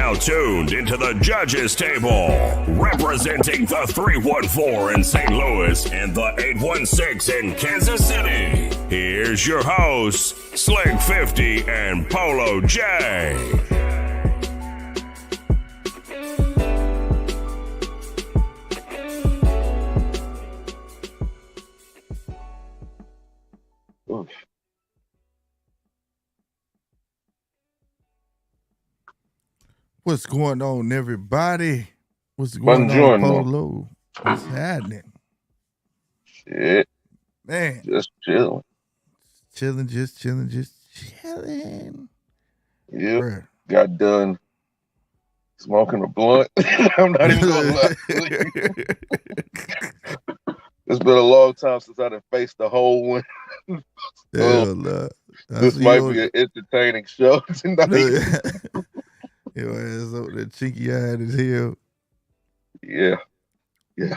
now tuned into the judges table, representing the 314 in St. Louis and the 816 in Kansas City. Here's your hosts, Slick 50 and Polo J. What's going on, everybody? What's going on, Polo? What's happening? Shit. Man. Just chilling. Just chilling. Yep. Bruh. Got done smoking a blunt. I'm not even gonna lie to you. It's been a long time since I done faced the whole one. This might be an entertaining show tonight. Your ass up there cheeky eyed as hell. Yeah.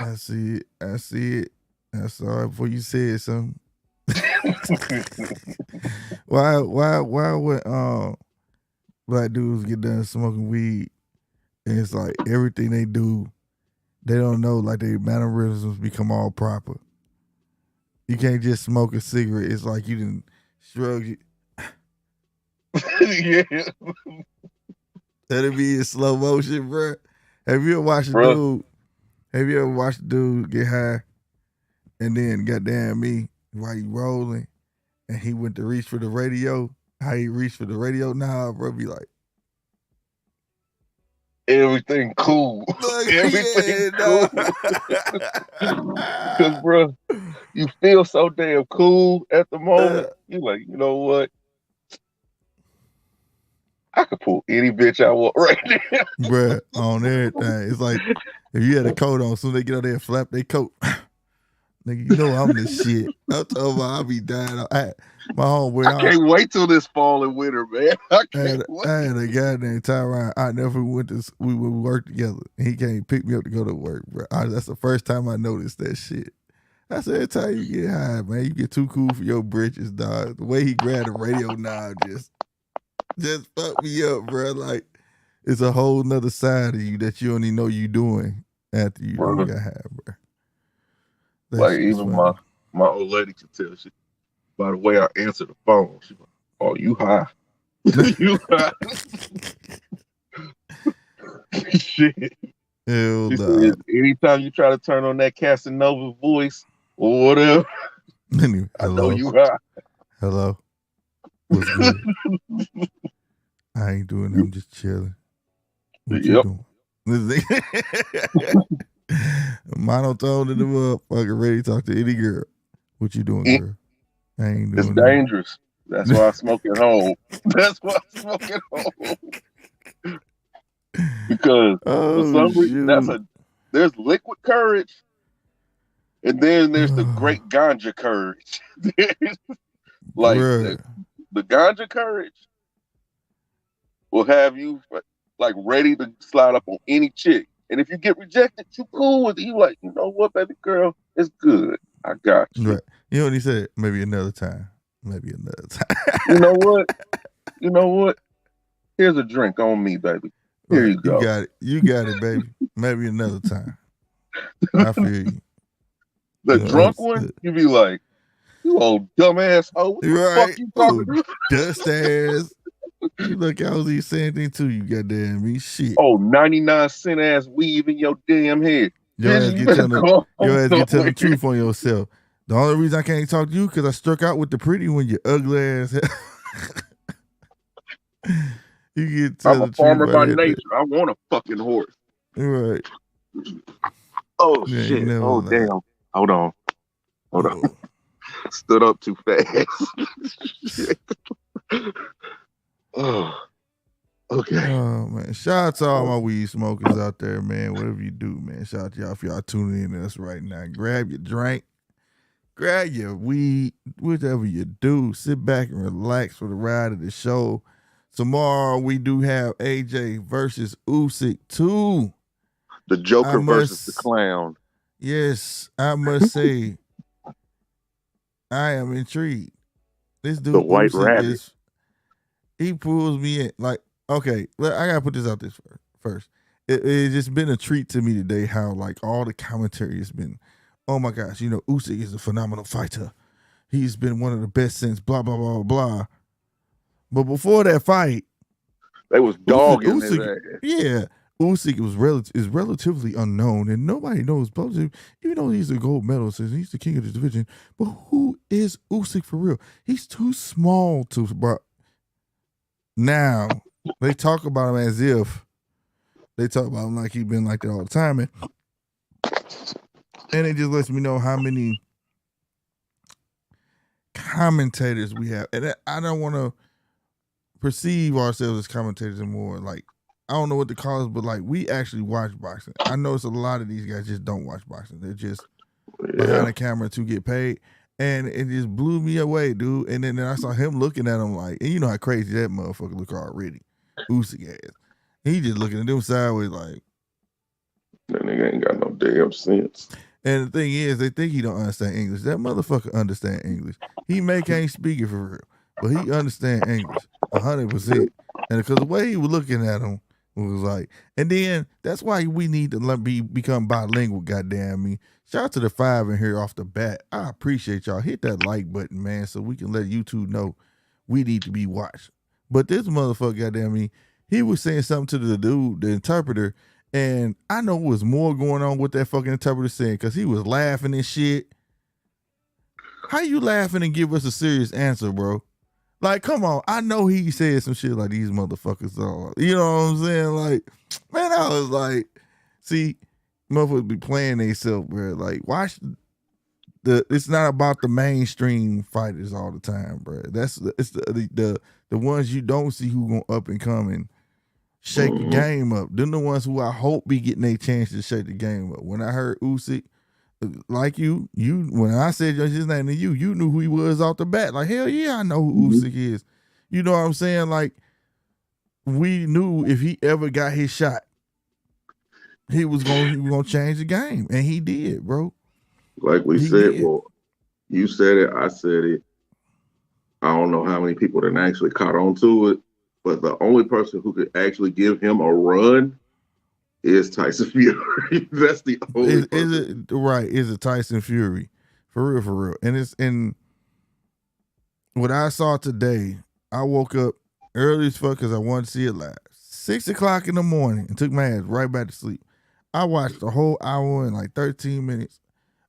I see it. I saw it before you said something. Why would black dudes get done smoking weed and it's like everything they do, they don't know, like their mannerisms become all proper. You can't just smoke a cigarette. It's like you didn't shrug it. Yeah. That'd be in slow motion, bro. Have you ever watched a dude get high and then goddamn me while he rolling and he went to reach for the radio? How he reached for the radio now, bro, be like everything cool. Everything cool. Cause bro, you feel so damn cool at the moment. You like, you know what? I could pull any bitch I want right now. Bruh, on everything. It's like if you had a coat on, soon as they get out there and flap their coat. Nigga, you know I'm the shit. I'm talking about I'll be dying. My homeboy. I can't wait till this fall and winter, man. I had a guy named Tyron. We would work together. And he came pick me up to go to work, bro. That's the first time I noticed that shit. I said, every time you get high, man, you get too cool for your britches, dog. The way he grabbed the radio knob just fuck me up, bro. Like, it's a whole nother side of you that you don't even know you doing after you got high, bro. Like, even my old lady can tell, by the way I answer the phone, she's like, oh, you high. You high. Shit. Hell she said, anytime you try to turn on that Casanova voice or whatever, anyway, I know you high. Hello. What's good? I ain't doing it. I'm just chilling. What you doing? Monotone in the motherfucker, ready to talk to any girl. What you doing, girl? I ain't doing It's dangerous. That's why I smoke at home. Because for some reason, there's liquid courage, and then there's the great ganja courage. Like the ganja courage will have you like ready to slide up on any chick. And if you get rejected, you cool with it. You like, you know what, baby girl, it's good. I got you. Right. You know what he said? Maybe another time. You know what? Here's a drink on me, baby. Here you go. You got it, baby. Maybe another time. I feel you. The drunk one, you be like, you old dumbass hoe. What the fuck you talking about? Dust ass. Look, I was even saying anything to you, goddamn me. Shit. Oh, 99-cent ass weave in your damn head. Your ass get telling the truth on yourself. The only reason I can't talk to you because I struck out with the pretty one, you ugly ass. You get I'm a farmer by nature. I want a fucking horse. Right. Oh, shit. Oh, damn. Hold on. Stood up too fast. Oh, okay. Oh, man. Shout out to all my weed smokers out there, man. Whatever you do, man. Shout out to y'all if y'all tuning in to us right now. Grab your drink. Grab your weed. Whatever you do. Sit back and relax for the ride of the show. Tomorrow we do have AJ versus Usyk 2. The Joker versus the Clown. Yes, I must say, I am intrigued. This dude, the White Rabbit. he pulls me in. Like, Okay, I gotta put this out this first. It's just been a treat to me today how like all the commentary has been, oh my gosh, Usyk is a phenomenal fighter. He's been one of the best since blah blah blah blah. But before that fight, they was dogging his ass. Yeah, Usyk is relatively unknown and nobody knows about him, even though he's a gold medalist and he's the king of the division. But who is Usyk for real? He's too small to. But now they talk about him as if they talk about him like he's been like that all the time, and it just lets me know how many commentators we have, and I don't want to perceive ourselves as commentators anymore. Like, I don't know what to call us, but like we actually watch boxing. I notice a lot of these guys just don't watch boxing. They're just behind the camera to get paid. And it just blew me away, dude. And then I saw him looking at him like, and you know how crazy that motherfucker look already. Usyk ass. He just looking at them sideways like, that nigga ain't got no damn sense. And the thing is, they think he don't understand English. That motherfucker understand English. He can't speak it for real, but he understand English 100%. And because the way he was looking at him was like, and then that's why we need to become bilingual. Goddamn me! Shout out to the 5 in here off the bat. I appreciate y'all. Hit that like button, man, so we can let YouTube know we need to be watched. But this motherfucker, goddamn me, he was saying something to the dude, the interpreter. And I know was more going on with that fucking interpreter saying because he was laughing and shit. How you laughing and give us a serious answer, bro? Like, come on. I know he said some shit like these motherfuckers are. You know what I'm saying? Like, man, I was like, see, motherfuckers be playing themselves, bro. Like, watch it's not about the mainstream fighters all the time, bro. It's the ones you don't see who gonna up and come and shake the game up. Them the ones who I hope be getting a chance to shake the game up. When I heard Usyk, like you when I said his name to you knew who he was off the bat. Like, hell yeah, I know who Usyk is. You know what I'm saying? Like, we knew if he ever got his shot, he was gonna change the game, and he did, bro. Like we said, well, you said it, I said it. I don't know how many people that actually caught on to it. But the only person who could actually give him a run is Tyson Fury. That's the only person. Is it Tyson Fury. For real. And what I saw today, I woke up early as fuck because I wanted to see it live. 6 o'clock in the morning and took my ass right back to sleep. I watched the whole hour and like 13 minutes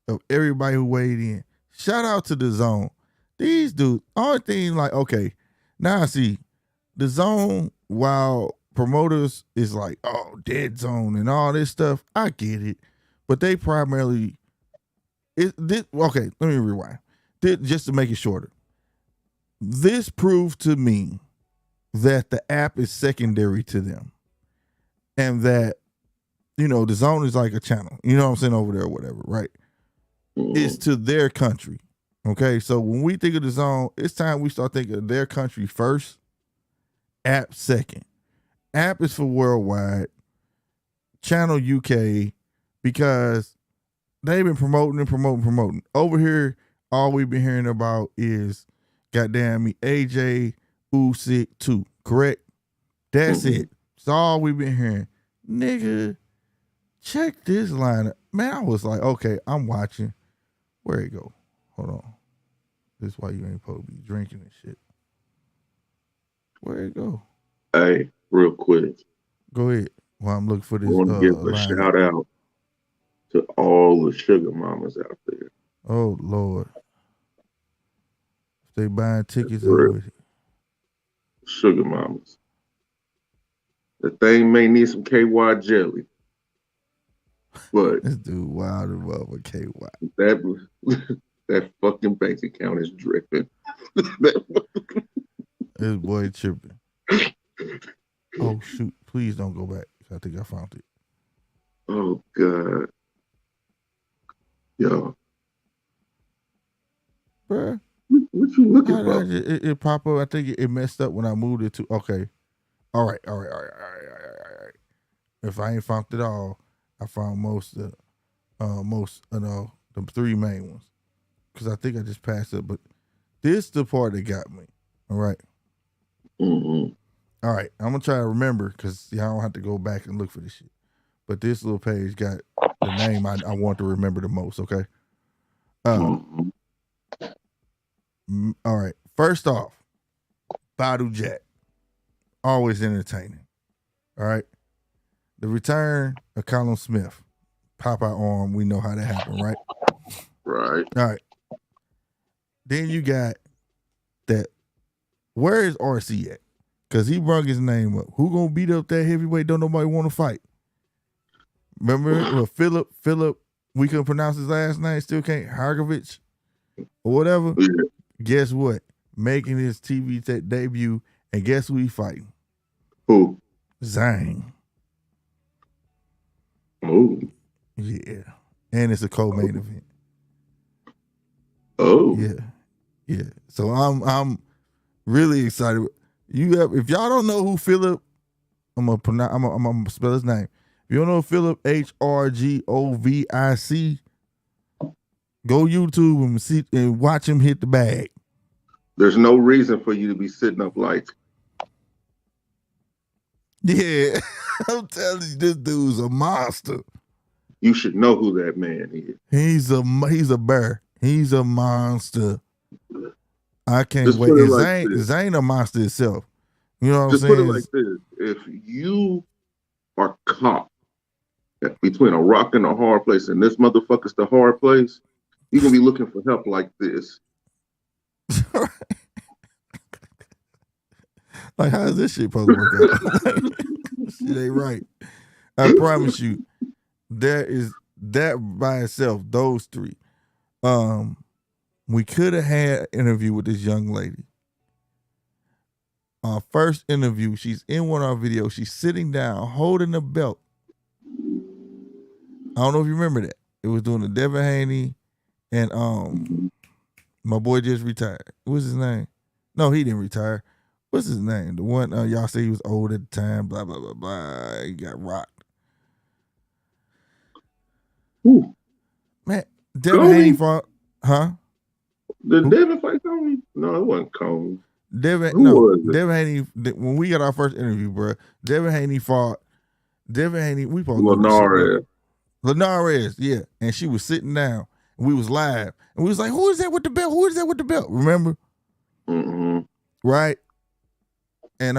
of everybody who weighed in. Shout out to the Zone. These dudes, only thing like, okay, now I see the Zone, while promoters is like, oh, Dead Zone and all this stuff, I get it. But they primarily, okay, let me rewind. Just to make it shorter. This proved to me that the app is secondary to them. And that, the Zone is like a channel, you know what I'm saying, over there or whatever, right? It's to their country. Okay, so when we think of the Zone, it's time we start thinking of their country first. App second. App is for worldwide. Channel UK, because they've been promoting. Over here, all we've been hearing about is, goddamn me, AJ Usyk 2. Correct? That's it. That's all we've been hearing. Nigga, check this lineup. Man, I was like, okay, I'm watching. Where it go? Hold on. This is why you ain't supposed to be drinking and shit. Where it go? Hey, real quick. Go ahead. While I'm looking for this. I want to give a shout out to all the sugar mamas out there. Oh Lord. If they buying tickets over it. Sugar mamas. The thing may need some KY jelly. But this dude wild above a KY. That fucking bank account is dripping. This boy tripping. Oh shoot! Please don't go back. I think I found it. Oh God, yo, bruh. What you looking for? It pop up. I think it messed up when I moved it to. Okay, all right. If I ain't found it all, I found most of the 3 main ones, because I think I just passed it. But this the part that got me. All right. All right, I'm gonna try to remember because y'all don't have to go back and look for this shit. But this little page got the name I want to remember the most. Okay. All right. First off, Badu Jack, always entertaining. All right. The return of Callum Smith, Popeye arm. We know how that happened, right? Right. All right. Then you got that. Where is RC at? Because he brung his name up. Who gonna beat up that heavyweight? Don't nobody want to fight. Remember Philip? We couldn't pronounce his last name. Still can't. Hargovich or whatever. Yeah. Guess what? Making his TV debut, and guess who he fighting? Who? Zhang. Oh. Yeah. And it's a co-main event. Oh. Yeah. So I'm really excited. If y'all don't know who Philip, I'm gonna spell his name. If you don't know Philip Hrgovic, go YouTube and see and watch him hit the bag. There's no reason for you to be sitting up like. Yeah, I'm telling you, this dude's a monster. You should know who that man is. He's a bear. He's a monster. I can't Just wait. put it And like Zane a monster itself. You know what Just I'm saying? put it like this: if you are caught between a rock and a hard place, and this motherfucker's the hard place, you're gonna be looking for help like this. Like, how is this shit supposed to work out? Shit ain't right. I promise you, that by itself, those three. We could have had an interview with this young lady. Our first interview, she's in one of our videos. She's sitting down, holding a belt. I don't know if you remember that. It was doing the Devin Haney, and my boy just retired. What's his name? No, he didn't retire. What's his name? The one y'all say he was old at the time. Blah blah blah blah. He got rocked. Ooh. Man, Devin Haney fought, huh? Did Devin fight Coney? No, it wasn't Coney. Devin Haney. When we got our first interview, bro, Devin Haney fought. Devin Haney. We fought Linares, yeah. And she was sitting down, and we was live, and we was like, "Who is that with the belt? Who is that with the belt?" Remember? Mm-hmm. Right? And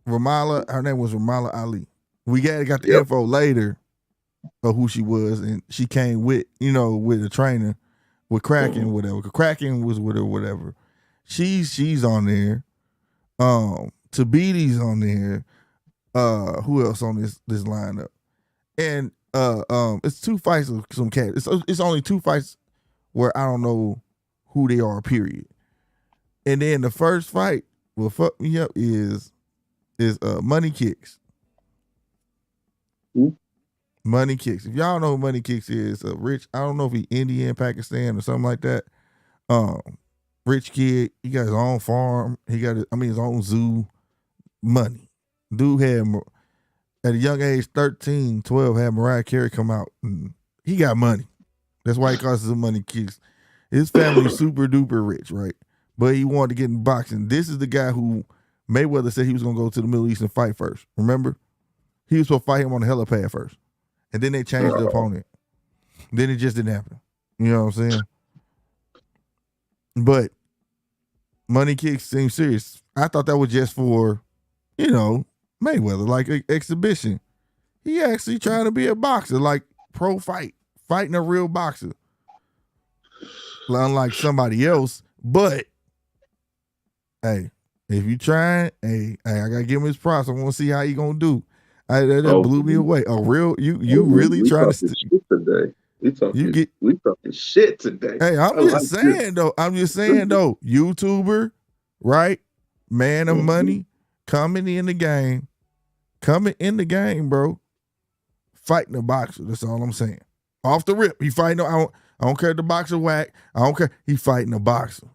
Ramala, her name was Ramala Ali. We got the info later of who she was, and she came with a trainer with Kraken, whatever. Kraken was with her, whatever. She's on there. Tabiti's on there. Who else on this lineup? And it's 2 fights with some cats. It's only 2 fights where I don't know who they are, period. And then the first fight will fuck me up is Money Kicks. Ooh. Money Kicks. If y'all know who Money Kicks is, rich, I don't know if he Indian, Pakistan, or something like that. Rich kid, he got his own farm. He got his own zoo. Money. Dude had, at a young age, 13, 12, had Mariah Carey come out. And he got money. That's why he calls it Money Kicks. His family's super duper rich, right? But he wanted to get in boxing. This is the guy who Mayweather said he was going to go to the Middle East and fight first. Remember? He was supposed to fight him on the helipad first. And then they changed the opponent. Then it just didn't happen. You know what I'm saying? But Money Kicks seems serious. I thought that was just for, Mayweather, like an exhibition. He actually trying to be a boxer, like pro fighting a real boxer. Unlike somebody else, but hey, if you trying, I gotta give him his props. I want to see how he gonna do. That blew me away. A real you really trying to shit today. We talking shit today. Hey, I'm just saying though. YouTuber, right? Man of money, coming in the game, bro. Fighting a boxer. That's all I'm saying. Off the rip, he fighting. I don't care if the boxer whack. I don't care. He fighting a boxer.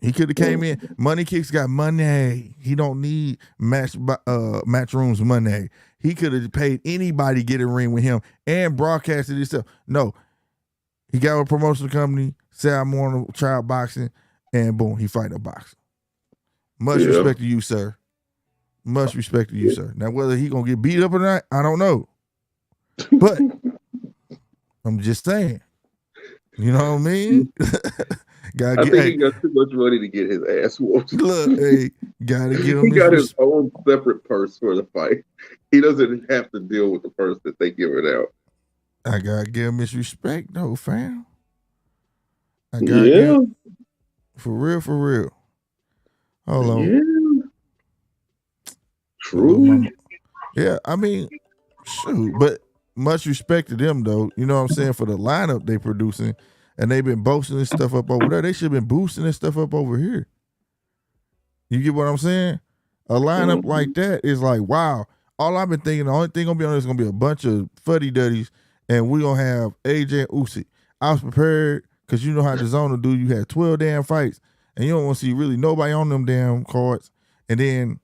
He could have came in. Money Kicks got money. He don't need match rooms money. He could have paid anybody to get in ring with him and broadcasted himself. No, he got a promotional company. Said I'm on try out boxing, and boom, he fighting a boxer. Much respect to you, sir. Much respect to you, sir. Now, whether he gonna get beat up or not, I don't know. But I'm just saying. You know what I mean? I think he got too much money to get his ass whooped. Look, hey, gotta give him he got his own separate purse for the fight. He doesn't have to deal with the purse that they give it out. I gotta give him his respect though, fam. I gotta give for real. Hold on. Yeah. True. Yeah, I mean, shoot, but much respect to them though. You know what I'm saying, for the lineup they producing, and they've been boasting this stuff up over there. They should have been boosting this stuff up over here. You get what I'm saying? A lineup like that is like, wow. All I've been thinking, the only thing gonna be on is gonna be a bunch of fuddy-duddies, and we're gonna have AJ and Usyk. I was prepared because you know how the zone will do. You had 12 damn fights, and you don't want to see really nobody on them damn cards. And then,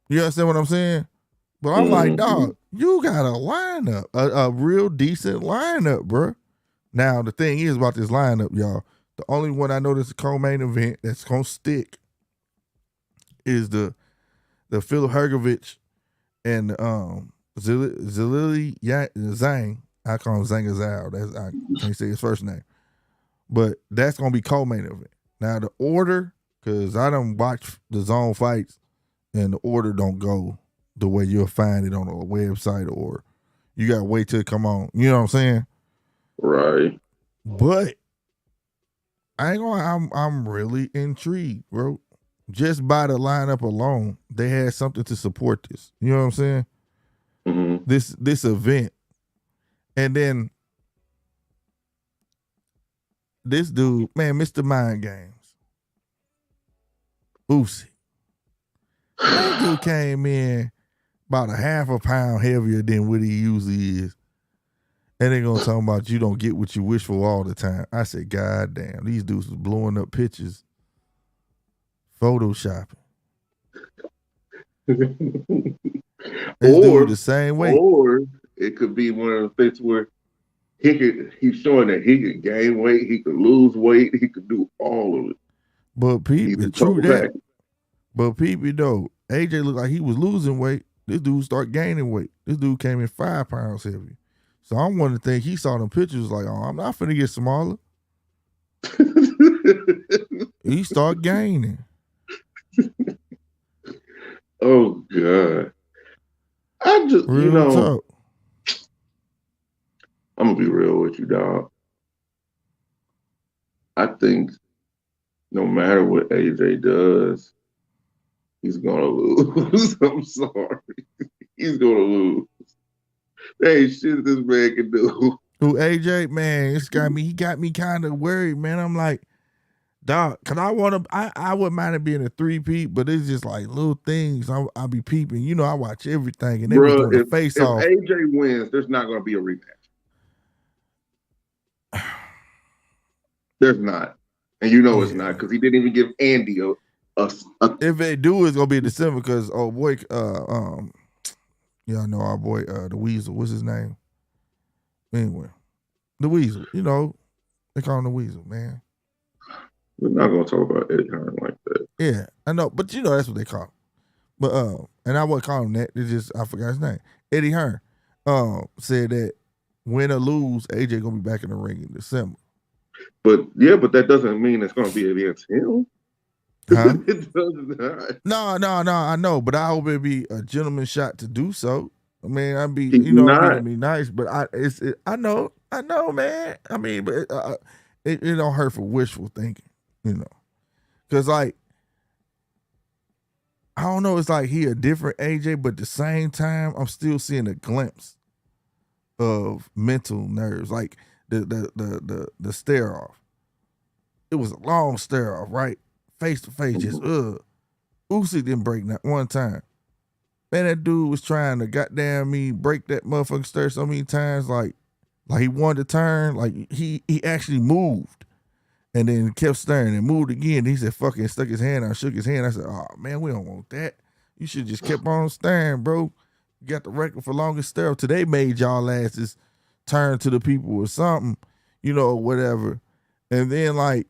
you understand what I'm saying? But I'm like, dog, you got a lineup, a real decent lineup, bro. Now, the thing is about this lineup, y'all, the only one I know that's a co-main event that's going to stick is the Philip Hergovich and Zhilei Zhang. I call him Zhang. I can't say his first name. But that's going to be co-main event. Now, the order, because I done watched the zone fights, and the order don't go the way you'll find it on a website, or you got to wait till it come on. You know what I'm saying? Right. But I ain't gonna. I'm really intrigued, bro. Just by the lineup alone, they had something to support this. You know what I'm saying? Mm-hmm. This event, and then this dude, man, Mr. Mind Games, Usyk. That dude came in about a half a pound heavier than what he usually is. And they're going to talk about you don't get what you wish for all the time. I said, God damn, these dudes was blowing up pictures, photoshopping. This dude the same way. Or it could be one of the things where he's showing that he could gain weight, he could lose weight, he could do all of it. But people, true that. But people, though, AJ looked like he was losing weight. This dude started gaining weight. This dude came in 5 pounds heavy. So I'm one to think he saw them pictures like, oh, I'm not finna get smaller. He started gaining. Oh, God. I just, real talk. I'm going to be real with you, dog. I think no matter what AJ does, he's going to lose. I'm sorry. He's going to lose. There ain't shit this man can do. Who, AJ? Man, he got me kind of worried, man. I'm like, dog, cause I wouldn't mind it being a 3-peat, but it's just like little things I'll be peeping. You know, I watch everything, and they be doing the face off. If AJ wins, there's not going to be a rematch. There's not. And you know it's not, because he didn't even give Andy a if they do, it's gonna be December, because boy, y'all know our boy the Weasel. What's his name? Anyway, the Weasel. You know, they call him the Weasel, man. We're not gonna talk about Eddie Hearn like that. Yeah, I know, but you know that's what they call him. But and I wouldn't call him that. It's just I forgot his name. Eddie Hearn said that win or lose, AJ gonna be back in the ring in December. But that doesn't mean it's gonna be against him. Huh? It does not. No, I know, but I hope it be a gentleman's shot to do so. I mean, I'd be, He's it'd be nice, but I know, man. I mean, but it don't hurt for wishful thinking, you know, because like I don't know, it's like he a different AJ, but at the same time, I'm still seeing a glimpse of mental nerves, like the stare off. It was a long stare off, right? Face to face, just Usyk didn't break that one time. Man, that dude was trying to goddamn me break that motherfucking stare so many times, like he wanted to turn, like he actually moved, and then kept staring and moved again. He said, "Fuck it," and stuck his hand out, shook his hand. I said, "Oh man, we don't want that. You should just kept on staring, bro. You got the record for longest stare till they made y'all asses turn to the people or something, you know, whatever." And then like,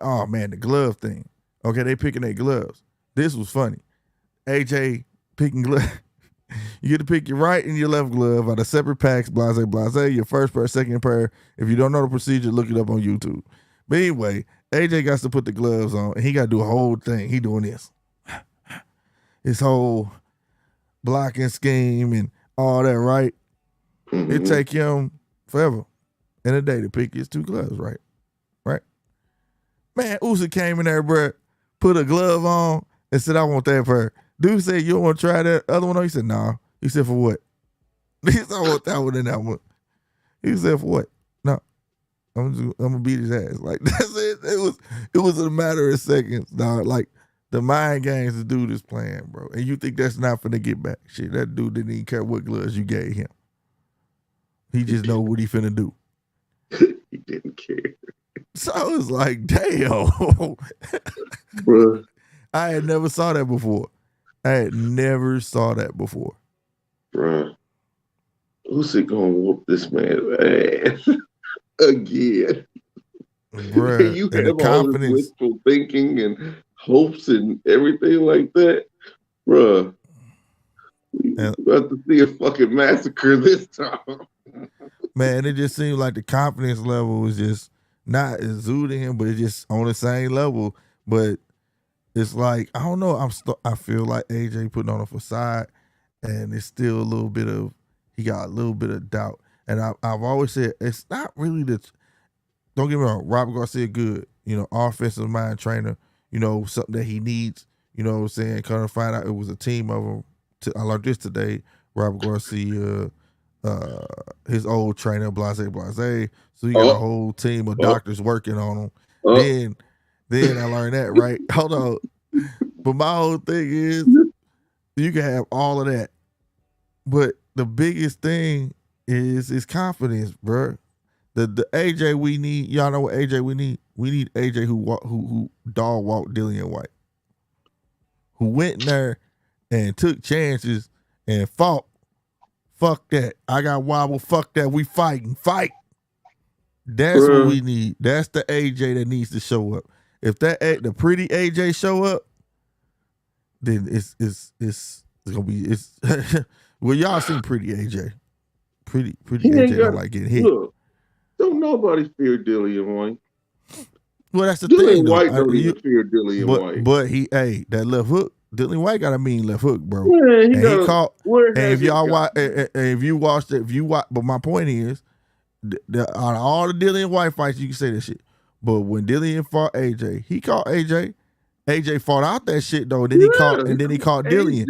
oh man, the glove thing. Okay, they picking their gloves. This was funny. AJ picking glove. You get to pick your right and your left glove out of separate packs, blase, blase, your first pair, second pair. If you don't know the procedure, look it up on YouTube. But anyway, AJ got to put the gloves on, and he got to do a whole thing. He doing this. His whole blocking scheme and all that, right? Mm-hmm. It take him forever in a day to pick his 2 gloves, right? Right? Man, Usyk came in there, bro, put a glove on and said, I want that pair. Dude said, you don't want to try that other one? He said, nah. He said, for what? He said, I want that one and that one. He said, for what? No. I'm gonna beat his ass. Like, that's it. It was a matter of seconds, dog. Like, the mind games the dude is playing, bro. And you think that's not finna get back. Shit, that dude didn't even care what gloves you gave him. He just know what he finna do. He didn't care. So I was like, damn. Bruh. I had never saw that before. Bruh. Usyk gonna whoop this man's ass again. Bruh. You And have the all confidence. this wishful thinking and hopes and everything like that. Bruh. We're about to see a fucking massacre this time. Man, it just seemed like the confidence level was just not exuding him, but it's just on the same level. But it's like, I don't know. I feel like AJ putting on a facade, and it's still a little bit of, he got a little bit of doubt. And I've always said, it's not really don't get me wrong, Robert Garcia good, offensive mind trainer, something that he needs, you know what I'm saying? Kind of find out it was a team of them. I learned this today, Robert Garcia, his old trainer, blase. So he got a whole team of doctors working on him. Then I learned that, right? Hold on. But my whole thing is, you can have all of that, but the biggest thing is confidence, bro. The AJ we need, y'all know what AJ we need? We need AJ who dog walked Dillian White, who went in there and took chances and fought. Fuck that. I got wobble. Fuck that. We fighting. Fight. That's what we need. That's the AJ that needs to show up. If the pretty AJ show up, then it's gonna be well, y'all seen pretty AJ. Pretty AJ don't like getting hit. Look, don't nobody fear Dillian White. Well, that's the thing. Dillian White don't even fear Dillian White. But that left hook. Dillian White got a mean left hook, bro. Yeah, he caught. And if y'all watch, if you watched it, but my point is, out of all the Dillian White fights, you can say that shit. But when Dillian fought AJ, he caught AJ. AJ fought out that shit though. Then he caught Dillian.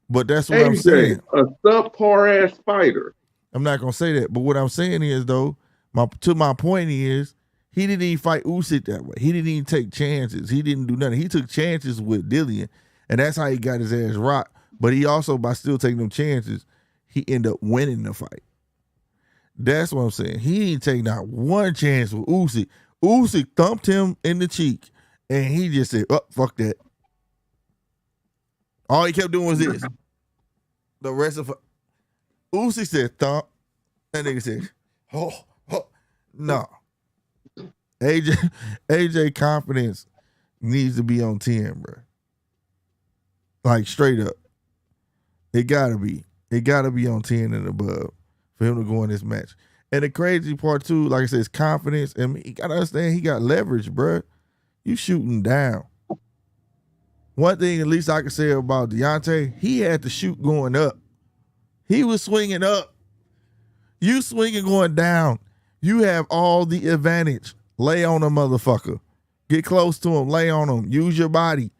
But that's what I'm saying. A subpar ass fighter. I'm not gonna say that. But what I'm saying is though, my point is, he didn't even fight Usyk that way. He didn't even take chances. He didn't do nothing. He took chances with Dillian, and that's how he got his ass rocked. But he also, by still taking them chances, he ended up winning the fight. That's what I'm saying. He didn't take not one chance with Usyk. Usyk thumped him in the cheek, and he just said, "Oh, fuck that." All he kept doing was this. The rest of Usyk said thump. That nigga said, "Oh, no." AJ confidence needs to be on 10, bro. Like straight up. It gotta be on 10 and above for him to go in this match. And the crazy part too, like I said, is confidence. And he gotta understand he got leverage, bro. You shooting down. One thing at least I can say about Deontay, he had to shoot going up. He was swinging up. You swinging going down. You have all the advantage. Lay on a motherfucker. Get close to him. Lay on him. Use your body.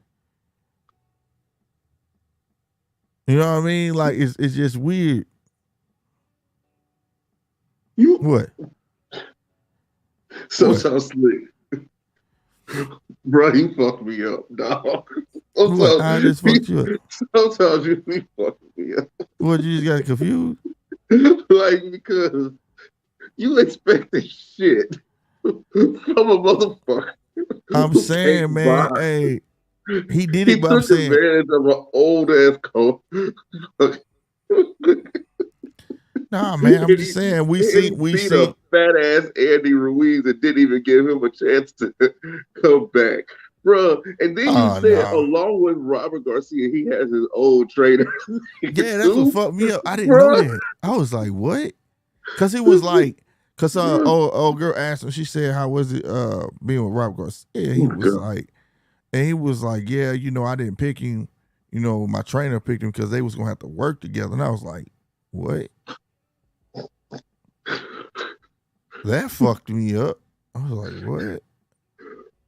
You know what I mean? Like, it's just weird. What? So slick. Bro, you fucked me up, dog. I just fucked you up. Sometimes you be fucking me up. What, you just got confused? Like, because you expect this shit from a motherfucker. I'm saying, man, hey, he did it, but I'm saying. He took advantage of an old-ass coach. Nah, man, I'm just saying, we see a fat-ass Andy Ruiz and didn't even give him a chance to come back. Bro, and then you said, nah. along with Robert Garcia, he has his old trainer. Yeah, that's what fucked me up. I didn't know Bro. that. I was like, what? Because it was like, because old girl asked him, she said, how was it being with Robert Garcia? Yeah, he was like, and he was like, yeah, you know, I didn't pick him. You know, my trainer picked him because they was going to have to work together. And I was like, what? That fucked me up. I was like, what?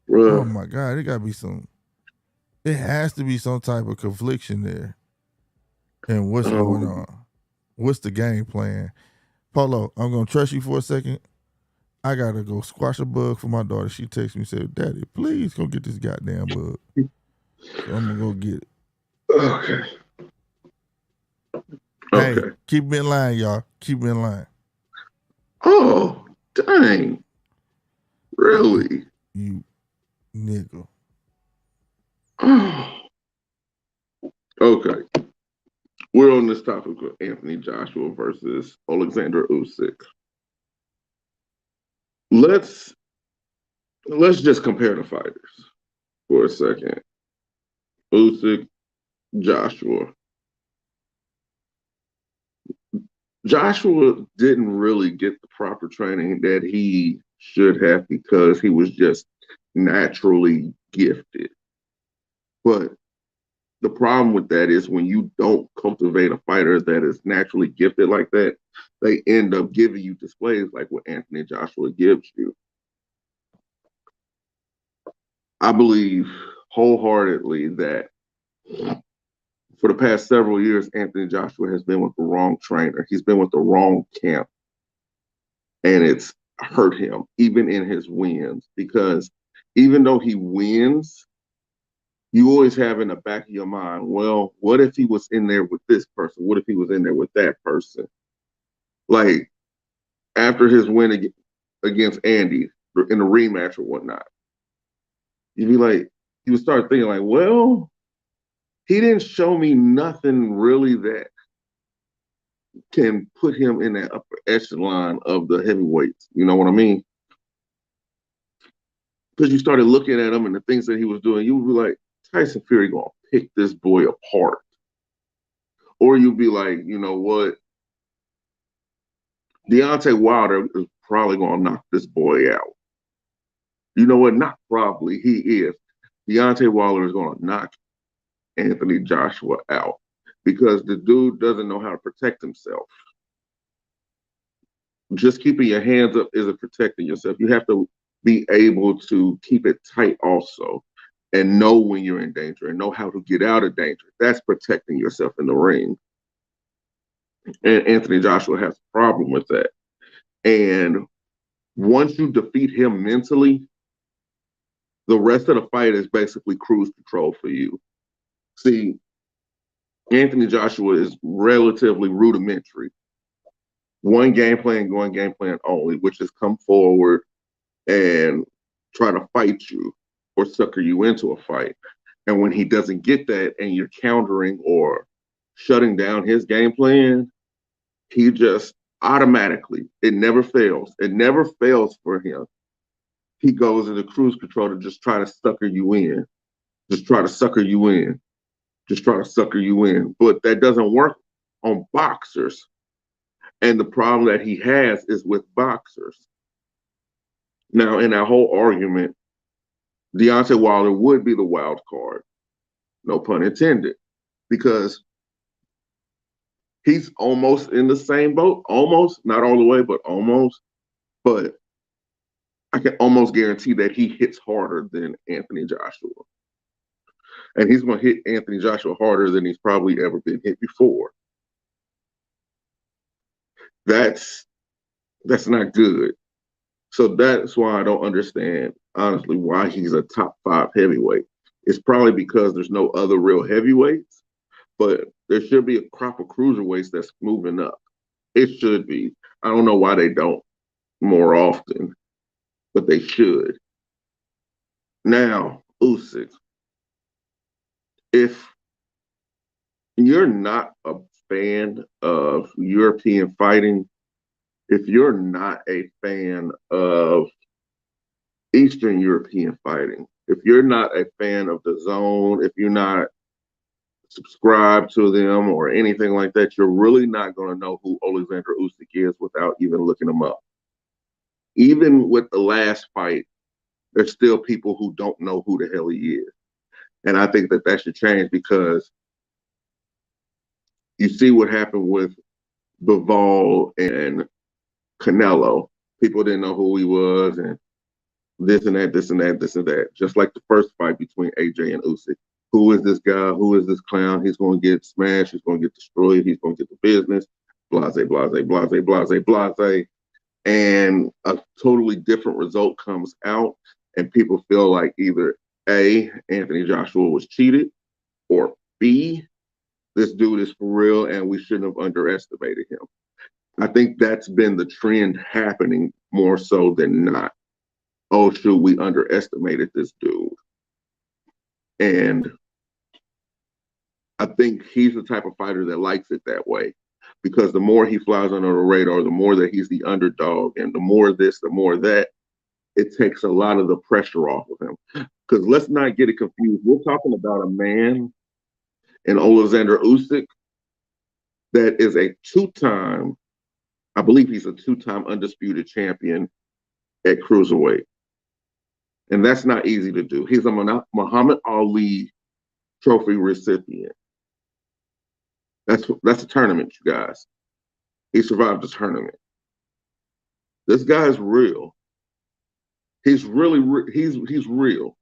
Bro. Oh my God, it has to be some type of confliction there. And what's going on? What's the game plan? Polo, I'm going to trust you for a second. I got to go squash a bug for my daughter. She texted me and said, Daddy, please go get this goddamn bug. So I'm going to go get it. Okay. Hey, keep me in line, y'all. Keep me in line. Oh, dang. Really? You nigga. Okay. We're on this topic of Anthony Joshua versus Alexander Usyk. Let's just compare the fighters for a second. Usyk, Joshua. Joshua didn't really get the proper training that he should have because he was just naturally gifted. But the problem with that is when you don't cultivate a fighter that is naturally gifted like that, they end up giving you displays like what Anthony Joshua gives you. I believe wholeheartedly that for the past several years, Anthony Joshua has been with the wrong trainer. He's been with the wrong camp. And it's hurt him, even in his wins, because even though he wins, you always have in the back of your mind, well, what if he was in there with this person? What if he was in there with that person? Like after his win against Andy in the rematch or whatnot, you'd be like, you would start thinking like, well, he didn't show me nothing really that can put him in that upper echelon of the heavyweights. You know what I mean? Because you started looking at him and the things that he was doing, you would be like, Tyson Fury gonna pick this boy apart. Or you'd be like, you know what? Deontay Wilder is probably gonna knock this boy out. You know what? Not probably, he is. Deontay Wilder is gonna knock Anthony Joshua out because the dude doesn't know how to protect himself. Just keeping your hands up isn't protecting yourself. You have to be able to keep it tight also and know when you're in danger and know how to get out of danger. That's protecting yourself in the ring. And Anthony Joshua has a problem with that. And once you defeat him mentally, the rest of the fight is basically cruise control for you. See, Anthony Joshua is relatively rudimentary. One game plan only, which is come forward and try to fight you or sucker you into a fight. And when he doesn't get that and you're countering or shutting down his game plan, he just automatically, it never fails. It never fails for him. He goes into cruise control to just try to sucker you in. Just try to sucker you in. Just try to sucker you in. But that doesn't work on boxers. And the problem that he has is with boxers. Now, in that whole argument, Deontay Wilder would be the wild card. No pun intended. Because he's almost in the same boat. Almost, not all the way, but almost. But I can almost guarantee that he hits harder than Anthony Joshua. And he's going to hit Anthony Joshua harder than he's probably ever been hit before. That's not good. So that's why I don't understand, honestly, why he's a top 5 heavyweight. It's probably because there's no other real heavyweights, but there should be a crop of cruiserweights that's moving up. It should be. I don't know why they don't more often, but they should. Now, Usyk. If you're not a fan of European fighting, if you're not a fan of Eastern European fighting, if you're not a fan of the Zone, if you're not subscribed to them or anything like that, you're really not going to know who Alexander Usyk is without even looking him up. Even with the last fight, there's still people who don't know who the hell he is. And I think that should change, because you see what happened with Bivol and Canelo. People didn't know who he was, and this and that, this and that, this and that. Just like the first fight between AJ and Usyk. Who is this guy? Who is this clown? He's going to get smashed. He's going to get destroyed. He's going to get the business. Blase, blase, blase, blase, blase. And a totally different result comes out, and people feel like either A, Anthony Joshua was cheated, or B, this dude is for real and we shouldn't have underestimated him. I think that's been the trend happening more so than not. Oh, shoot, we underestimated this dude. And I think he's the type of fighter that likes it that way, because the more he flies under the radar, the more that he's the underdog, and the more this, the more that, it takes a lot of the pressure off of him. Because let's not get it confused. We're talking about a man in Alexander Usyk that is a two-time, I believe he's a two-time undisputed champion at cruiserweight. And that's not easy to do. He's a Muhammad Ali trophy recipient. That's a tournament, you guys. He survived the tournament. This guy's real. He's really he's real.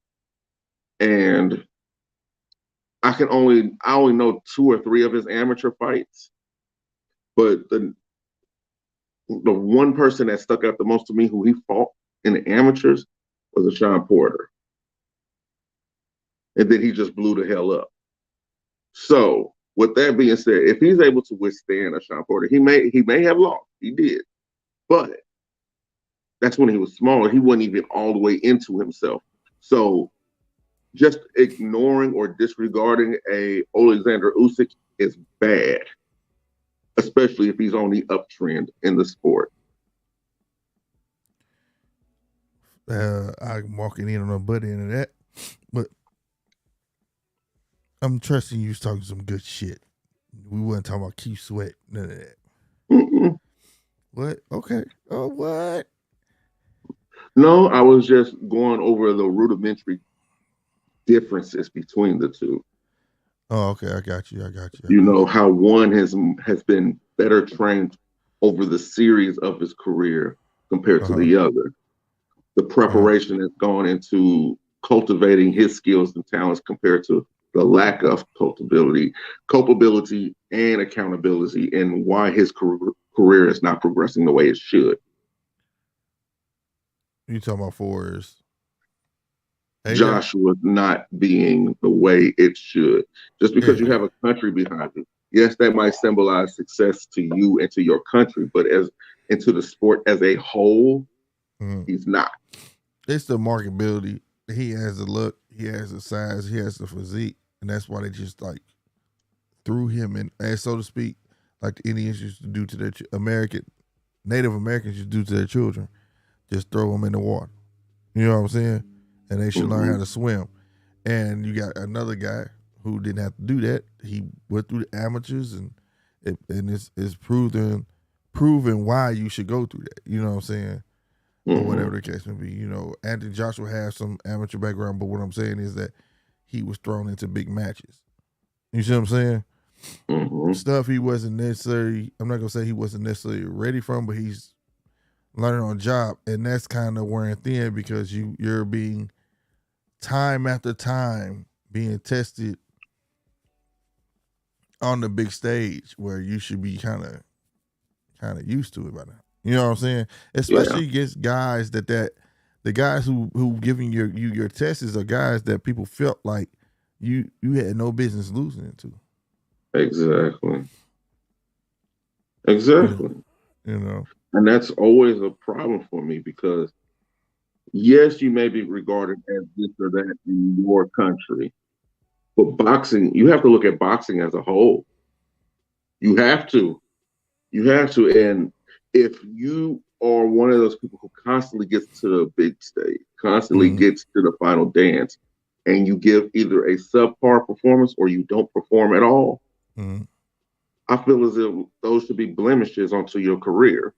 And I only know 2 or 3 of his amateur fights. But the one person that stuck out the most to me who he fought in the amateurs was a Sean Porter. And then he just blew the hell up. So with that being said, if he's able to withstand a Sean Porter, he may have lost. He did. But that's when he was smaller. He wasn't even all the way into himself. So just ignoring or disregarding a Alexander Usyk is bad, especially if he's on the uptrend in the sport. I'm walking in on a butt end of that, but I'm trusting you was talking some good shit. We wasn't talking about Keith Sweat, none of that. Mm-mm. What? Okay. Oh, what? No, I was just going over the rudimentary differences between the two. Oh, okay. I got you. You know how one has been better trained over the series of his career compared to the other. The preparation has gone into cultivating his skills and talents compared to the lack of culpability, and accountability, and why his career is not progressing the way it should. You talking about Forrest? Joshua not being the way it should. Just because you have a country behind you, yes, that might symbolize success to you and to your country, but as into the sport as a whole, he's not. It's the marketability. He has the look, he has the size, he has the physique, and that's why they just like threw him in, as so to speak, like the Indians used to do to their Native Americans used to do to their children, just throw them in the water. You know what I'm saying? And they should learn how to swim. And you got another guy who didn't have to do that. He went through the amateurs, and it's proven why you should go through that. You know what I'm saying? Or whatever the case may be. You know, Anthony Joshua has some amateur background, but what I'm saying is that he was thrown into big matches. You see what I'm saying? Stuff he wasn't necessarily, I'm not going to say he wasn't necessarily ready from, but he's learning on job. And that's kind of wearing thin, because you're being time after time being tested on the big stage where you should be kind of used to it by now. You know what I'm saying? Especially against guys the guys who giving you your tests are guys that people felt like you had no business losing it to. Exactly. You know. And that's always a problem for me, because yes, you may be regarded as this or that in your country, but boxing, you have to look at boxing as a whole. You have to. And if you are one of those people who constantly gets to the big stage, constantly gets to the final dance, and you give either a subpar performance or you don't perform at all, I feel as if those should be blemishes onto your career.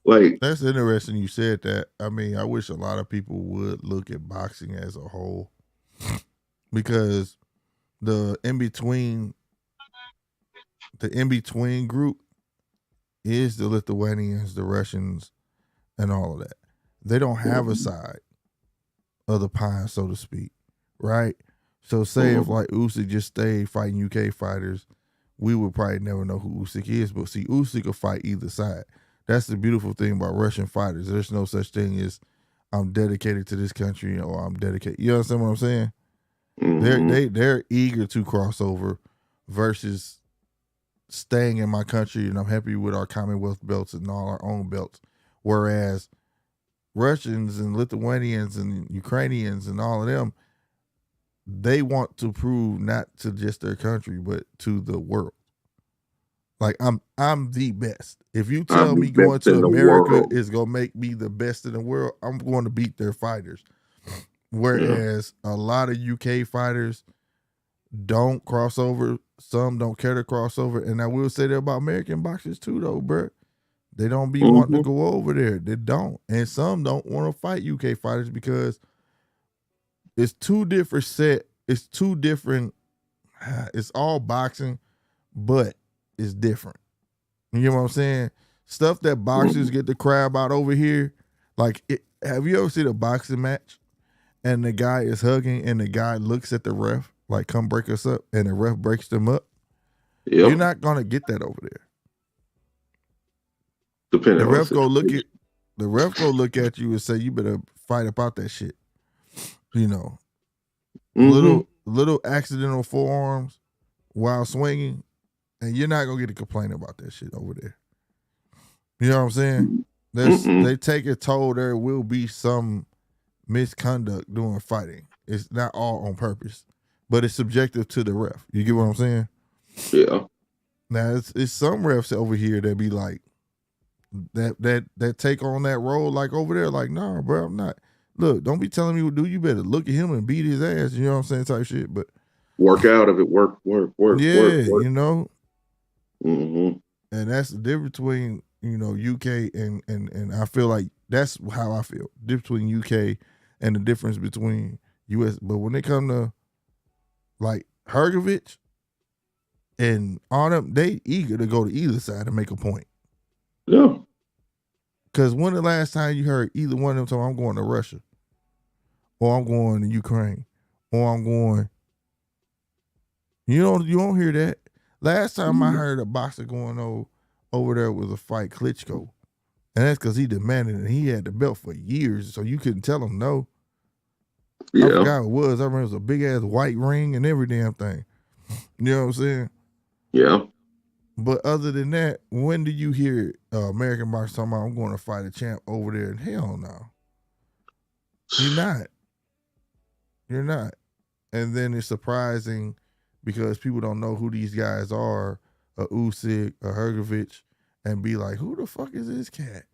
Like, that's interesting you said that. I mean, I wish a lot of people would look at boxing as a whole, because the in between group is the Lithuanians, the Russians, and all of that. They don't have a side of the pie, so to speak, right? So say if like Usyk just stayed fighting UK fighters, we would probably never know who Usyk is. But see, Usyk will fight either side. That's the beautiful thing about Russian fighters. There's no such thing as I'm dedicated to this country or I'm dedicated. You understand what I'm saying? They're eager to cross over versus staying in my country, and I'm happy with our Commonwealth belts and all our own belts. Whereas Russians and Lithuanians and Ukrainians and all of them, they want to prove not to just their country but to the world. Like I'm the best. If you tell me going to America is gonna make me the best in the world, I'm going to beat their fighters. Whereas a lot of UK fighters don't cross over. Some don't care to cross over. And I will say that about American boxers too, though, bro. They don't be wanting to go over there. They don't. And some don't want to fight UK fighters because it's two different it's two different, it's all boxing, but it's different. You know what I'm saying? Stuff that boxers get the crab out over here. Like, have you ever seen a boxing match and the guy is hugging and the guy looks at the ref like, come break us up, and the ref breaks them up? Yep. You're not going to get that over there. The ref go look at you and say, you better fight about that shit. You know, little accidental forearms while swinging, and you're not gonna get to complain about that shit over there. You know what I'm saying? They take a toll. There will be some misconduct during fighting. It's not all on purpose, but it's subjective to the ref. You get what I'm saying? Yeah. Now it's some refs over here that be like that take on that role like over there. Like, nah, bro, I'm not. Look, don't be telling me what to do. You better look at him and beat his ass. You know what I'm saying? Type shit. But work out of it. Work. Yeah, you know. And that's the difference between, you know, UK and I feel like that's how I feel. Difference between UK and the difference between US. But when they come to like Hergovich and all them, they eager to go to either side and make a point. Yeah. Because when the last time you heard either one of them say, I'm going to Russia, or I'm going to Ukraine, or I'm going, you don't hear that. Last time I heard a boxer going over there was a fight, Klitschko. And that's because he demanded it, and he had the belt for years, so you couldn't tell him no. Yeah. I forgot what it was. I remember it was a big-ass white ring and every damn thing. You know what I'm saying? Yeah. But other than that, when do you hear American boxers talking about, I'm going to fight a champ over there? And hell no. You're not. And then it's surprising because people don't know who these guys are, a Usyk, a Hergovich, and be like, who the fuck is this cat?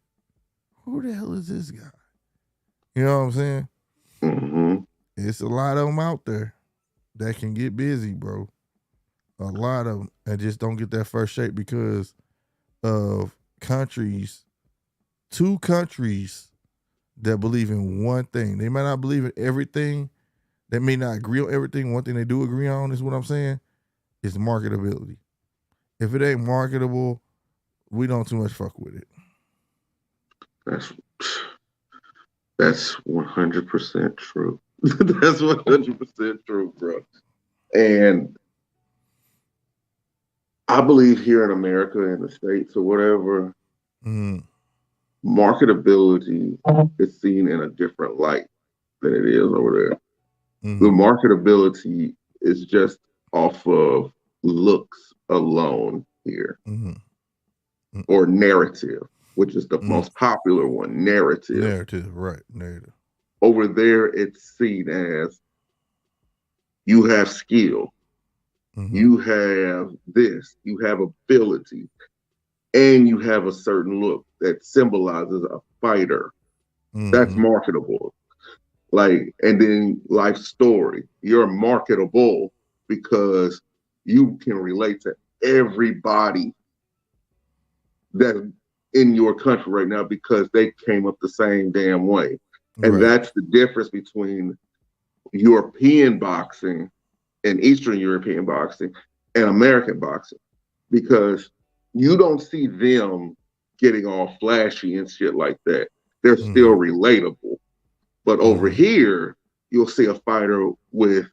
Who the hell is this guy? You know what I'm saying? It's a lot of them out there that can get busy, bro. A lot of them, and just don't get that first shape because of two countries that believe in one thing. They might not believe in everything. They may not agree on everything. One thing they do agree on is what I'm saying, is marketability. If it ain't marketable, we don't too much fuck with it. That's 100% true. That's 100% true, bro. And I believe here in America, in the States or whatever, marketability is seen in a different light than it is over there. The marketability is just off of looks alone here. Or narrative, which is the most popular one, narrative. Narrative. Over there, it's seen as you have skill, you have this, you have ability. and you have a certain look that symbolizes a fighter. That's marketable. Like, and then life story. You're marketable because you can relate to everybody that in your country right now because they came up the same damn way. And that's the difference between European boxing and Eastern European boxing and American boxing. Because you don't see them getting all flashy and shit like that. They're still relatable. But over here, you'll see a fighter with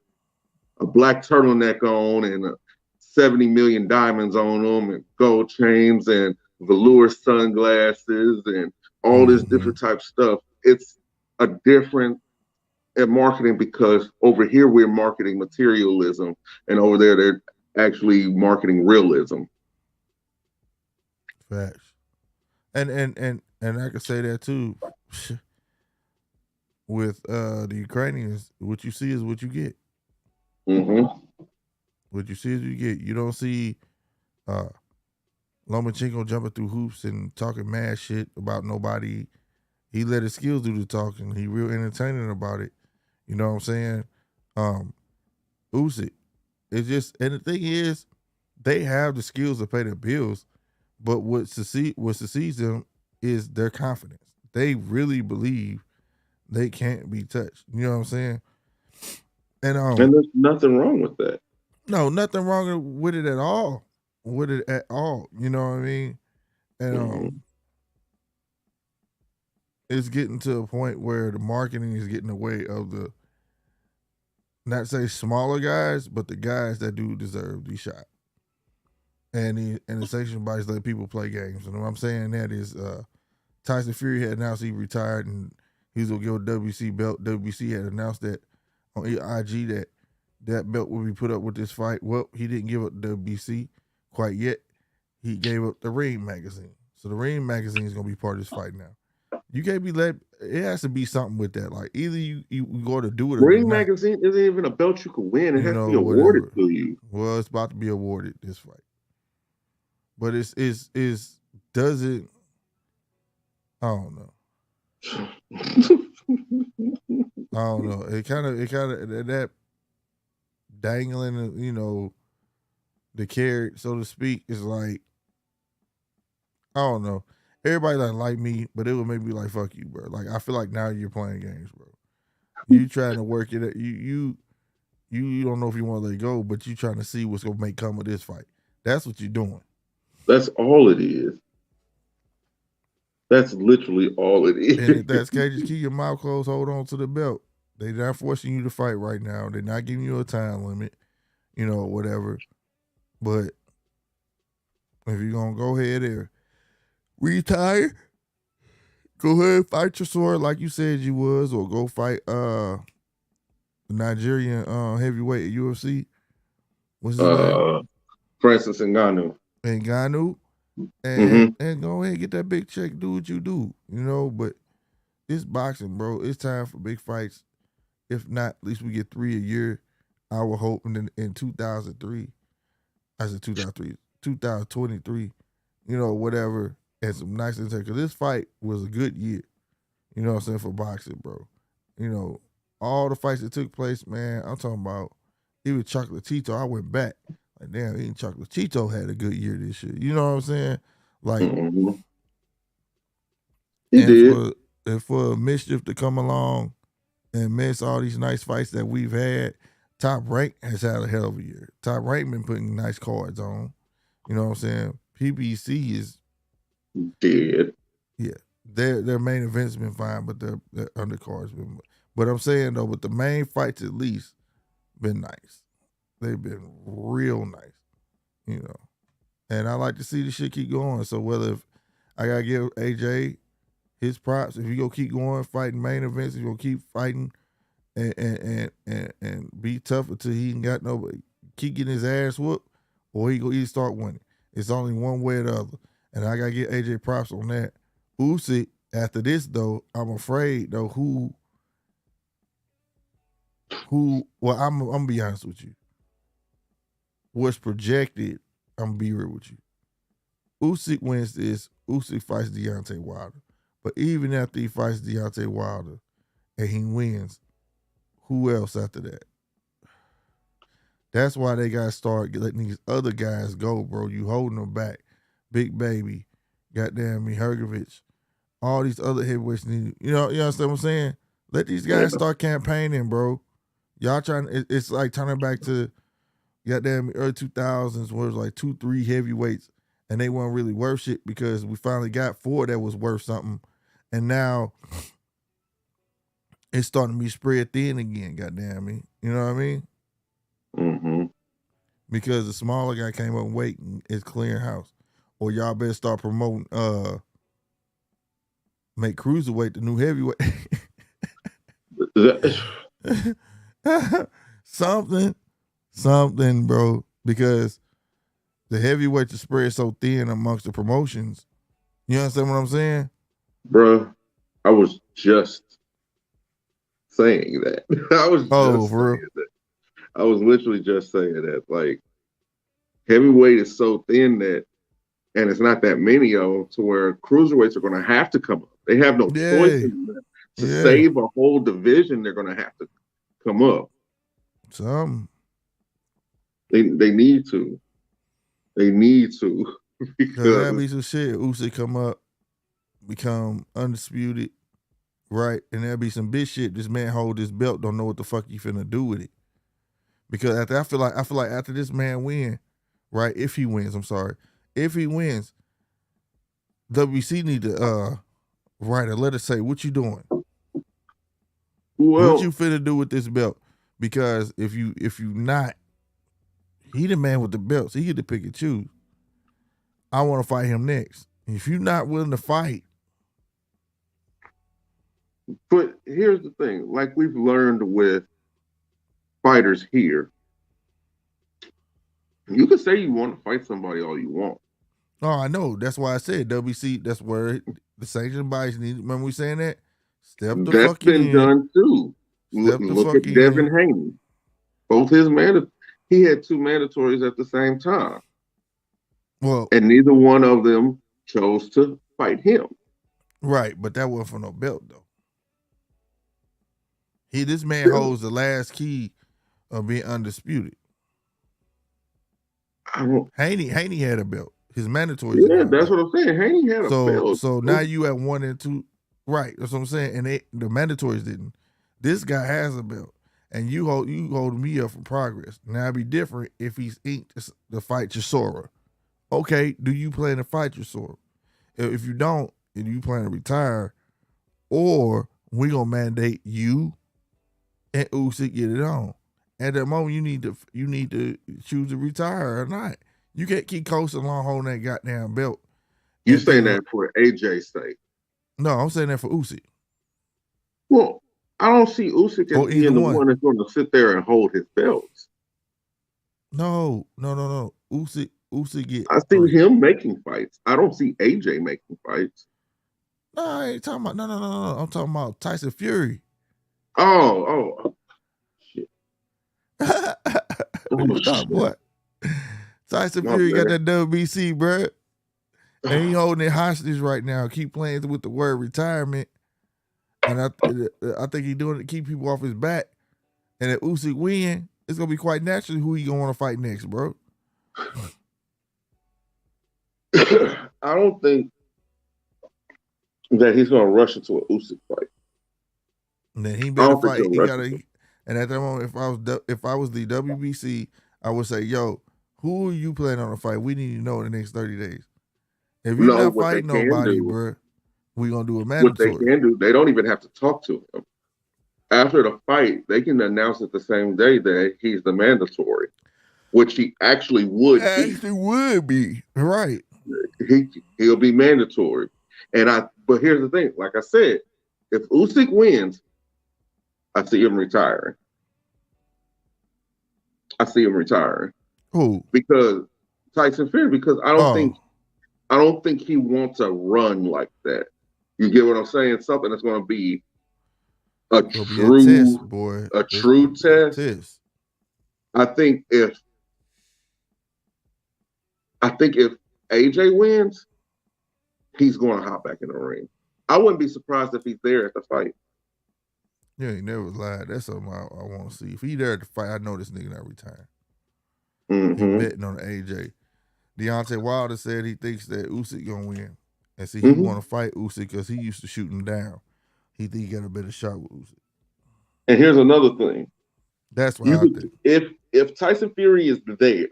a black turtleneck on and 70 million diamonds on them and gold chains and velour sunglasses and all this different type of stuff. It's a different at marketing because over here we're marketing materialism and over there they're actually marketing realism. Facts. And I could say that too. With the Ukrainians, what you see is what you get. What you see is what you get. You don't see Lomachenko jumping through hoops and talking mad shit about nobody. He let his skills do the talking. He real entertaining about it. You know what I'm saying? Usyk. It's just, and the thing is, they have the skills to pay their bills, but what succeeds them is their confidence. They really believe they can't be touched. You know what I'm saying? And there's nothing wrong with that. No, nothing wrong with it at all. With it at all. You know what I mean? And it's getting to a point where the marketing is getting away of the, not say smaller guys, but the guys that do deserve the shot. And the sanctioned bodies let people play games. And what I'm saying that is Tyson Fury had announced he retired and he was gonna give a WC belt. WC had announced that on IG that belt would be put up with this fight. Well, he didn't give up WBC quite yet. He gave up the Ring magazine. So the Ring magazine is gonna be part of this fight now. You can't be let. It has to be something with that. Like either you go to do it or Ring not. magazine isn't even a belt you can win. It has to be awarded to you. Well, it's about to be awarded this fight, but it's doesn't. I don't know. I don't know. It kind of that dangling, the carrot, so to speak, is like, I don't know. Everybody like me, but it would make me like, fuck you, bro. Like I feel like now you're playing games, bro. You trying to work it. You don't know if you want to let go, but you trying to see what's gonna come of this fight. That's what you're doing. That's all it is. That's literally all it is. And if that's the case, just keep your mouth closed, hold on to the belt. They're not forcing you to fight right now. They're not giving you a time limit, whatever. But if you're gonna go ahead and retire, go ahead, fight your sword like you said you was, or go fight the Nigerian heavyweight at UFC. What's his name? Francis Ngannou. And go ahead and get that big check. Do what you do, But it's boxing, bro. It's time for big fights. If not, at least we get 3 a year. I would hope in 2003. I said 2003, 2023. Whatever. And some nice things. Because this fight was a good year. You know what I'm saying, for boxing, bro. All the fights that took place, man, I'm talking about, even Chocolatito, I went back. Like, damn, even Chocolatito had a good year this year. You know what I'm saying? Like, he did. For mischief to come along and miss all these nice fights that we've had, Top Rank has had a hell of a year. Top Rank been putting nice cards on. You know what I'm saying? PBC is dead. Yeah. Their main events been fine, but their undercards been. But I'm saying though, but the main fights at least been nice. They've been real nice, And I like to see the shit keep going. So whether if I gotta give AJ his props, if he go keep going fighting main events, he gonna keep fighting and be tough until he ain't got nobody, keep getting his ass whooped, or he go either start winning. It's only one way or the other, and I gotta get AJ props on that. Usyk, after this though, I'm afraid though well, I'm gonna be honest with you. What's projected, I'm gonna be real with you. Usyk wins this. Usyk fights Deontay Wilder. But even after he fights Deontay Wilder and he wins, who else after that? That's why they got to start letting these other guys go, bro. You holding them back. Big Baby, goddamn me, Hergovich, all these other heavyweights need, you understand what I'm saying? Let these guys start campaigning, bro. Y'all trying, it's like turning back to goddamn early 2000s where it was like 2-3 heavyweights and they weren't really worth shit because we finally got 4 that was worth something. And now it's starting to be spread thin again, goddamn me. You know what I mean? Mm-hmm. Because the smaller guy came up weight and it's clearing house. Or y'all better start promoting, make cruiserweight the new heavyweight. Something, bro. Because the heavyweights are spread so thin amongst the promotions. You understand what I'm saying? Bro, I was just saying that. I was literally just saying that. Like, heavyweight is so thin that, and it's not that many of them, to where cruiserweights are going to have to come up. They have no choice in that. To save a whole division, they're going to have to come up. They need to. They need to. Because that'd be some shit. Usyk come up, become undisputed, right? And there'll be some bitch shit. This man hold this belt, don't know what the fuck he finna do with it. Because I feel like after this man win, right? If he wins, WBC need to write a letter say, what you doing? What you finna do with this belt? Because if you not, he the man with the belts. He get to pick and choose. I want to fight him next. If you're not willing to fight. But here's the thing. Like we've learned with fighters here, you can say you want to fight somebody all you want. Oh, I know. That's why I said WC, that's where the sanctioned bodies need. Remember we saying that? Step the That's fuck in. That's been done too. Look at Devin Haney. Both his he had 2 mandatories at the same time. Well, and neither one of them chose to fight him. Right, but that wasn't for no belt though. This man holds the last key of being undisputed. Haney had a belt. His mandatory. Yeah, that's what I'm saying. Haney had a belt. So now you at 1 and 2. Right, that's what I'm saying. And the mandatories didn't. This guy has a belt. And you hold me up for progress. Now it'd be different if he's inked to fight Chisora. Okay, do you plan to fight Chisora? If you don't, and you plan to retire, or we gonna mandate you and Usyk get it on. At that moment, you need to choose to retire or not. You can't keep coasting along holding that goddamn belt. You saying that for AJ's sake? No, I'm saying that for Usyk. Well, I don't see Usyk as being the one that's going to sit there and hold his belts. No. Usyk get. I see him making fights. I don't see AJ making fights. No, I ain't talking about. No. I'm talking about Tyson Fury. Oh, shit. What? Tyson Fury got that WBC, bro. And he holding it hostage right now. Keep playing with the word retirement. And I think he's doing it to keep people off his back. And if Usyk win, it's gonna be quite natural who he gonna want to fight next, bro. I don't think that he's gonna rush into an Usyk fight. And then he better fight. He gotta. And at that moment, if I was the WBC, I would say, "Yo, who are you planning on a fight? We need to know in the next 30 days. If you're not fighting nobody, bro, we gonna do a mandatory." What they can do, they don't even have to talk to him. After the fight, they can announce it the same day that he's the mandatory, which he actually would be. Right. He'll be mandatory. But here's the thing, like I said, if Usyk wins, I see him retiring. Who? Because Tyson Fury, because I don't think he wants a run like that. You get what I'm saying? Something that's going to be a true test. I think if AJ wins, he's going to hop back in the ring. I wouldn't be surprised if he's there at the fight. Yeah, he never lied. That's something I want to see. If he there at the fight, I know this nigga not retiring. He betting on AJ. Deontay Wilder said he thinks that Usyk gonna win, and see he want to fight Usyk because he used to shoot him down. He think he got a better shot with Usyk. And here's another thing. That's what I think. If Tyson Fury is there,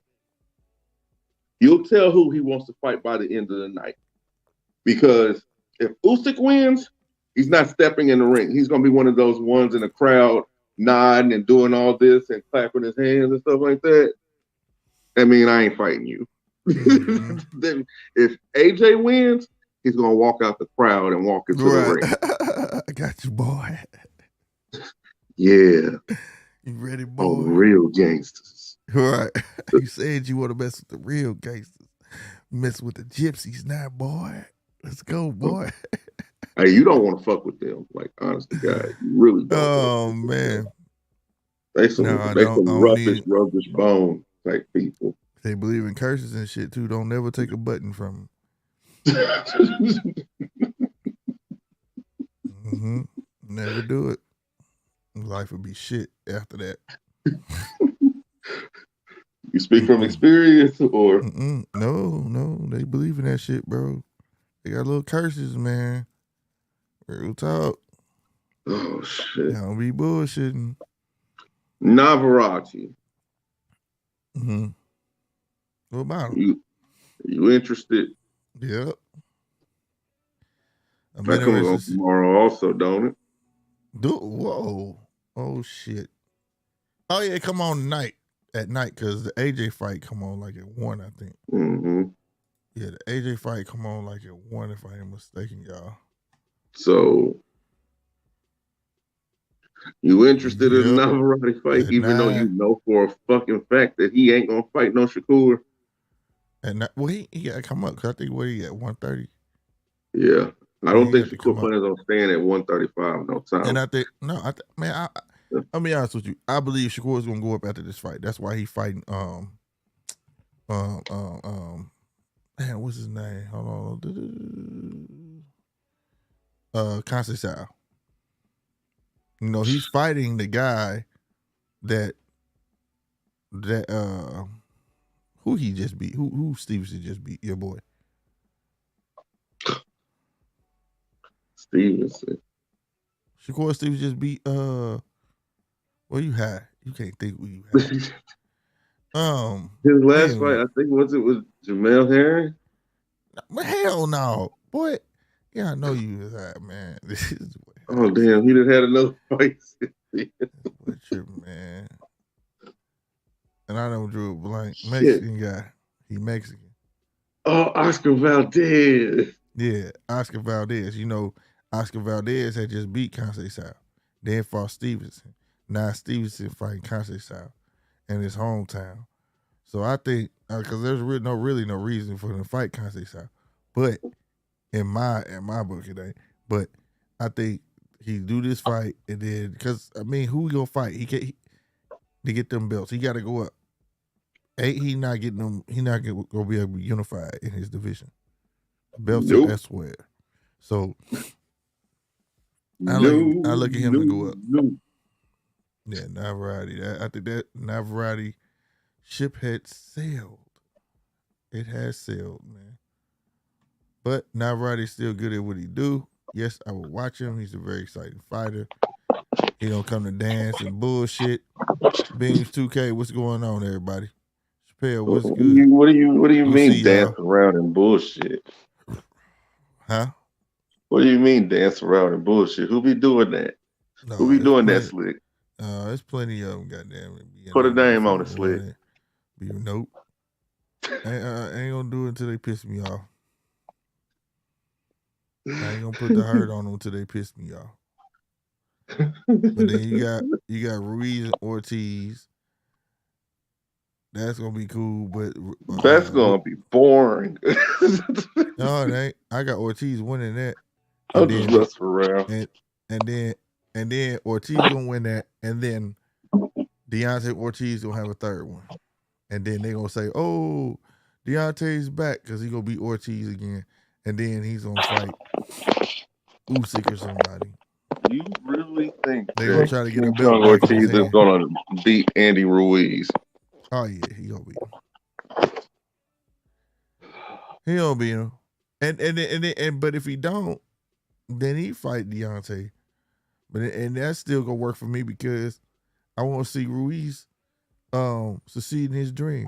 you'll tell who he wants to fight by the end of the night. Because if Usyk wins, he's not stepping in the ring. He's going to be one of those ones in the crowd nodding and doing all this and clapping his hands and stuff like that. I mean, I ain't fighting you. Then if AJ wins, he's going to walk out the crowd and walk into the ring. I got you, boy. Yeah. You ready, boy? Oh, real gangsters. Right. You said you want to mess with the real gangsters. Mess with the gypsies now, boy. Let's go, boy. Hey, you don't want to fuck with them. Like, honestly, God, you really don't. Oh, man. They some rubbish bone type people. They believe in curses and shit, too. Don't never take a button from them. Never do it. Life would be shit after that. You speak from experience, or no, they believe in that shit, bro. They got little curses, man. Real talk. Oh shit! Don't be bullshitting. Navarrete. What about him? You interested? Yep. That comes on tomorrow, also, don't it? Whoa! Oh shit! Oh yeah, come on tonight. At night, because the AJ fight come on like at 1, I think. Yeah, the AJ fight come on like at 1, if I ain't mistaken, y'all. So, you interested in the Navarrete fight, even though you know for a fucking fact that he ain't gonna fight no Shakur? And well, he got to come up, because I think what he at 130. Yeah, I don't think Shakur plans on staying at 135 no time. And I think I'll be honest with you. I believe Shakur is gonna go up after this fight. That's why he fighting man, what's his name? Hold on. Conceição. You know, he's fighting the guy that who he just beat. Who Stevenson just beat, your boy. Stevenson. Shakur Stevenson just beat well, you had. You can't think who you had. His last fight, I think, was Jamel Herring? Hell no. Boy, yeah, I know you was that, man. Oh, damn. He done had another fight. What your man. And I know Drew Blank. Mexican guy. He Mexican. Oh, Oscar Valdez. Yeah, Oscar Valdez. You know, Oscar Valdez had just beat Conceição. Then fought Stevenson. Now Stevenson fighting Conceição in his hometown. So I think, because there's really no reason for him to fight Conceição. But in my book today, but I think he do this fight, and then, because, I mean, who he gonna fight? To get them belts, he got to go up. He not getting them. He not gonna be able to be unified in his division. Belts are elsewhere. So I look at him to go up. Yeah, Navarrete. I think that Navarrete ship had sailed. It has sailed, man. But Navarrete's still good at what he do. Yes, I will watch him. He's a very exciting fighter. He don't come to dance and bullshit. Beams 2K, what's going on, everybody? Chappelle, what's good? What do you mean dance around and bullshit? Huh? What do you mean dance around and bullshit? Who be doing that? No, who be doing that, Slick? There's plenty of them, goddamn it. Put a name on it, Slick. Nope. I ain't gonna do it until they piss me off. I ain't gonna put the hurt on them until they piss me off. But then you got Ruiz and Ortiz. That's gonna be cool, but that's gonna be boring. No, it ain't. I got Ortiz winning that. I'll just mess around. And then Ortiz gonna win that, and then Deontay Ortiz gonna have a third one, and then they gonna say, "Oh, Deontay's back because he gonna beat Ortiz again, and then he's gonna fight Usyk or somebody. You really think They gonna that try to get a King belt Kong back in his Ortiz is hand. gonna beat Andy Ruiz? Oh yeah, he gonna beat him. He gonna beat him. And but if he don't, then he fight Deontay. And that's still gonna work for me because I want to see Ruiz succeed in his dream.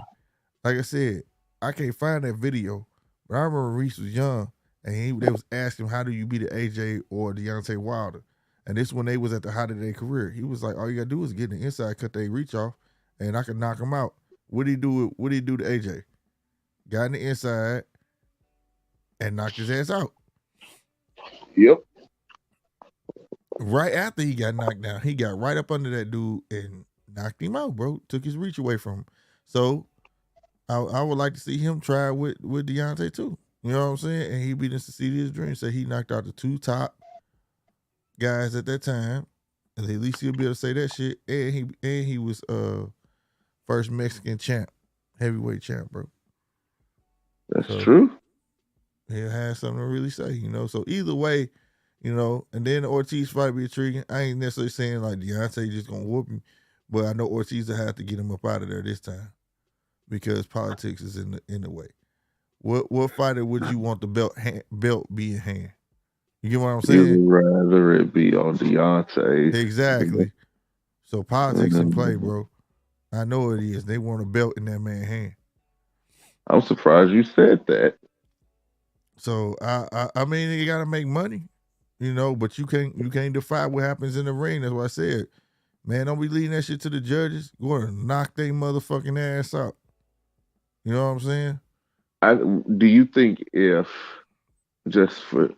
Like I said, I can't find that video, but I remember Reese was young and they was asking him, how do you beat an AJ or Deontay Wilder? And this when they was at the height of their career. He was like, all you gotta do is get in the inside, cut their reach off, and I can knock him out. What did he do to AJ? Got in the inside and knocked his ass out. Yep. Right after he got knocked down, he got right up under that dude and knocked him out, bro. Took his reach away from him. So I would like to see him try with Deontay too. You know what I'm saying? And he beat him to see his dream. So he knocked out the two top guys at that time. And at least he'll be able to say that shit. And he was first Mexican champ, heavyweight champ, bro. That's true. He'll have something to really say, you know. So either way, you know, and then the Ortiz fight be intriguing. I ain't necessarily saying like Deontay just gonna whoop him, but I know Ortiz will have to get him up out of there this time because politics is in the way. What fighter would you want the belt be in hand? You get what I'm saying? You'd rather it be on Deontay. Exactly. So politics in play, bro. I know it is. They want a belt in that man's hand. I'm surprised you said that. So I mean, you gotta make money, you know, but you can't defy what happens in the ring. That's what I said. Man, don't be leading that shit to the judges. Go and knock their motherfucking ass out. You know what I'm saying? Do you think if, just for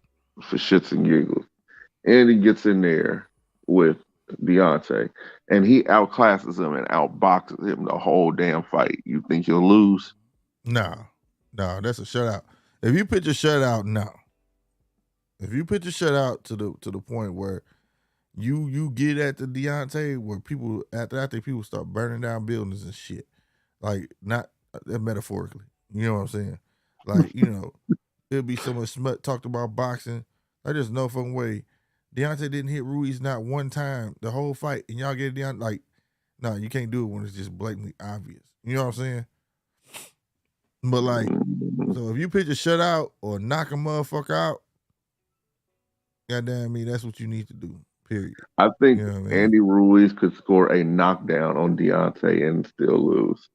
shits and giggles, Andy gets in there with Deontay and he outclasses him and outboxes him the whole damn fight, you think he'll lose? No, that's a shutout. If you pitch a shutout, no. If you pitch a shutout to the point where you get at the Deontay where people after people start burning down buildings and shit, like not metaphorically, you know what I'm saying? Like, you know, there'll be so much smut talked about boxing. There's no fucking way Deontay didn't hit Ruiz not one time the whole fight, and y'all get it down like, no, you can't do it when it's just blatantly obvious. You know what I'm saying? But like, so if you pitch a shutout or knock a motherfucker out, goddamn me, that's what you need to do. Period. I think Andy Ruiz could score a knockdown on Deontay and still lose.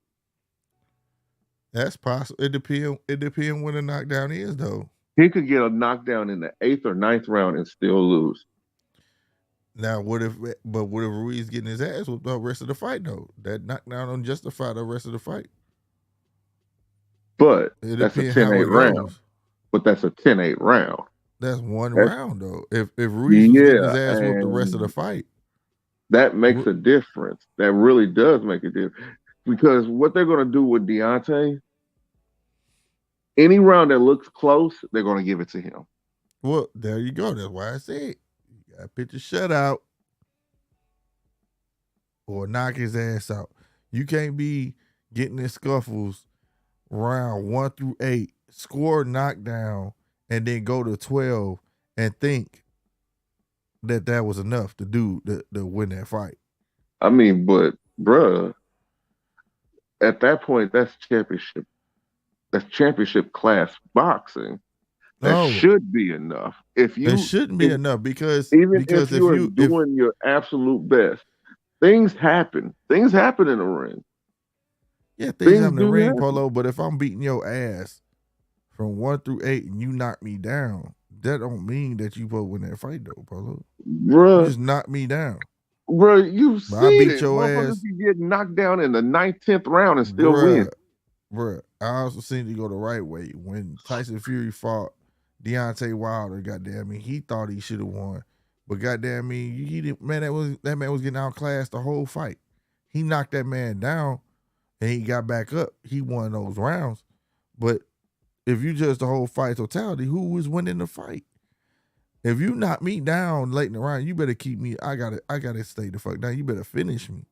That's possible. It depends when the knockdown is, though. He could get a knockdown in the 8th or 9th round and still lose. Now, what if Ruiz getting his ass whooped the rest of the fight, though? That knockdown don't justify the rest of the fight. But that's a 10-8 round. But that's a 10-8 round. That's one round, though. If Ruiz was getting his ass whooped the rest of the fight. That makes a difference. That really does make a difference. Because what they're going to do with Deontay, any round that looks close, they're going to give it to him. Well, there you go. That's why I said you got to pitch a shutout or knock his ass out. You can't be getting in scuffles round 1 through 8, score knockdown, and then go to 12 and think that was enough to win that fight. I mean, but bruh, at that point, that's championship. That's championship class boxing. That should be enough. It shouldn't be enough because if you're doing your absolute best, things happen. Things happen in the ring. Yeah, things happen in the ring, Polo. But if I'm beating your ass from 1 through 8 and you knock me down, that don't mean that you both win that fight, though, Polo. Bruh, you just knock me down. Bro, you've seen I beat your ass. You get knocked down in the 9th, 10th round and still win. Bruh, I also seen you go the right way. When Tyson Fury fought Deontay Wilder, goddamn me, he thought he should have won. But goddamn me, he didn't, man, that man was getting outclassed the whole fight. He knocked that man down and he got back up. He won those rounds. But if you judge the whole fight totality, who was winning the fight? If you knock me down late in the round, you better keep me. I gotta stay the fuck down. You better finish me.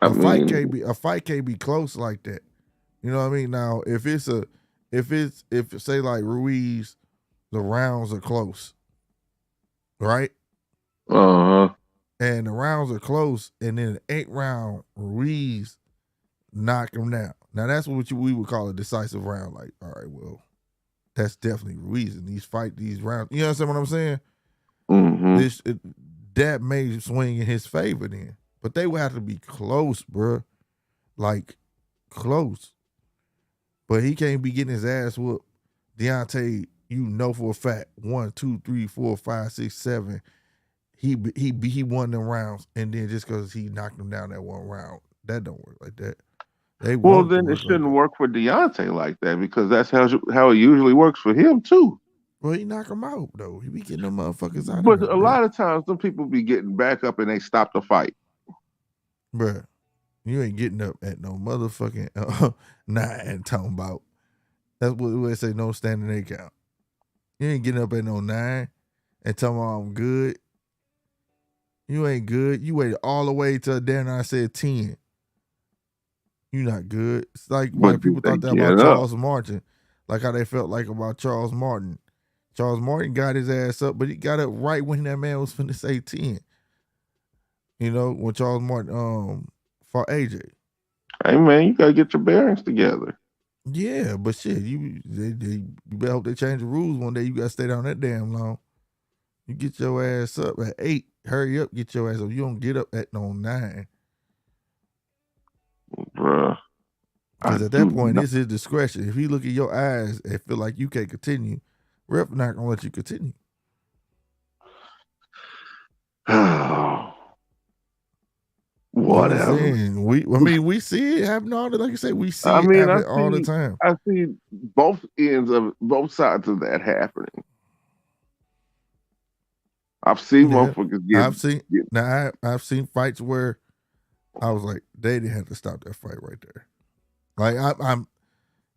A fight can't be close like that. You know what I mean? Now, if say like Ruiz, the rounds are close, right? Uh-huh. And the rounds are close, and then the 8th round, Ruiz knock him down. Now that's what we would call a decisive round. Like, all right, well, that's definitely Ruiz in these rounds. You understand what I'm saying? Mm-hmm. That may swing in his favor then, but they would have to be close, bro. Like close. But he can't be getting his ass whooped. Deontay, you know for a fact, 1, 2, 3, 4, 5, 6, 7. He won them rounds, and then just because he knocked him down that one round, that don't work like that. They Well, want it to then it work like shouldn't that. work for Deontay like that because that's how it usually works for him too. Well, he knock him out though. He be getting them motherfuckers out of But there, a bro. lot of times, them people be getting back up and they stop the fight. Bruh, you ain't getting up at no motherfucking 9 talking about. That's what they say, no standing eight count. You ain't getting up at no 9 and talking about I'm good. You ain't good. You waited all the way till then I said 10. You not good. It's like But white people they thought that get about up. Charles Martin. Like how they felt like about Charles Martin. Charles Martin got his ass up, but he got up right when that man was finna say 10. You know, when Charles Martin fought AJ. Hey man, you gotta get your bearings together. Yeah, but shit, you better hope they change the rules one day. You gotta stay down that damn long. You get your ass up at 8. Hurry up, get your ass up. You don't get up at no 9. Bruh. Because at that point, it's his discretion. If he look at your eyes and feel like you can't continue, ref not gonna let you continue. Whatever. I'm saying, we see it happen all the, like you say, we see it happen all the time. I see both sides of that happening. I've seen motherfuckers I've seen fights where I was like, they didn't have to stop that fight right there. Like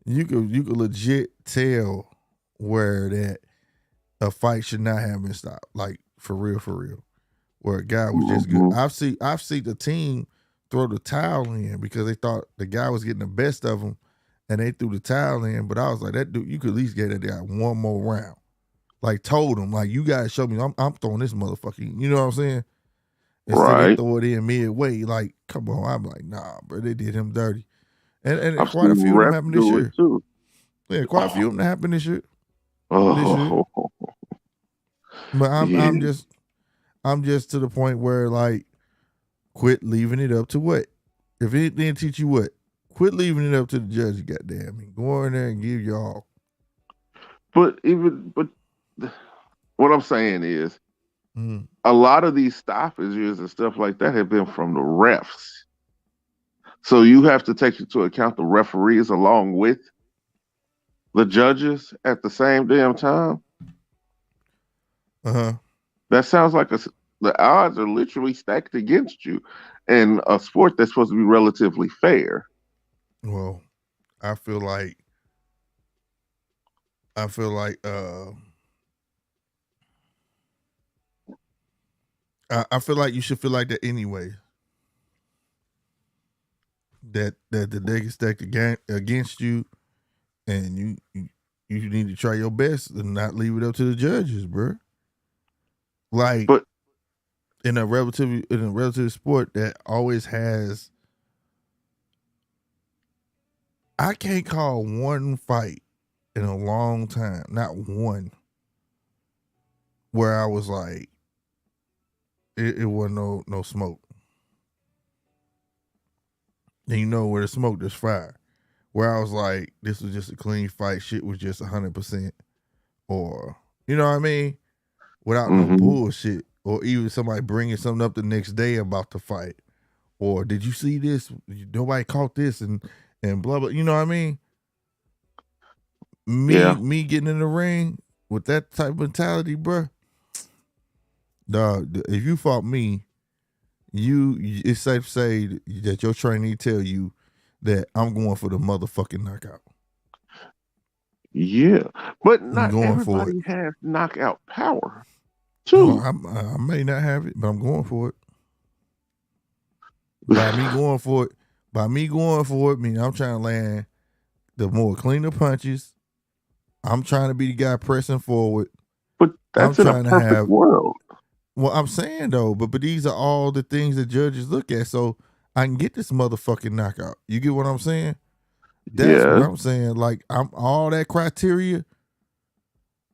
you could legit tell where that a fight should not have been stopped. Like for real. Where a guy was just good. I've seen the team throw the towel in because they thought the guy was getting the best of them, and they threw the towel in. But I was like, that dude, you could at least get that guy one more round. Like told him, like you guys show me, I'm throwing this motherfucker. You know what I'm saying? Instead they throw it in midway. Like, come on. I'm like, nah, bro, they did him dirty. And quite a few of them happened this year. Too. Yeah, quite a few of them happened this year. Oh. But I'm just to the point where like, quit leaving it up to what? If it didn't teach you what? Quit leaving it up to the judge, goddamn. I mean, go in there and give y'all. But what I'm saying is, a lot of these stoppages and stuff like that have been from the refs. So you have to take into account the referees along with the judges at the same damn time. That sounds like the odds are literally stacked against you in a sport that's supposed to be relatively fair. Well, I feel like you should feel like that anyway. That the deck is stacked against you, and you need to try your best and not leave it up to the judges, bro. Like, but in a relative sport that always has, I can't call one fight in a long time, not one, where I was like, it wasn't no smoke. And you know where the smoke, there's fire. Where I was like, this was just a clean fight. Shit was just 100%. Or, you know what I mean? Without no bullshit. Or even somebody bringing something up the next day about the fight. Or, did you see this? Nobody caught this and blah, blah. You know what I mean? Me getting in the ring with that type of mentality, bro. Dog, if you fought me, it's safe to say that your trainee tell you that I'm going for the motherfucking knockout. Yeah, but not everybody has knockout power, too. No, I may not have it, but I'm going for it. By me going for it, meaning I'm trying to land the more cleaner punches. I'm trying to be the guy pressing forward. But that's in a perfect world. Well, I'm saying though, but these are all the things that judges look at, so I can get this motherfucking knockout. You get what I'm saying? That's what I'm saying. Like, I'm all that criteria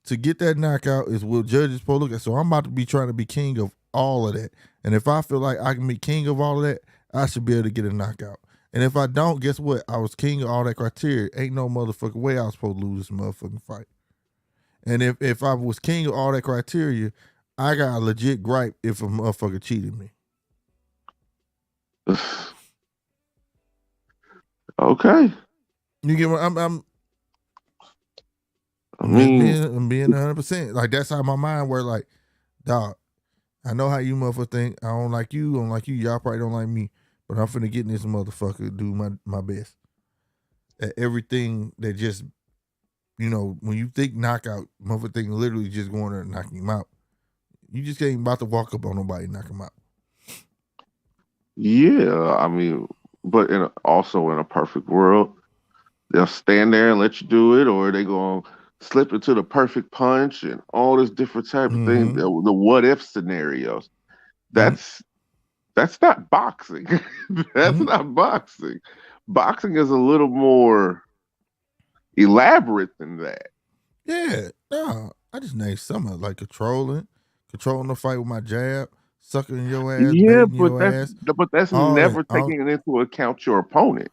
to get that knockout is what judges supposed to look at. So I'm about to be trying to be king of all of that. And if I feel like I can be king of all of that, I should be able to get a knockout. And if I don't, guess what? I was king of all that criteria. Ain't no motherfucking way I was supposed to lose this motherfucking fight. And if I was king of all that criteria, I got a legit gripe if a motherfucker cheated me. Okay. You get what I'm being 100%. Like, that's how my mind works. Like, dog, I know how you motherfuckers think. I don't like you. Y'all probably don't like me. But I'm finna get in this motherfucker to do my best at everything that just, when you think knockout, motherfucker think literally just going there and knocking him out. You just ain't about to walk up on nobody and knock him out. Yeah, I mean, but also in a perfect world, they'll stand there and let you do it, or they gonna slip into the perfect punch and all this different type of things. The what if scenarios. That's not boxing. That's not boxing. Boxing is a little more elaborate than that. Yeah, no, I just named some of like controlling the fight with my jab, sucking your ass, but that's never taking into account your opponent.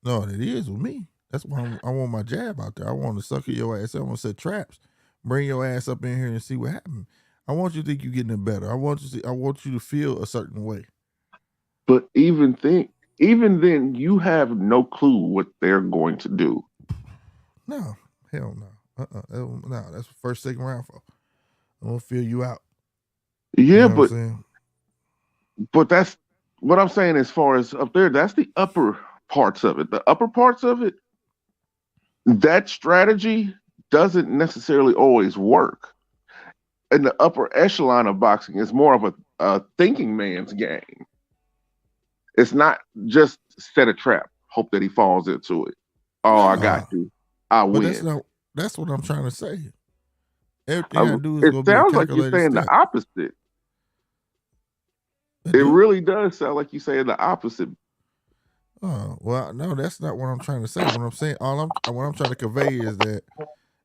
No, it is with me. That's why I want my jab out there. I want to sucker your ass. I want to set traps, bring your ass up in here and see what happens. I want you to think you're getting it better. I want you to feel a certain way. But even then, you have no clue what they're going to do. No, hell no. No, that's the first, second round for. I'm gonna feel you out. Yeah, but that's what I'm saying. As far as up there, that's the upper parts of it. The upper parts of it, that strategy doesn't necessarily always work. And the upper echelon of boxing is more of a thinking man's game. It's not just set a trap, hope that he falls into it. Oh, I got you. I win. That's what I'm trying to say. Everything I do is it going to be a sounds like you're saying step. the opposite. It really does sound like you're saying the opposite. Oh, well, no, that's not what I'm trying to say. What I'm saying, what I'm trying to convey is that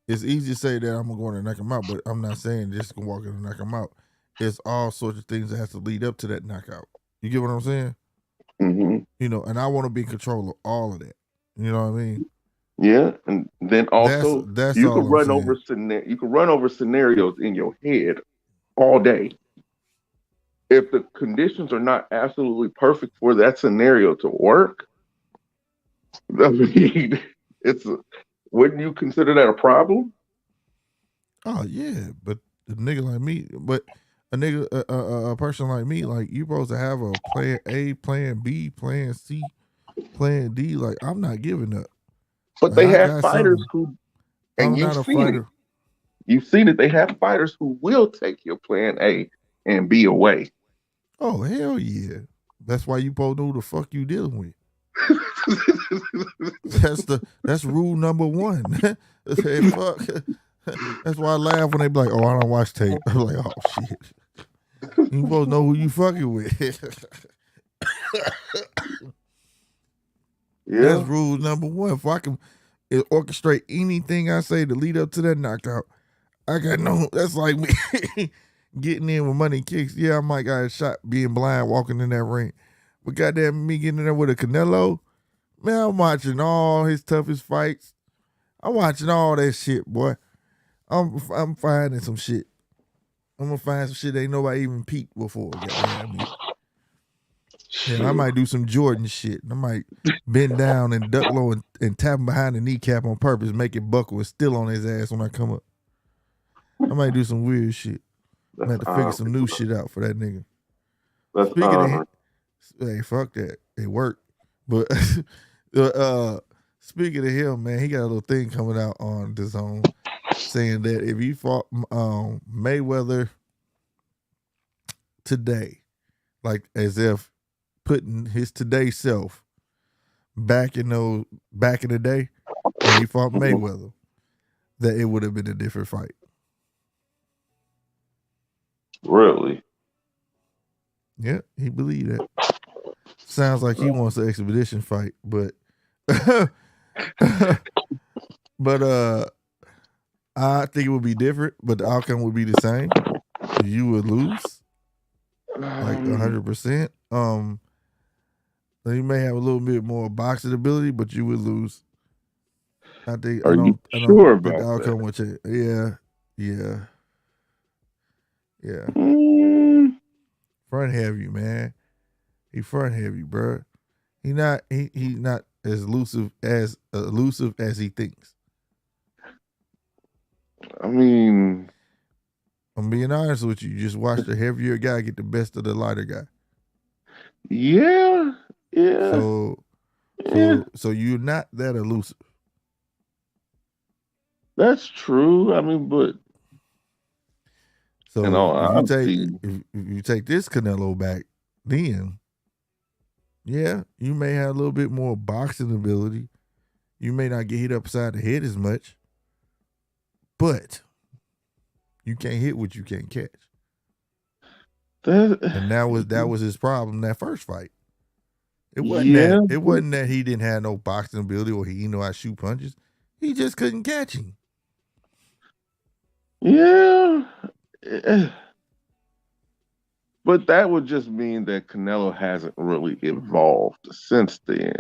it's easy to say that I'm going to go in and knock him out, but I'm not saying just going to walk in and knock him out. It's all sorts of things that has to lead up to that knockout. You get what I'm saying? Mm-hmm. And I want to be in control of all of that. You know what I mean? Yeah, and then also that's you all can run over scenarios in your head all day. If the conditions are not absolutely perfect for that scenario to work, I mean, wouldn't you consider that a problem? Oh yeah, but a nigga like me, a person like me, like you supposed to have a plan A, plan B, plan C, plan D. Like, I'm not giving up. But they have fighters who, and you've seen it. They have fighters who will take your plan A and B away. Oh hell yeah! That's why you supposed to know who the fuck you dealing with. That's rule number one. Say fuck. That's why I laugh when they be like, "Oh, I don't watch tape." I'm like, "Oh shit." You supposed to know who you fucking with. Yeah. That's rule number one. If I can orchestrate anything I say to lead up to that knockout, I got no. That's like me getting in with money kicks. Yeah, I might got a shot being blind walking in that ring, but goddamn me getting in there with a Canelo, man, I'm watching all his toughest fights. I'm watching all that shit, boy. I'm finding some shit. I'm gonna find some shit ain't nobody even peeped before. Goddamn me. Yeah, I might do some Jordan shit. I might bend down and duck low and tap him behind the kneecap on purpose, make it buckle and still on his ass when I come up. I might do some weird shit. I have to figure some new shit out for that nigga. Hey, fuck that. It worked. But speaking of him, man, he got a little thing coming out on DAZN saying that if he fought Mayweather today, like as if putting his today self back in the day when he fought Mayweather, that it would have been a different fight. Really? Yeah, he believed that. Sounds like he wants an expedition fight, but but I think it would be different, but the outcome would be the same. You would lose like 100%. You may have a little bit more boxing ability, but you would lose. I think Are I you don't I don't sure think the about outcome that? would change. Yeah. Front heavy, man. He front heavy, bro. He not as elusive as he thinks. I mean, I'm being honest with you. You just watch the heavier guy get the best of the lighter guy. yeah. So you're not that elusive. That's true. I mean, but So in all if honesty, you take this Canelo back, then yeah, you may have a little bit more boxing ability. You may not get hit upside the head as much, but you can't hit what you can't catch. And that was his problem that first fight. It wasn't that he didn't have no boxing ability or he didn't know how to shoot punches. He just couldn't catch him. Yeah. But that would just mean that Canelo hasn't really evolved since then.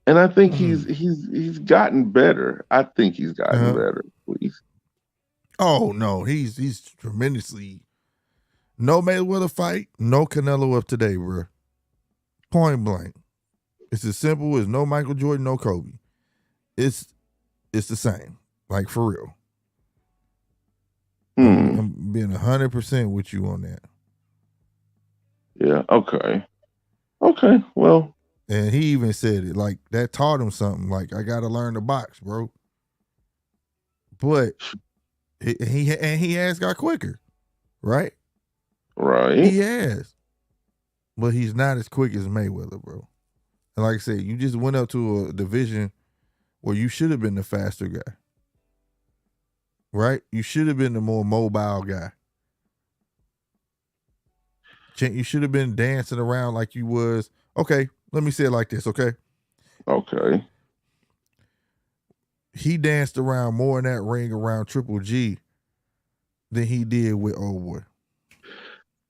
And I think he's gotten better. I think he's gotten better, at least. Oh no, he's tremendously. No Mayweather fight, no Canelo up today, bro. Point blank. It's as simple as no Michael Jordan, no Kobe. It's the same, like for real. I'm being 100% with you on that. Yeah. Okay. Well. And he even said it like that taught him something. Like I got to learn to box, bro. But he has got quicker, right? Right. He has, but he's not as quick as Mayweather, bro. And like I said, you just went up to a division where you should have been the faster guy, right? You should have been the more mobile guy. You should have been dancing around like you was. Okay, let me say it like this, okay? Okay. He danced around more in that ring around Triple G than he did with old boy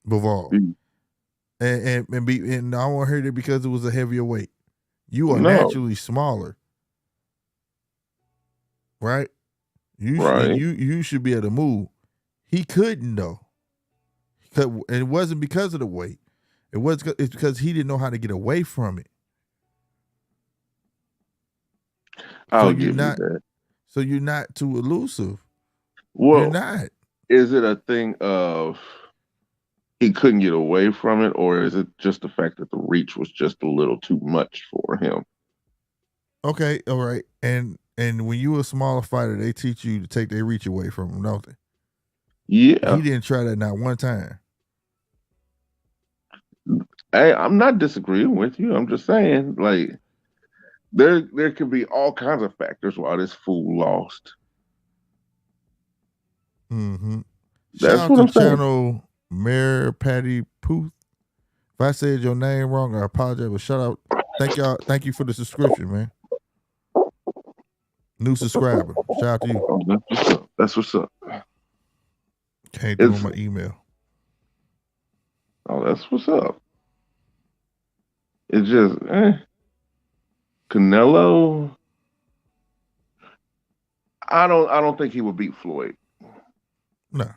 Bivol. And I won't hurt it because it was a heavier weight. You are naturally smaller, right? You should be able to move. He couldn't though. And it wasn't because of the weight. It's because he didn't know how to get away from it. I'll give you that. So you're not too elusive. Well, you're not. Is it a thing of he couldn't get away from it, or is it just the fact that the reach was just a little too much for him? Okay, all right. And when you a smaller fighter, they teach you to take their reach away from him, don't they? Yeah. He didn't try that not one time. Hey, I'm not disagreeing with you. I'm just saying, like, there could be all kinds of factors why this fool lost. Mm-hmm. That's Shout what out I'm to saying. channel Mayor Patty Puth. If I said your name wrong, I apologize. But shout out, thank you for the subscription, man. New subscriber. Shout out to you. That's what's up. Came through on my email. Oh, that's what's up. It's just Canelo. I don't think he would beat Floyd. No.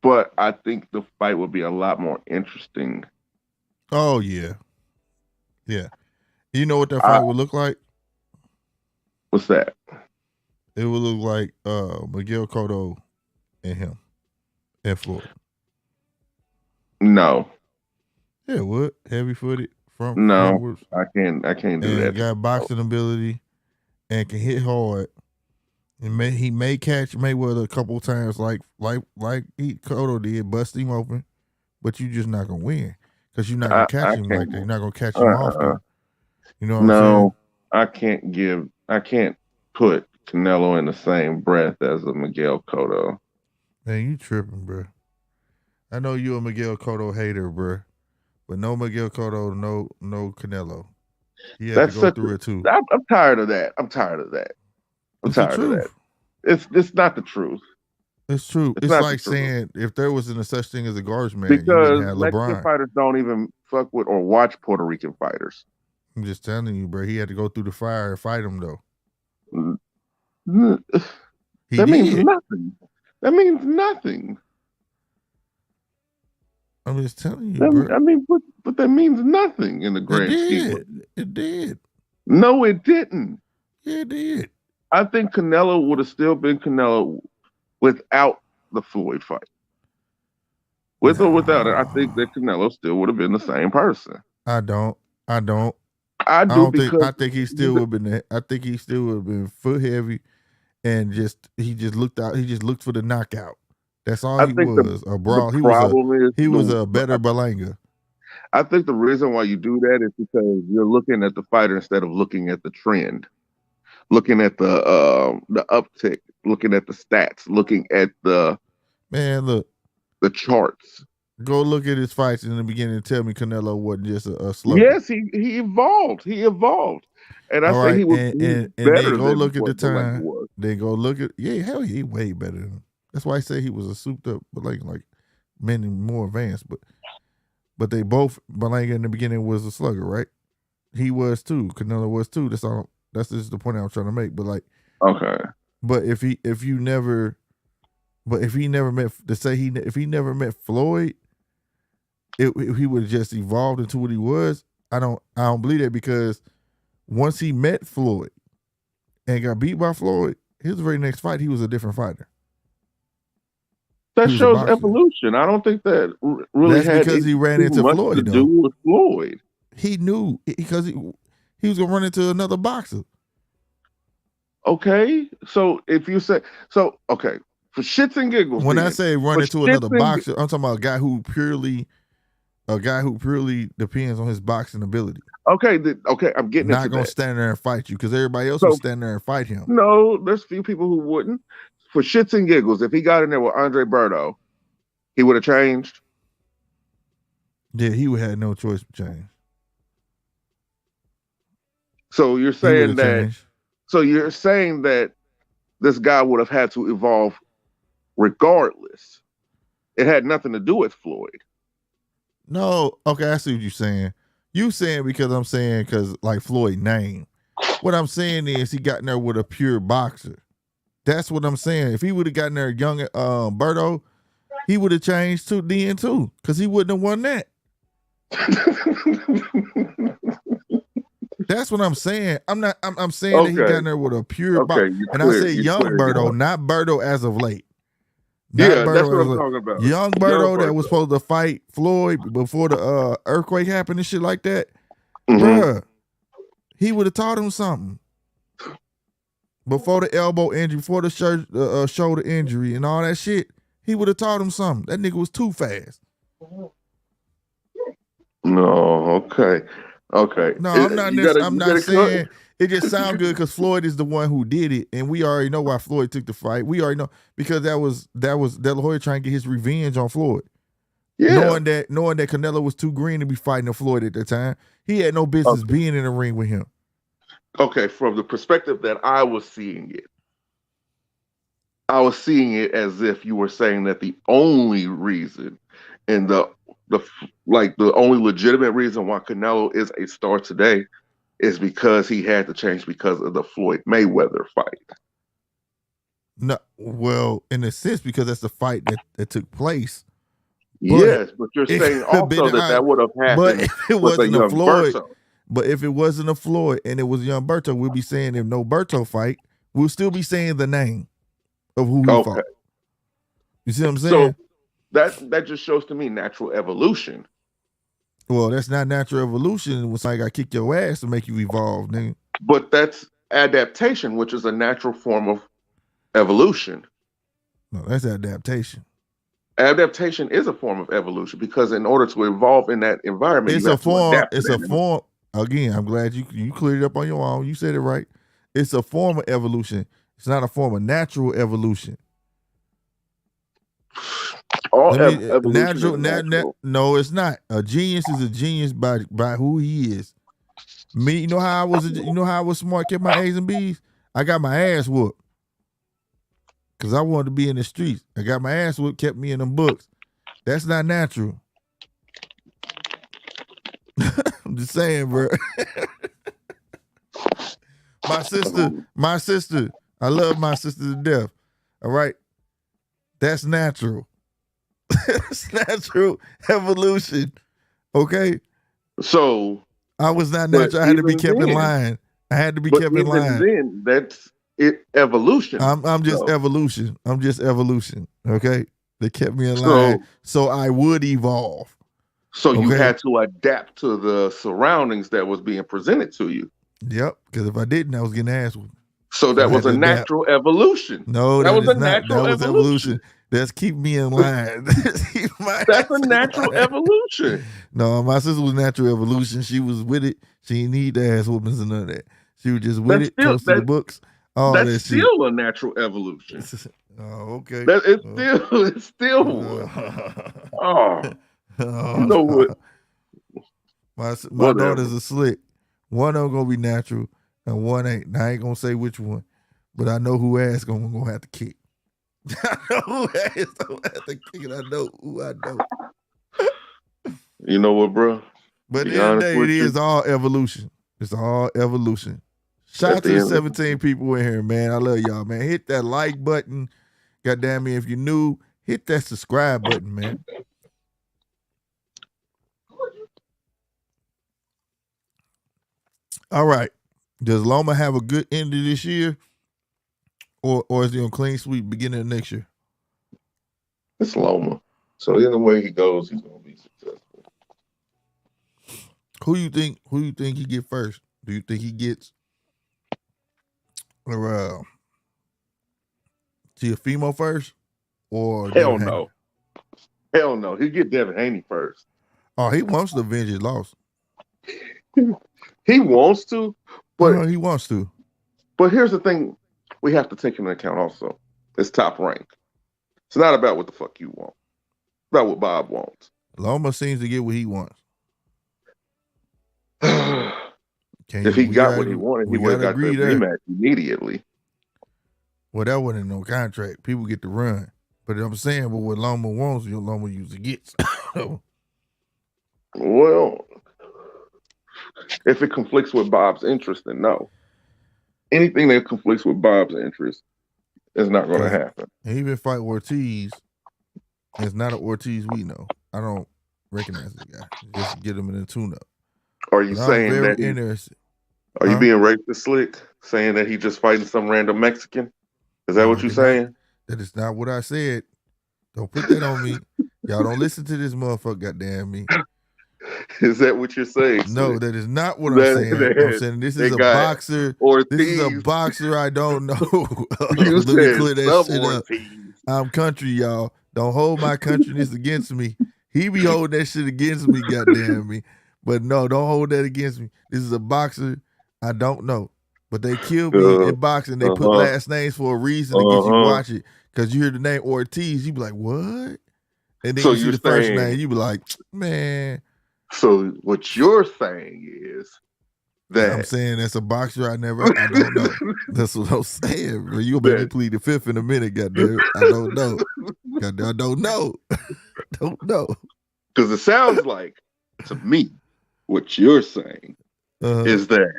But I think the fight would be a lot more interesting. Oh yeah. Yeah. You know what that fight would look like? What's that? It would look like Miguel Cotto and him and Floyd. No. Yeah, it would. Heavy footed front. No, frontwards. I can't do that. Got boxing ability and can hit hard. And he may catch Mayweather a couple of times like Cotto did, bust him open, but you just not gonna win because you're not gonna catch him like that. You're not gonna catch him often. You know what I'm saying? I can't put Canelo in the same breath as a Miguel Cotto. Man, you tripping, bro. I know you a Miguel Cotto hater, bro, but no Miguel Cotto, no Canelo. He had to go through it too. I'm tired of that. I'm tired of that. It's not the truth. It's true. It's like saying if there wasn't a such thing as a garbage man, you wouldn't have LeBron. Mexican fighters don't even fuck with or watch Puerto Rican fighters. I'm just telling you, bro. He had to go through the fire and fight him, though. Means nothing. That means nothing. I'm just telling you, bro. I mean, but that means nothing in the grand scheme. It did. No, it didn't. Yeah, it did. I think Canelo would have still been Canelo without the Floyd fight. With or without it, I think that Canelo still would have been the same person. I don't. I think he still would have been. I think he still would have been foot heavy, and he just looked out. He just looked for the knockout. That's all he was. A brawl. He was a better Berlanga. I think the reason why you do that is because you're looking at the fighter instead of looking at the trend, looking at the uptick, looking at the stats, looking at the charts. Go look at his fights in the beginning and tell me Canelo wasn't just a slugger. Yes, he evolved. He evolved. And I say he was and better then go than look at the Berlanga time. was. Then go look at hell, he way better than him. That's why I say he was a souped up, but like many more advanced. But they both, Berlanga in the beginning was a slugger, right? He was too. Canelo was too. That's just the point I'm trying to make. But like, okay. But if he never met Floyd, he would have just evolved into what he was. I don't believe that, because once he met Floyd and got beat by Floyd, his very next fight he was a different fighter. That shows evolution. I don't think that really That's because he ran into Floyd. To do with Floyd. He knew because he was gonna run into another boxer. Okay, so if you say okay, for shits and giggles. When I say run into another boxer, I'm talking about a guy who purely depends on his boxing ability. Okay, I'm getting not gonna stand there and fight you because everybody else will stand there and fight him. No, there's few people who wouldn't. For shits and giggles, if he got in there with Andre Berto, he would have changed. Yeah, he would have had no choice to change. So you're saying that. So you're saying that this guy would have had to evolve regardless. It had nothing to do with Floyd. No, okay, I see what you're saying. You saying because I'm saying because like Floyd name. What I'm saying is he got in there with a pure boxer. That's what I'm saying. If he would have gotten there young Berto, he would have changed to then too, because he wouldn't have won that. That's what I'm saying. I'm saying that he got in there with a pure boxer. And I say young Berto, not Berto as of late. That's what I'm talking about. Young Berto that was supposed to fight Floyd before the earthquake happened and shit like that. Bruh, he would have taught him something. Before the elbow injury, before the shoulder injury and all that shit, he would have taught him something. That nigga was too fast. No, okay. No, I'm not saying it just sounds good because Floyd is the one who did it, and we already know why Floyd took the fight. We already know because that was De La Hoya trying to get his revenge on Floyd. Yeah. Knowing that Canelo was too green to be fighting Floyd at the time, he had no business being in the ring with him. Okay, from the perspective that I was seeing it as if you were saying that the only reason and the only legitimate reason why Canelo is a star today is because he had to change because of the Floyd Mayweather fight. No, well, in a sense, because that's the fight that took place. Yes, but you're saying also that would have happened. But if it wasn't a Floyd, but if it wasn't a Floyd and it was young Berto, we'll be saying if no Berto fight, we'll still be saying the name of who he fought. You see what I'm saying? So that just shows to me natural evolution. Well, that's not natural evolution when somebody got to kick your ass to make you evolve, nigga. But that's adaptation, which is a natural form of evolution. No, that's adaptation. adaptation is a form of evolution because in order to evolve in that environment, It's you a have to form. adapt to It's that a form. Again, I'm glad you cleared it up on your own. You said it right. It's a form of evolution. It's not a form of natural evolution. All evolution is natural. No, it's not. A genius is a genius by who he is. Me, you know how I was smart, kept my A's and B's? I got my ass whooped. Cause I wanted to be in the streets. I got my ass whooped, kept me in them books. That's not natural. I'm just saying, bro. My sister, I love my sister to death. All right. That's natural. That's natural evolution. Okay. So I was not natural. I had to be kept in line. I had to be kept in line. Then that's it. Evolution. I'm just evolution. I'm just evolution. Okay. They kept me in line so I would evolve. So you had to adapt to the surroundings that was being presented to you. Yep. Because if I didn't, I was getting ass with. So that was a natural evolution. No, that was a natural evolution. That's keep me in line. That's a natural evolution. No, my sister was natural evolution. She was with it. She didn't need the ass whoopings and none of that. She was just with it, close to the books. That's still a natural evolution. Oh, okay. It's still one. You know what? My daughters are slick. One of them gonna be natural and one ain't. Now, I ain't gonna say which one, but I know who ass gonna have to kick. I know who ass gonna have to kick, and I know who I know. You know what, bro? But at the end of the day, it is all evolution. It's all evolution. Shout out to the 17 people in here, man. I love y'all, man. Hit that like button. Goddamn me, if you're new, hit that subscribe button, man. All right. Does Loma have a good end of this year? Or is he on clean sweep beginning of next year? It's Loma. So either way he goes, he's gonna be successful. Who you think he get first? Do you think he gets Teofimo first? Or hell no. Hell no. He'll get Devin Haney first. Oh, he wants to avenge his loss. He wants to, but he wants to. But here's the thing we have to take into account also. It's top rank. It's not about what the fuck you want. It's about what Bob wants. Loma seems to get what he wants. If he got what he wanted, he would have got the rematch immediately. Well, that wasn't no contract. People get to run. But I'm saying, but what Loma wants, Loma usually gets. Well, if it conflicts with Bob's interest, then no. Anything that conflicts with Bob's interest is not going to happen. Even fight Ortiz, it's not an Ortiz we know. I don't recognize this guy. Just get him in a tune-up. Are you saying that? Interested. Are you being racist slick, saying that he just fighting some random Mexican? Is that what you're saying? That is not what I said. Don't put that on me. Y'all don't listen to this motherfucker, goddamn me. Is that what you're saying? No, that is not what I'm saying. I'm saying this is a boxer. This is a boxer I don't know. Let me clear that shit up. I'm country, y'all. Don't hold my countryness against me. He be holding that shit against me, goddamn me. But no, don't hold that against me. This is a boxer I don't know. But they killed me in boxing. They put last names for a reason to get you watch it. Because you hear the name Ortiz, you be like, what? And then you see the first name, you be like, man. So what you're saying is that I'm saying that's a boxer I don't know. That's what I'm saying. Bro. You'll make me plead the fifth in a minute, goddamn. I don't know. Goddamn, I don't know. Don't know. Because it sounds like, to me, what you're saying is that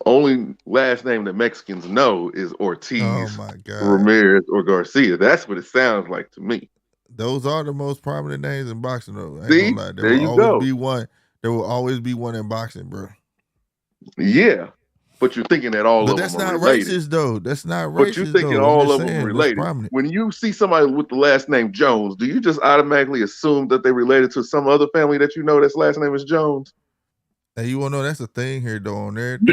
only last name that Mexicans know is Ortiz, Ramirez, or Garcia. That's what it sounds like to me. Those are the most prominent names in boxing, though. See? There you go. There will always be one in boxing, bro. Yeah, but you're thinking that all of them are related. But that's not racist, though. That's not racist, but you're thinking all of them are related. When you see somebody with the last name Jones, do you just automatically assume that they're related to some other family that you know that's last name is Jones? Hey, you want to know that's a thing here, though, on everything.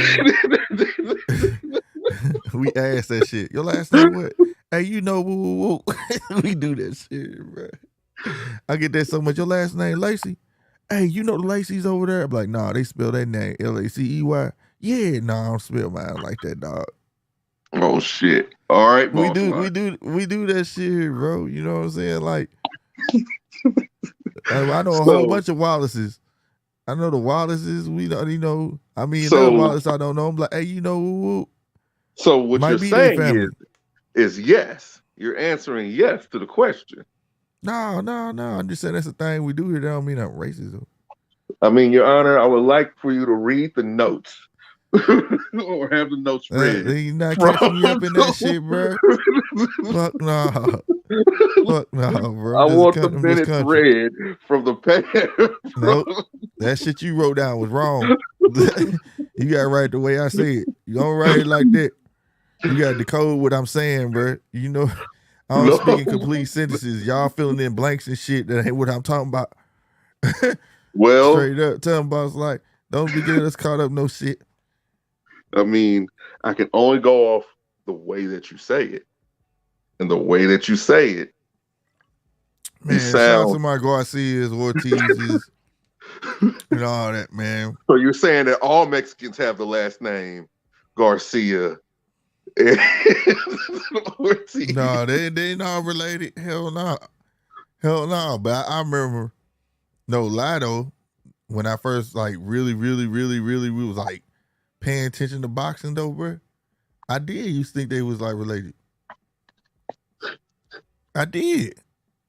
We asked that shit. Your last name what? Hey, you know, woo. We do that shit, bro. I get that so much. Your last name Lacey? Hey, you know the Lacey's over there? I'm like, nah, they spell that name Lacey. Yeah, nah, I don't spell mine like that, dog. Oh shit! All right, We boss. do that shit, bro. You know what I'm saying? Like, I know a whole So, bunch of Wallaces. I know the Wallaces. We don't, I mean, another so, Wallace I don't know. I'm like, hey, you know, woo. so what Might you're be their saying family. is yes. You're answering yes to the question. No. I'm just saying that's the thing we do here. That don't mean I'm racist, though. I mean, Your Honor, I would like for you to read the notes or have the notes read. They not catching me up in that shit, bro. Fuck no. Fuck no, bro. I want the In this minutes country. read from the past. Nope. That shit you wrote down was wrong. You got to write the way I say it. You don't write it like that. You got to decode what I'm saying, bro. You know, I don't speak in complete sentences. Y'all filling in blanks and shit. That ain't what I'm talking about. Well, straight up, tell them boss like, don't be getting us caught up no shit. I mean, I can only go off the way that you say it. And the way that you say it, man, shout out to my Garcias, Ortizes, and all that, man. So you're saying that all Mexicans have the last name Garcia? Ortiz. No, they not related. Hell no. But I remember, no lie though, when I first like really we was like paying attention to boxing though, bro. I did used to think they was like related. I did.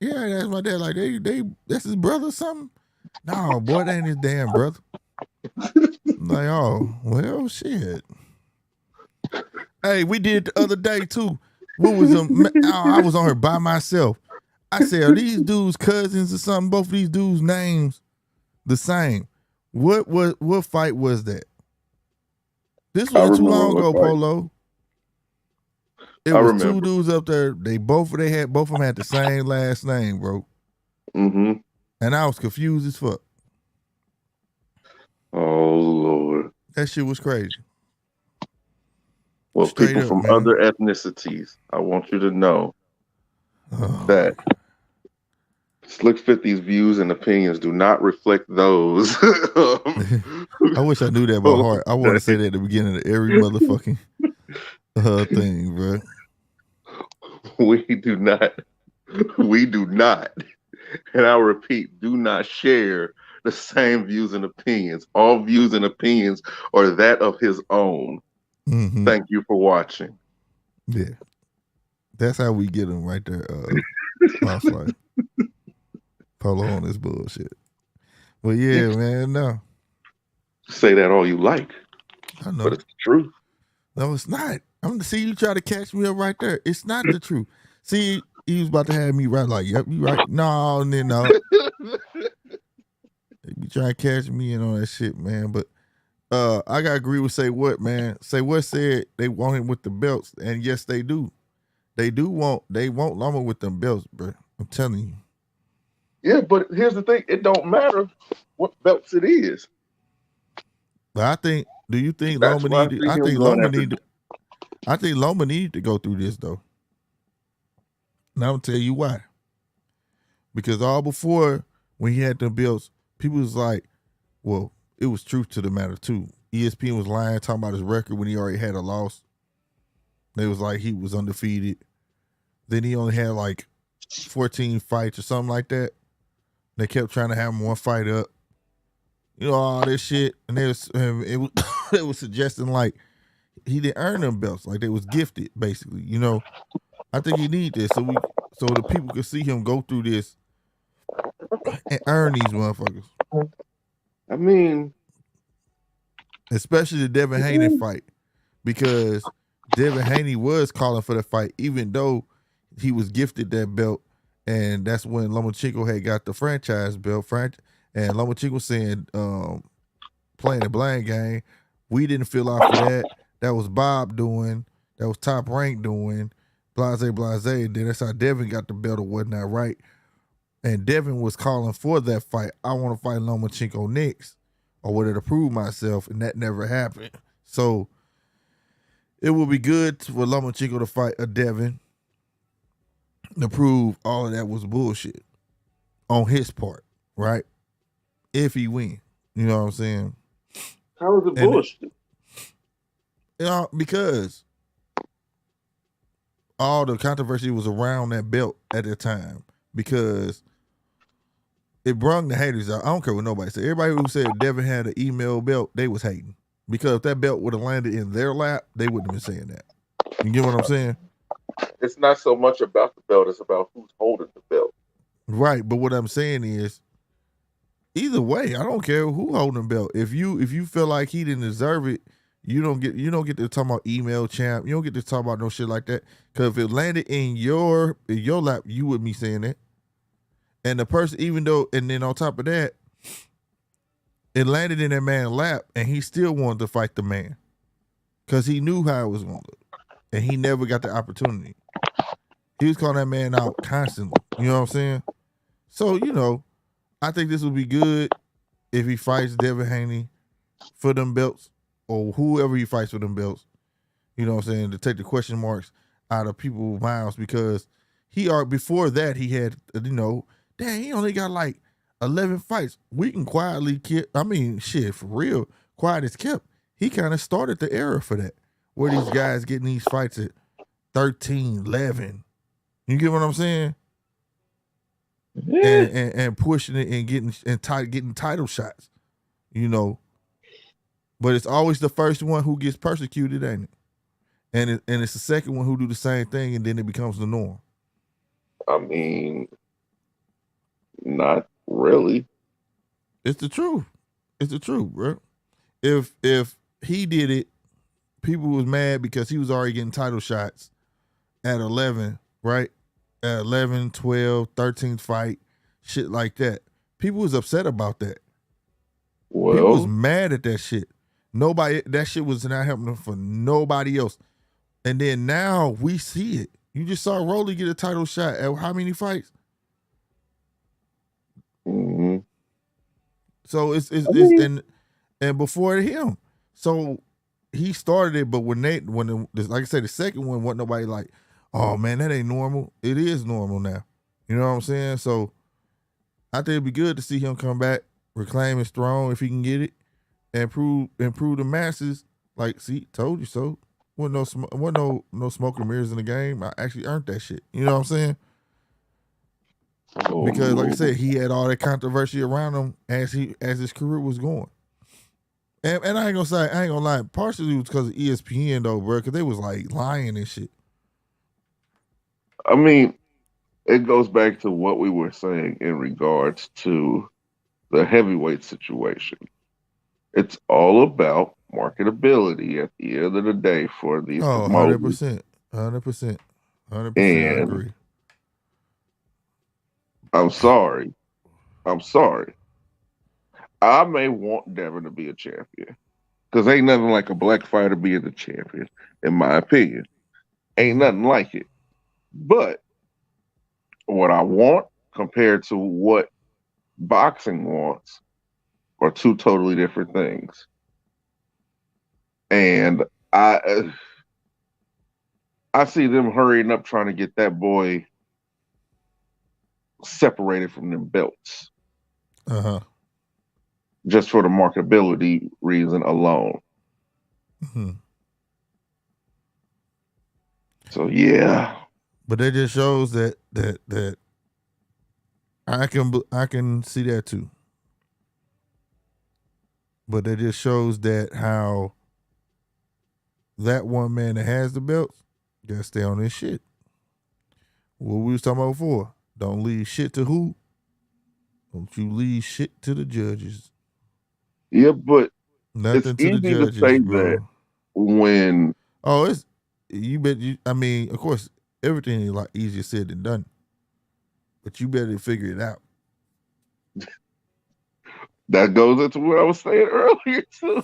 Yeah, that's my dad. Like they that's his brother or something. No, boy, that ain't his damn brother. I'm like, oh, well, shit. Hey, we did the other day too. What was I was on her by myself. I said, are these dudes cousins or something? Both of these dudes' names the same. What fight was that? This wasn't too long ago, Polo. It was two dudes up there. Both of them had the same last name, bro. Mm-hmm. And I was confused as fuck. Oh Lord. That shit was crazy. Well, straight people up, from man. Other ethnicities, I want you to know that Slick 50's views and opinions do not reflect those. I wish I knew that by heart. I want to say that at the beginning of every motherfucking thing, bro. We do not, and I'll repeat, do not share the same views and opinions. All views and opinions are that of his own. Mm-hmm. Thank you for watching. Yeah. That's how we get him right there. Boss like Polo on this bullshit. But yeah, man, no. Say that all you like. I know. But it's the truth. No, it's not. I'm gonna see you try to catch me up right there. It's not the truth. See, he was about to have me right, like, yep, you right. No. You try to catch me in on that shit, man. But I gotta agree with Say What, man. Say What said they want him with the belts, and yes, they do. They want Loma with them belts, bro. I'm telling you. Yeah, but here's the thing: it don't matter what belts it is. But do you think Loma need? I think Loma need to go through this though. And I'm gonna tell you why. Because all before when he had them belts, people was like, well, it was truth to the matter too. ESPN was lying, talking about his record when he already had a loss. They was like he was undefeated. Then he only had like 14 fights or something like that. They kept trying to have him one fight up. You know, all this shit. And it was suggesting like he didn't earn them belts. Like they was gifted, basically. You know, I think he need this so the people could see him go through this and earn these motherfuckers. I mean, especially the Devin Haney fight, because Devin Haney was calling for the fight, even though he was gifted that belt, and that's when Lomachenko had got the franchise belt. And Lomachenko was saying, playing the blind game, we didn't feel out for that. That was Bob doing. That was Top Rank doing. Blase. Then that's how Devin got the belt or whatnot, right? And Devin was calling for that fight. I want to fight Lomachenko next, or whether to prove myself, and that never happened. So it would be good for Lomachenko to fight a Devin, to prove all of that was bullshit on his part, right? If he win, you know what I'm saying? How is it bullshit? Because all the controversy was around that belt at the time, because it brung the haters out. I don't care what nobody said. Everybody who said Devin had an email belt, they was hating. Because if that belt would have landed in their lap, they wouldn't have been saying that. You get what I'm saying? It's not so much about the belt, it's about who's holding the belt. Right, but what I'm saying is, either way, I don't care who holding the belt. If you feel like he didn't deserve it, you don't get to talk about email champ. You don't get to talk about no shit like that. Because if it landed in your lap, you wouldn't be saying that. And the person, even though, and then on top of that, it landed in that man's lap, and he still wanted to fight the man because he knew how it was going to look, and he never got the opportunity. He was calling that man out constantly. You know what I'm saying? So, I think this would be good if he fights Devin Haney for them belts, or whoever he fights for them belts. You know what I'm saying? To take the question marks out of people's minds, because before that he had, dang, he only got like 11 fights. We can quietly for real, quiet as kept. He kind of started the era for that, where these guys getting these fights at 13, 11. You get what I'm saying? Yeah. And pushing it and getting title shots, But it's always the first one who gets persecuted, ain't it? And it's the second one who do the same thing, and then it becomes the norm. I mean, not really. It's the truth. It's the truth, bro. If he did it, people was mad because he was already getting title shots at 11, right? At 11, 12, 13th fight, shit like that. People was upset about that. Well, people was mad at that shit. That shit was not happening for nobody else. And then now we see it. You just saw Rolly get a title shot at how many fights? Mm-hmm. So it's and before him. So he started it, but when like I said, the second one wasn't nobody like, oh man, that ain't normal. It is normal now. You know what I'm saying? So I think it'd be good to see him come back, reclaim his throne if he can get it, and prove the masses. Like, see, told you so. Wasn't no smoke and mirrors in the game. I actually earned that shit. You know what I'm saying? Oh, because like I said, he had all that controversy around him as his career was going. And I ain't gonna lie. Partially it was because of ESPN though, bro, because they was like lying and shit. I mean, it goes back to what we were saying in regards to the heavyweight situation. It's all about marketability at the end of the day for these promoters. 100%. I agree. I'm sorry. I may want Devin to be a champion because ain't nothing like a black fighter being the champion, in my opinion. Ain't nothing like it. But what I want compared to what boxing wants are two totally different things. And I see them hurrying up trying to get that boy separated from them belts. Uh-huh. Just for the marketability reason alone. Mm-hmm. So yeah. But that just shows that I can see that too. But that just shows that how that one man that has the belts gotta stay on this shit. What we was talking about before. Don't leave shit to who? Don't you leave shit to the judges. Yeah, but nothing it's to the judges, to say bro. That when of course, everything is a lot easier said than done. But you better figure it out. That goes into what I was saying earlier too.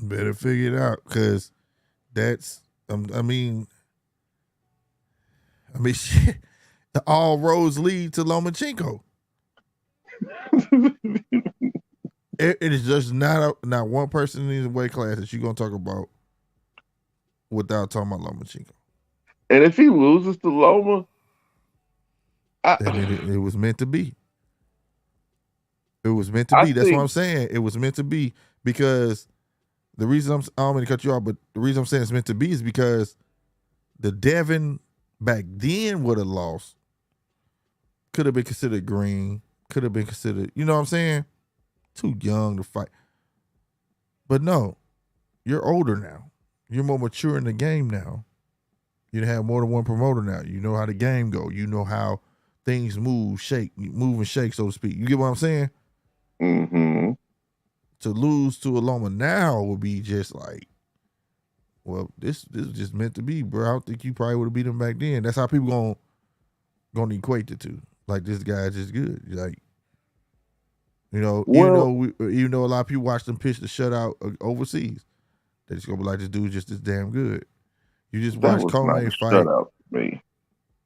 Better figure it out, because that's shit. All roads lead to Lomachenko. It is just not one person in the weight class that you're gonna talk about without talking about Lomachenko. And if he loses to Loma, And it was meant to be. It was meant to be. That's what I'm saying. It was meant to be because the reason I don't mean to cut you off, but the reason I'm saying it's meant to be is because the Devin back then would have lost. Could have been considered green. Could have been considered, you know what I'm saying? Too young to fight. But no, you're older now. You're more mature in the game now. You have more than one promoter now. You know how the game go. You know how things move and shake, so to speak. You get what I'm saying? Mm-hmm. To lose to a Loma now would be just like, well, this is just meant to be, bro. I don't think you probably would have beat him back then. That's how people gonna equate the two. Like, this guy's just good. Like, even though a lot of people watch them pitch the shutout overseas, they just gonna be like, this dude's just as damn good. You just watch Comey fight. Shutout to me.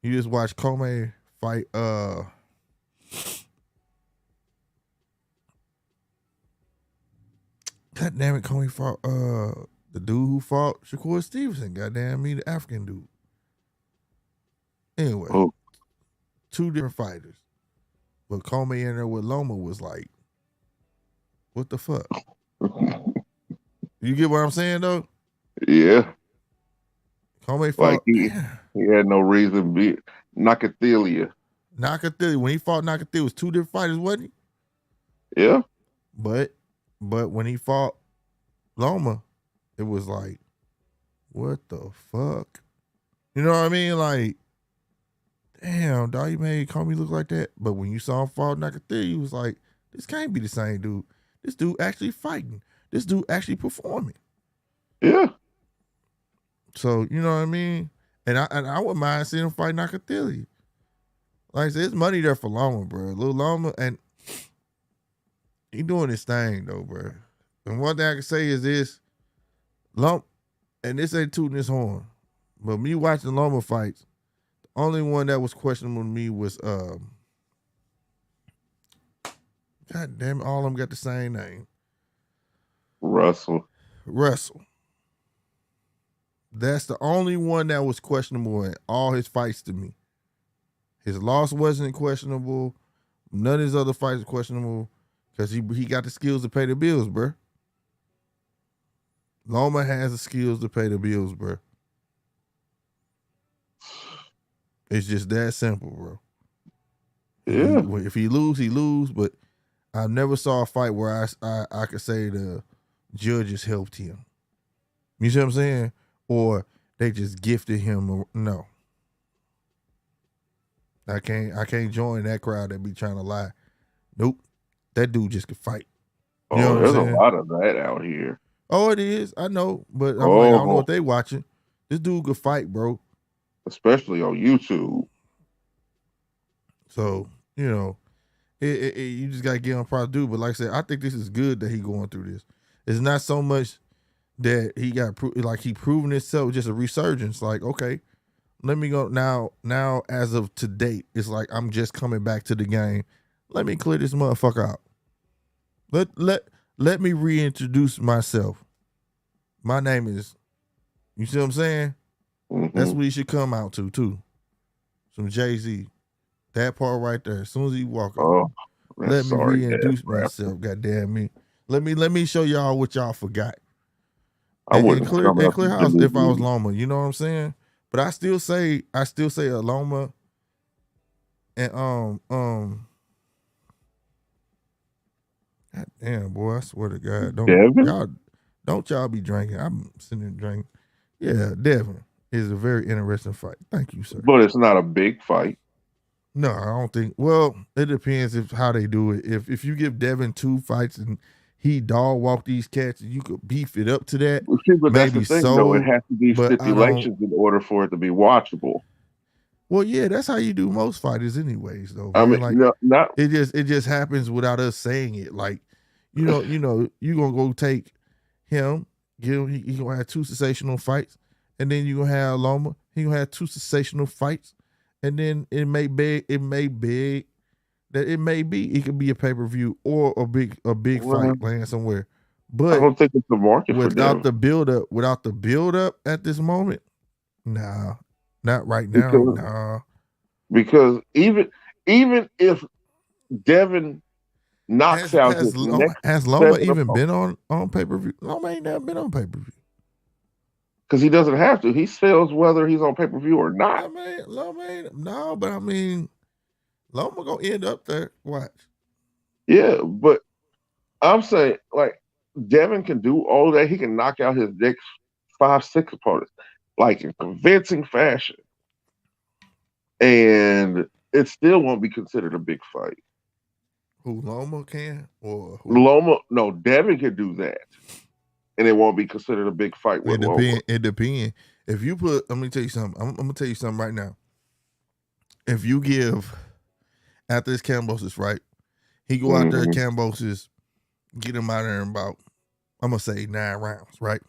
You just watch Comey fight. God damn it, Comey fought the dude who fought Shakur Stevenson. Goddamn me, the African dude. Anyway, two different fighters. But Comey in there with Loma was like, what the fuck? You get what I'm saying though? Yeah. Comey fought. Like he had no reason to be Nakathelia. When he fought Nakathelia, it was two different fighters, wasn't he? Yeah. But when he fought Loma, it was like, what the fuck? You know what I mean? Like, damn, dog, you made Comey look like that. But when you saw him fight Nakathelia, you was like, this can't be the same dude. This dude actually fighting. This dude actually performing. Yeah. So, you know what I mean? And I wouldn't mind seeing him fight Nakathelia. Like I said, there's money there for Loma, bro. Little Loma, and he doing his thing, though, bro. And one thing I can say is this, and this ain't tooting his horn, but me watching Loma fights, the only one that was questionable to me was, God damn it, all of them got the same name. Russell. That's the only one that was questionable in all his fights to me. His loss wasn't questionable. None of his other fights were questionable because he got the skills to pay the bills, bro. Loma has the skills to pay the bills, bro. It's just that simple, bro. Yeah. If he lose, he lose. But I never saw a fight where I could say the judges helped him. You see what I'm saying? Or they just gifted him. No. I can't join that crowd that be trying to lie. Nope. That dude just could fight. You know there's a lot of that out here. Oh, it is. I know. But I'm like, I don't know what they watching. This dude could fight, bro. Especially on YouTube. So, you know, you just got to get on proud dude. But like I said, I think this is good that he going through this. It's not so much that he got he proven himself, just a resurgence. Like, okay, let me go now as of to date, it's like I'm just coming back to the game. Let me clear this motherfucker out. Let me reintroduce myself. My name is, you see what I'm saying? Mm-hmm. That's what he should come out to too. Some Jay-Z. That part right there. As soon as he walk up, let me reintroduce myself. Goddamn me. Let me show y'all what y'all forgot. And clear house if I was Loma, you know what I'm saying? But I still say a Loma and God damn, boy, I swear to God, don't y'all be drinking. I'm sitting there drinking. Yeah, Devin is a very interesting fight. Thank you, sir. But it's not a big fight. No, I don't think. Well, it depends how they do it. If you give Devin 2 fights and he dog walk these cats, and you could beef it up to that. Well, see, but maybe that's the thing, though. It has to be stipulations in order for it to be watchable. Well, yeah, that's how you do most fighters, anyways. Though I mean, like, it just happens without us saying it. Like, you gonna go take him, he gonna have 2 sensational fights, and then you gonna have Loma. He gonna have 2 sensational fights, and then it may be it could be a pay-per-view or a big fight land somewhere. But I don't think it's the market without the build up at this moment. Nah, not right now. Nah. Because even even if Devin knocks out his next has Loma even been on pay-per-view? Loma ain't never been on pay-per-view. Because he doesn't have to. He sells whether he's on pay-per-view or not. Loma ain't, no, but I mean, Loma gonna end up there. Watch. Yeah, but I'm saying, like, Devin can do all that. He can knock out his next 5-6 opponents, like, in convincing fashion. And it still won't be considered a big fight. Who, Loma can? Or who? Loma, no, Devin can do that. And it won't be considered a big fight with Loma. It depends. If you put, let me tell you something. I'm gonna tell you something right now. If you give, after this Kambosos, right? He go out there, Kambosos, get him out there in about, I'm gonna say 9 rounds, right?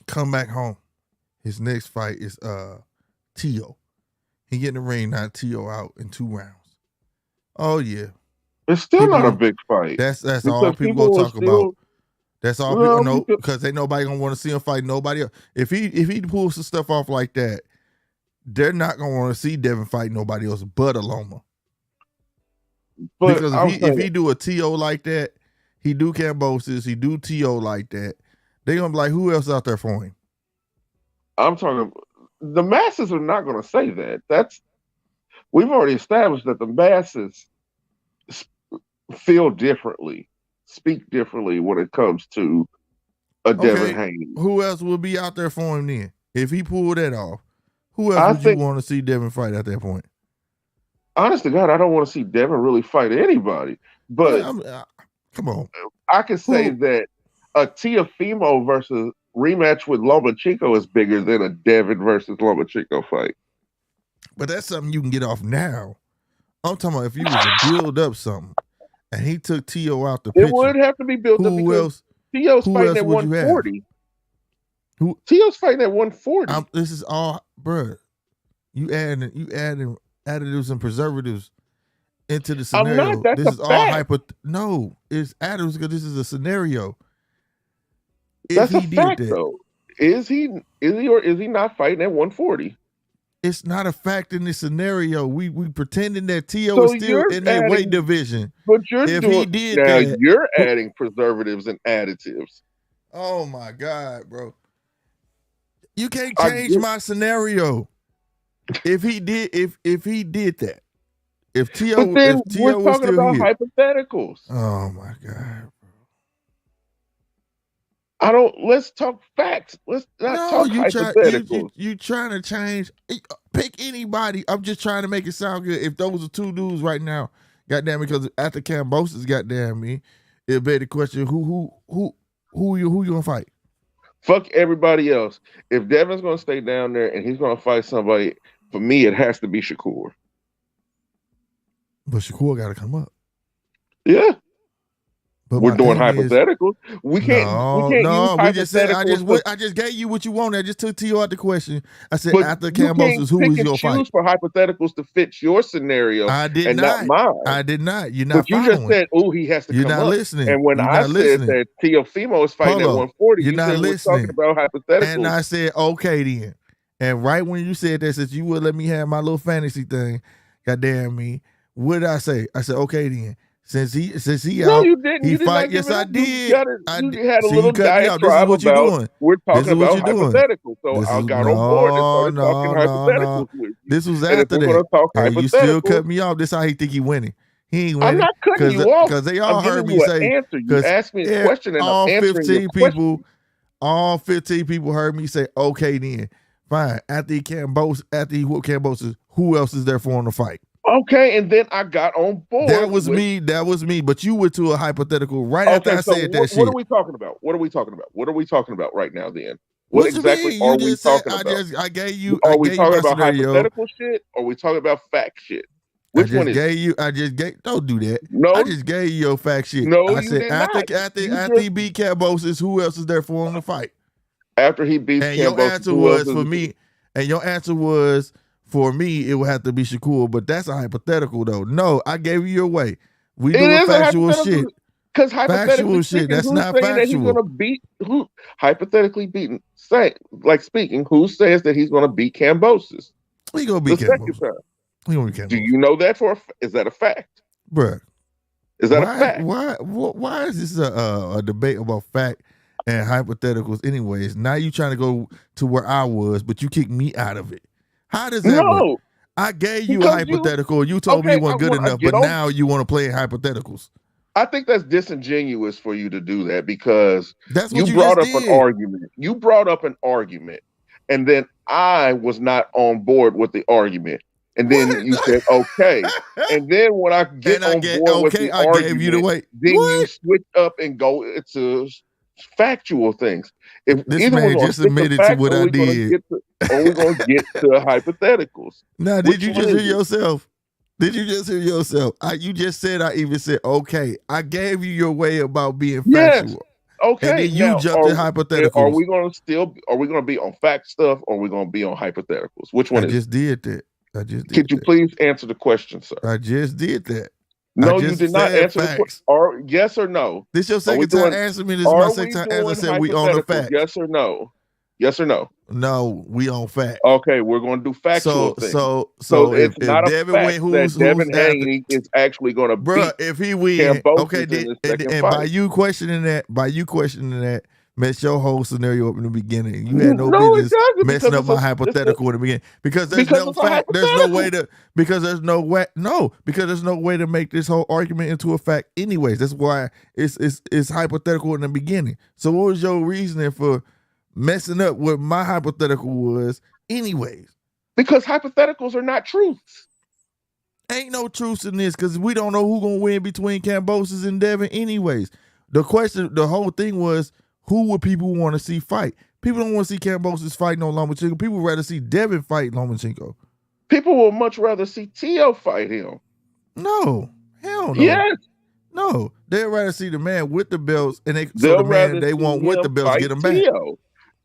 Come back home. His next fight is Tio. He get in the ring, knock Tio out in 2 rounds. Oh yeah. It's still not a big fight. That's all people gonna talk about. That's all people know, because ain't nobody gonna want to see him fight nobody else. If he pulls some stuff off like that, they're not gonna want to see Devin fight nobody else but Loma. But because if he do a TO like that, he do Kambosos, he do TO like that, they gonna be like, who else out there for him? I'm talking, the masses are not gonna say that. We've already established that the masses feel differently, speak differently when it comes to a Devin Haney. Who else would be out there for him then? If he pulled that off, who else would you want to see Devin fight at that point? Honest to God, I don't want to see Devin really fight anybody. But come on. I can say that a Teofimo versus rematch with Lomachenko is bigger than a Devin versus Lomachenko fight. But that's something you can get off now. I'm talking about if you was to build up something and he took Tio out the picture. It would have to be built up because Tio's fighting at 140. Tio's fighting at 140. This is all, bruh. You adding additives and preservatives into the scenario. I'm not. That's this is fact. all No, it's additives because this is a scenario. That's a fact, though. Is he or is he not fighting at 140? It's not a fact in this scenario. We pretending that Tio is still in that weight division. But you're adding preservatives and additives. Oh my God, bro. You can't change my scenario. If he did that. If Tio we're was talking still about here. Hypotheticals. Oh my God. Let's talk facts. Let's not talk hypotheticals. You trying to change. Pick anybody. I'm just trying to make it sound good. If those are 2 dudes right now, goddamn, because after Kambosos, goddamn me, it'll be the question, who you gonna fight? Fuck everybody else. If Devin's gonna stay down there and he's gonna fight somebody, for me, it has to be Shakur. But Shakur gotta come up. Yeah. But we're doing hypotheticals. We can't use hypotheticals. I just gave you what you wanted. I just took Tio out the question. I said after Kambosos, who is your fight? For hypotheticals to fit your scenario. I did not. Mine. I did not. You're not. But you just said, "Oh, he has to come up." You're not listening. And when I said that Teofimo is fighting at 140, you're not listening. We're talking about hypotheticals. And I said, "Okay, then." And right when you said that, since you would let me have my little fantasy thing, goddamn me, what did I say? I said, "Okay, then." Since he no, out, you didn't. He you didn't fight. Yes, I did. You had a little diatribe about we're talking about hypotheticals. So I got on board and started talking hypotheticals with you. This was after that. And you still cut me off. This how he think he winning. He ain't winning. I'm not cutting you off because they all heard me say. Answer. You asked me a question and I'm answering your question. All 15 people heard me say, "Okay, then fine." After he whooped Kambosos, who else is there for him to fight? Okay, and then I got on board. That was me. But you went to a hypothetical right after I said that shit. What are we talking about? What are we talking about right now? Then what exactly are we talking about? I gave you. Are we talking about hypothetical shit? Or are we talking about fact shit? Which one is? Don't do that. No, I just gave you your fact shit. No, I said after he beat Kambosos, who else is there for him to fight? After he beat Kambosos, and your answer was for me. And your answer was. For me, it would have to be Shakur, but that's a hypothetical, though. No, I gave you your way. We doing factual shit. Because hypothetically shit, that's not factual. That he's gonna beat who? Hypothetically beaten. Who says that he's gonna beat Kambosos? He gonna beat Kambosos. Do you know that is that a fact? Bruh. Is that a fact? Why is this a debate about fact and hypotheticals anyways? Now you trying to go to where I was, but you kicked me out of it. How does that work? I gave you a hypothetical. You told me it wasn't good enough, but now you want to play hypotheticals. I think that's disingenuous for you to do that because that's what you brought up an argument. You brought up an argument, and then I was not on board with the argument. And then you said, okay. And then when I get on board with the argument, then you switch up and go into factual things. If this man just admitted to what I did. Or we're going to get to hypotheticals. Now, did you just hear yourself? Did you just hear yourself? You just said, I even said, okay. I gave you your way about being factual. Okay. And then you jumped in hypotheticals. Are we going to be on fact stuff or are we going to be on hypotheticals? Which one I just did that. Could you please answer the question, sir? I just did that. No, you did not answer the question. Or yes or no? This your second time answering me. This is my second time answering. I said we on the fact. Yes or no? Yes or no? No, we on fact. Okay, we're going to do factual things. So it's not a fact that Devin Haney is actually going to beat if he wins, okay, and by you questioning that, mess your whole scenario up in the beginning. You had no business messing up my hypothetical in the beginning because there's no fact. There's no way to because there's no way to make this whole argument into a fact. Anyways, that's why it's hypothetical in the beginning. So what was your reasoning for messing up what my hypothetical was? Anyways, because hypotheticals are not truths. Ain't no truths in this because we don't know who's gonna win between Kambosos and Devin. Anyways, the whole thing was. Who would people want to see fight? People don't want to see Kambosos fight no Lomachenko. People would rather see Devin fight Lomachenko. People would much rather see Tio fight him. No. Hell no. Yes. No. They'd rather see the man with the belts and they want with the belts get him back.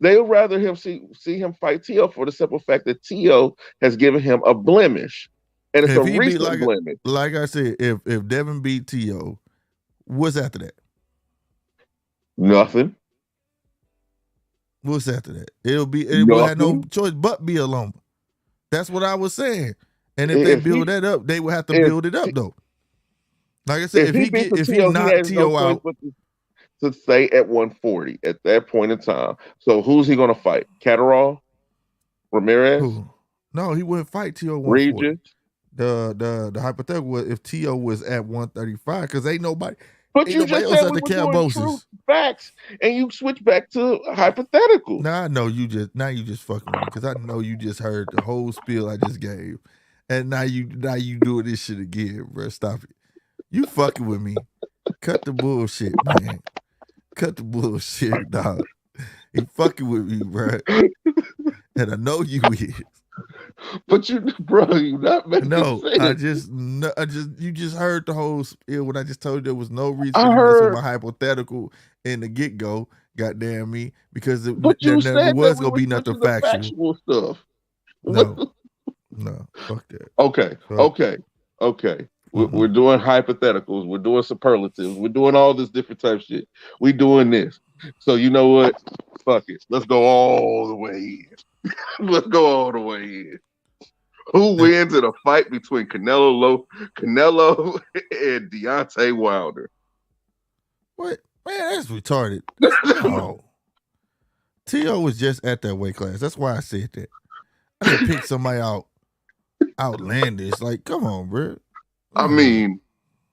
They'd rather see him fight Tio for the simple fact that Tio has given him a blemish. And it's a recent blemish. Like I said, if Devin beat Tio, what's after that? Nothing. What's after that? It will have no choice but be a Loma. That's what I was saying. And if they build that up, they would have to build it up though. Like I said, if he knocked Tio out, to stay at 140 at that point in time. So who's he going to fight? Catterall, Ramirez? Who? No, he wouldn't fight Tio 140. Regis. The hypothetical was if Tio was at 135 because ain't nobody. But you just said we were doing true facts, and you switch back to hypothetical. Nah, I know you just fucking with me because I know you just heard the whole spiel I just gave, and now you doing this shit again, bro. Stop it. You fucking with me. Cut the bullshit, man. Cut the bullshit, dog. You fucking with me, bro. And I know you is. But you not making sense. You just heard the whole spiel when I just told you there was no reason to mess with my hypothetical in the get go. Goddamn me, because there never was gonna be nothing factual stuff. No, fuck that. Okay. Mm-hmm. We're doing hypotheticals. We're doing superlatives. We're doing all this different type of shit. We doing this. So you know what? Fuck it. Let's go all the way in. Let's go all the way in. Who wins in a fight between Canelo and Deontay Wilder? What? Man, that's retarded. No. Tio was just at that weight class. That's why I said that. I could pick somebody outlandish. Like, come on, bro. I mean,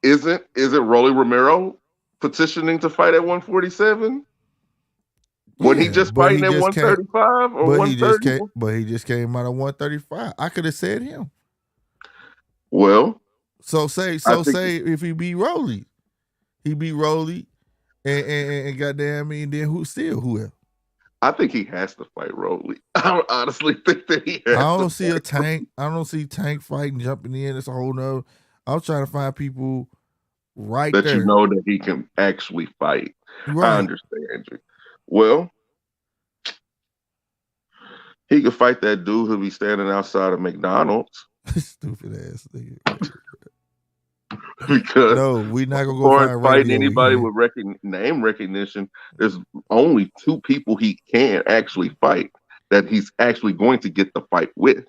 isn't Rolly Romero petitioning to fight at 147? When he just fighting at 135 or 130? But he just came out of 135. I could have said him. Well, say if he beat Rolly, and goddamn me, and then who else? I think he has to fight Rolly. I honestly think that he has. I don't see Tank. I don't see Tank fighting, jumping in. It's a whole nother. I'm trying to find people right that there. You know that he can actually fight. Right. I understand you. Well, he could fight that dude who'll be standing outside of McDonald's. Stupid ass nigga. Because no, we're not gonna go fight anybody with name recognition. There's only two people he can actually fight that he's actually going to get the fight with,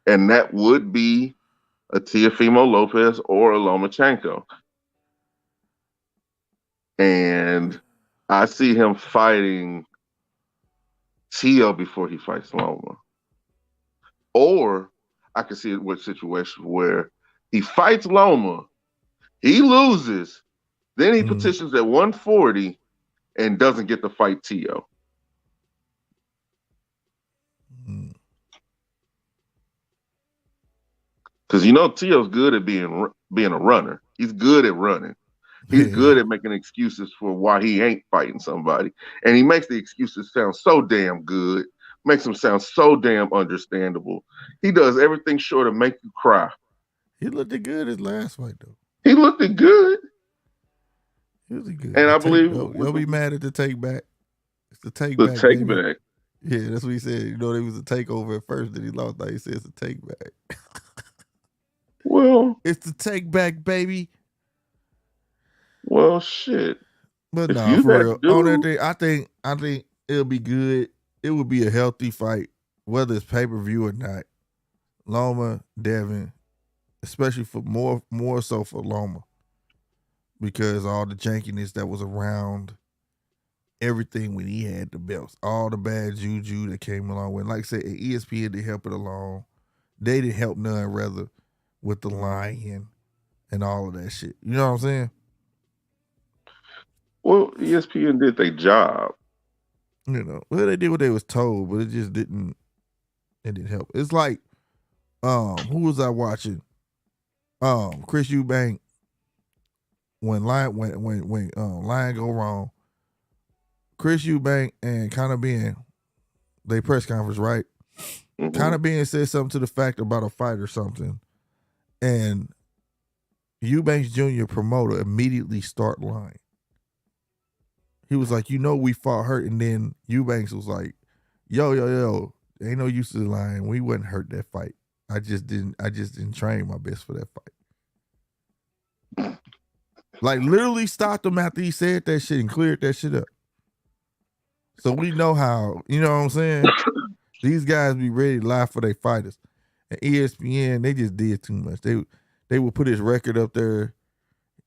and that would be a Teofimo Lopez or a Lomachenko. And I see him fighting Tio before he fights Loma. Or I can see it with situations where he fights Loma, he loses, then he petitions at 140 and doesn't get to fight Tio. Because Tio's good at being a runner. He's good at running. He's good at making excuses for why he ain't fighting somebody. And he makes the excuses sound so damn good, makes them sound so damn understandable. He does everything short of make you cry. He looked good his last fight, though. He looked good. He was good. And I believe... You'll be mad at the take back. It's the take back. The take back. Yeah, that's what he said. It was a takeover at first that he lost. Now he says it's a take back. Well... It's the take back, baby. Well, shit. But no, for real. On that thing, I think it'll be good. It would be a healthy fight, whether it's pay-per-view or not. Loma, Devin, especially for more so for Loma, because all the jankiness that was around everything when he had the belts, all the bad juju that came along with. Like I said, ESPN didn't help it along. They didn't help none, rather, with the lion and all of that shit. You know what I'm saying? Well, ESPN did their job. Well, they did what they was told, but it just didn't. It didn't help. It's like, who was I watching? Chris Eubank. When Lion go wrong, Chris Eubank and Conor Ben, they press conference, right? Mm-hmm. Conor Ben said something to the fact about a fight or something, and Eubanks Jr. promoter immediately start lying. He was like, we fought hurt, and then Eubanks was like, yo, ain't no use to lying. We wasn't hurt that fight. I just didn't train my best for that fight. Like, literally stopped him after he said that shit and cleared that shit up. So we know how, you know what I'm saying? These guys be ready to lie for their fighters. And ESPN, they just did too much. They would put his record up there.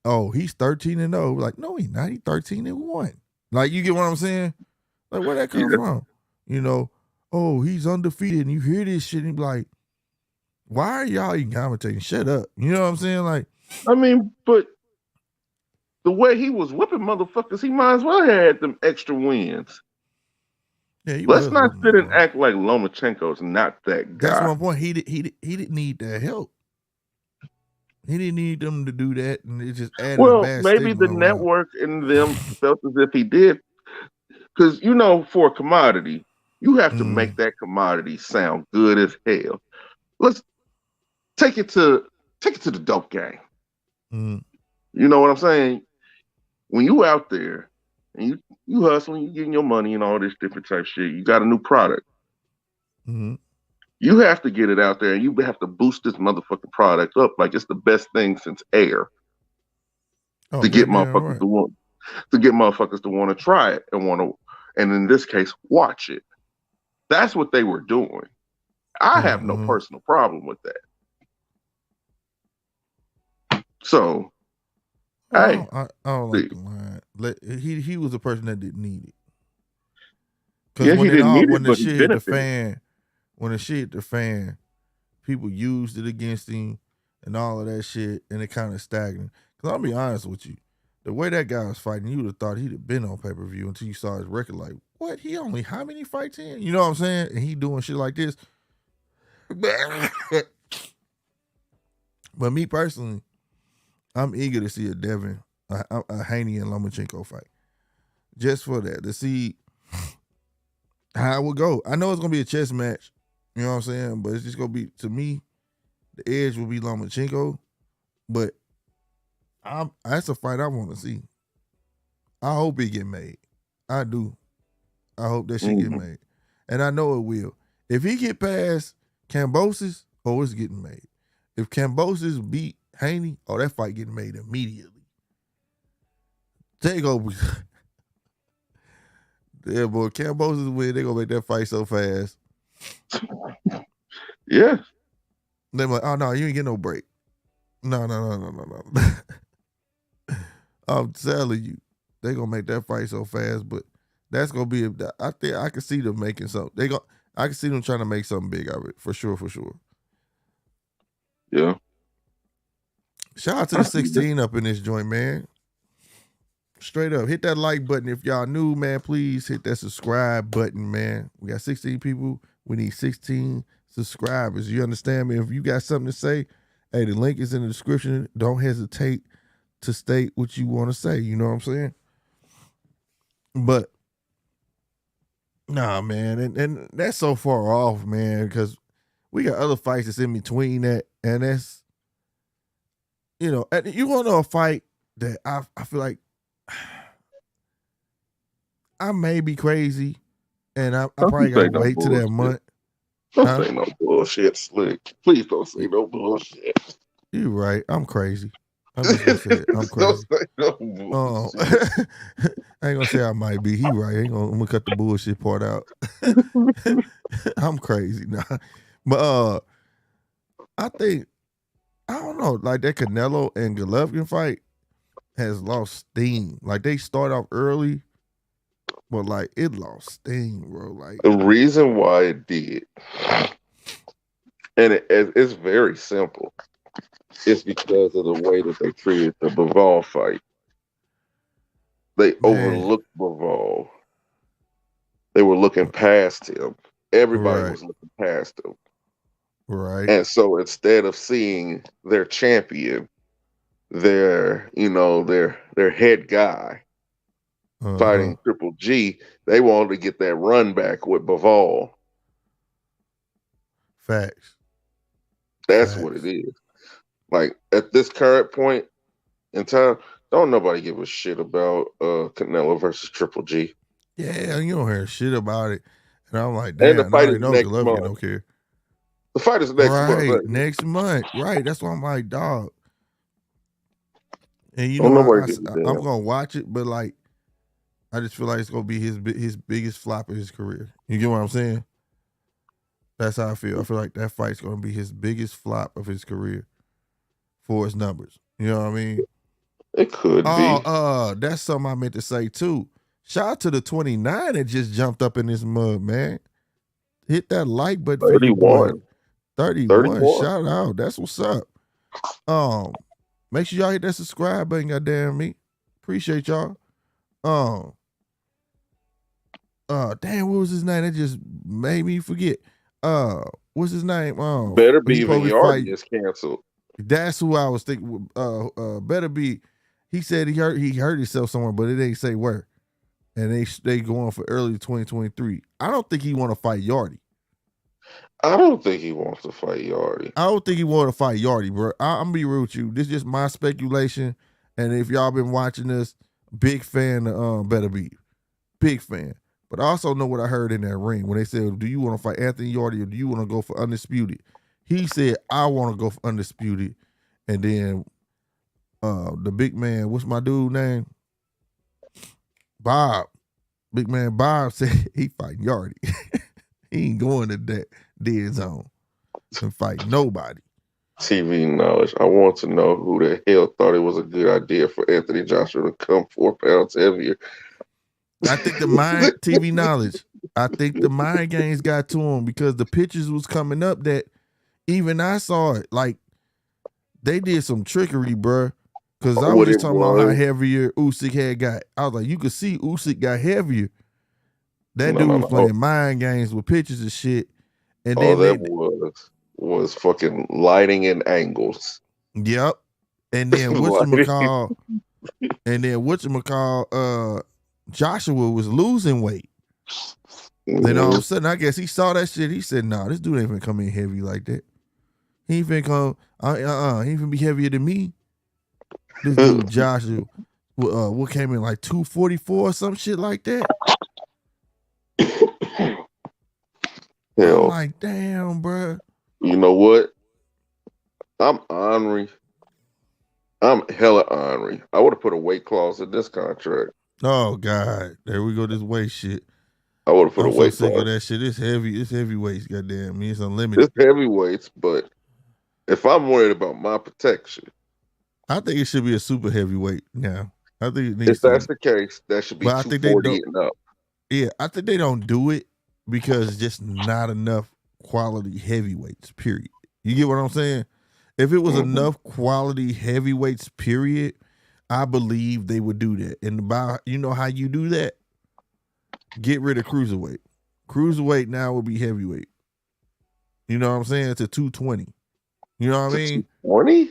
Oh, he's 13-0. Like, no, he's not. He's 13-1. Like, you get what I'm saying? Like, where that come from? Oh, he's undefeated, and you hear this shit, and you be like, why are y'all even commentating? Shut up. You know what I'm saying? Like, I mean, but the way he was whipping motherfuckers, he might as well have had them extra wins. Yeah, let's not sit and act like Lomachenko's not that guy. That's my point. He didn't need that help. He didn't need them to do that, and it just added a bad maybe the network and them felt as if he did, because for a commodity, you have to make that commodity sound good as hell. Let's take it to the dope game. You know what I'm saying? When you out there and you hustling, you getting your money and all this different type shit, you got a new product. You have to get it out there, and you have to boost this motherfucking product up like it's the best thing since air. To get motherfuckers to want to try it and in this case, watch it. That's what they were doing. I have no personal problem with that. So, I don't like the line. He was a person that didn't need it. Because when the shit hit the fan. When the shit hit the fan, people used it against him and all of that shit, and it kind of stagnant. Because I'll be honest with you, the way that guy was fighting, you would have thought he'd have been on pay-per-view until you saw his record. Like, what? He only how many fights in? You know what I'm saying? And he doing shit like this. But me personally, I'm eager to see a Devin, a Haney and Lomachenko fight. Just for that, to see how it would go. I know it's going to be a chess match. You know what I'm saying? But it's just going to be, to me, the edge will be Lomachenko. But that's a fight I want to see. I hope it get made. I do. I hope that shit get made. And I know it will. If he get past Kambosos, it's getting made. If Kambosos beat Haney, that fight getting made immediately. Takeover. Yeah, boy, Kambosos win, they going to make that fight so fast. Yeah. They're like, oh, no, you ain't get no break. No. I'm telling you, they gonna make that fight so fast, but that's gonna be. I think I can see them making something. I can see them trying to make something big out of it for sure. Yeah. Shout out to the 16 up in this joint, man. Straight up, hit that like button if y'all new, man. Please hit that subscribe button, man. We got 16 people. We need 16 subscribers. You understand me? If you got something to say, hey, the link is in the description. Don't hesitate to state what you want to say. You know what I'm saying? But nah, man, and that's so far off, man, because we got other fights that's in between that, and that's, you know, you want to know a fight that I feel like I may be crazy, and I probably gotta wait till that month. Don't say no bullshit, Slick. Please don't say no bullshit. You right. I'm crazy. I'm just gonna say it. I'm crazy. Don't say no bullshit. I ain't gonna say I might be. He right. I'm gonna cut the bullshit part out. I'm crazy now. But I think, I don't know, like that Canelo and Golovkin fight has lost steam. Like they start off early, but like it lost steam, bro. Like the reason why it did, and it's very simple. It's because of the way that they treated the Bivol fight. They overlooked Bivol. They were looking past him. Everybody was looking past him. Right. And so instead of seeing their champion, their head guy fighting Triple G, they wanted to get that run back with Bivol. Facts. That's what it is. Like at this current point in time, don't nobody give a shit about Canelo versus Triple G. Yeah, you don't hear shit about it. And I'm like, damn, and the fight is next Golovkin month. don't care. The fight is next month. Right? Next month. Right. That's why I'm like, dog. And you know, I'm gonna watch it, but like, I just feel like it's gonna be his biggest flop of his career. You get what I'm saying? That's how I feel. I feel like that fight's gonna be his biggest flop of his career for his numbers. You know what I mean? It could be. That's something I meant to say too. Shout out to the 29 that just jumped up in this mud, man. Hit that like button. 31. 31. Shout out. That's what's up. Make sure y'all hit that subscribe button, goddamn me. Appreciate y'all. Damn, what was his name? That just made me forget. What's his name? Better Be Yardy is canceled. That's who I was thinking. Better Be. He said he hurt himself somewhere, but it ain't say where. And they going for early 2023. I don't think he want to fight Yardy. I don't think he wants to fight Yardy. I don't think he want to fight Yardy, bro. I'm gonna be real with you. This is just my speculation. And if y'all been watching this, big fan of Better Be. Big fan. But I also know what I heard in that ring when they said, do you want to fight Anthony Yardy or do you want to go for Undisputed? He said, I want to go for Undisputed. And then the big man, what's my dude name? Bob. Big man Bob said he fighting Yardy. He ain't going to that dead zone and fight nobody. TV knowledge. I want to know who the hell thought it was a good idea for Anthony Joshua to come 4 pounds heavier. I think the mind TV knowledge. I think the mind games got to him because the pictures was coming up that even I saw it. Like they did some trickery, bro. Because I was just talking about how heavier Usyk had got. I was like, you could see Usyk got heavier. That dude was playing mind games with pictures and shit. And then that was fucking lighting and angles. Yep. And then whatchamacall, Joshua was losing weight. Then all of a sudden, I guess he saw that shit. He said, nah, this dude ain't finna come in heavy like that. He ain't finna come, he ain't finna be heavier than me. This dude, Joshua, what came in like 244 or some shit like that. Hell, I'm like, damn, bro. You know what? I'm ornery. I'm hella ornery. I would have put a weight clause in this contract. Oh God, there we go. This weight shit. I would have put a weight clause. I'm so sick of that shit. It's heavy. It's heavyweights. Goddamn me. It's unlimited. It's heavyweights, but If I'm worried about my protection, I think it should be a super heavyweight now. I think it needs if to that's be. the case, that should be But I think they 240 don't. and up. Yeah, I think they don't do it because it's just not enough quality heavyweights, period. You get what I'm saying? If it was enough quality heavyweights, period, I believe they would do that. And you know how you do that? Get rid of cruiserweight. Cruiserweight now would be heavyweight. You know what I'm saying? To 220. You know what I mean? 220?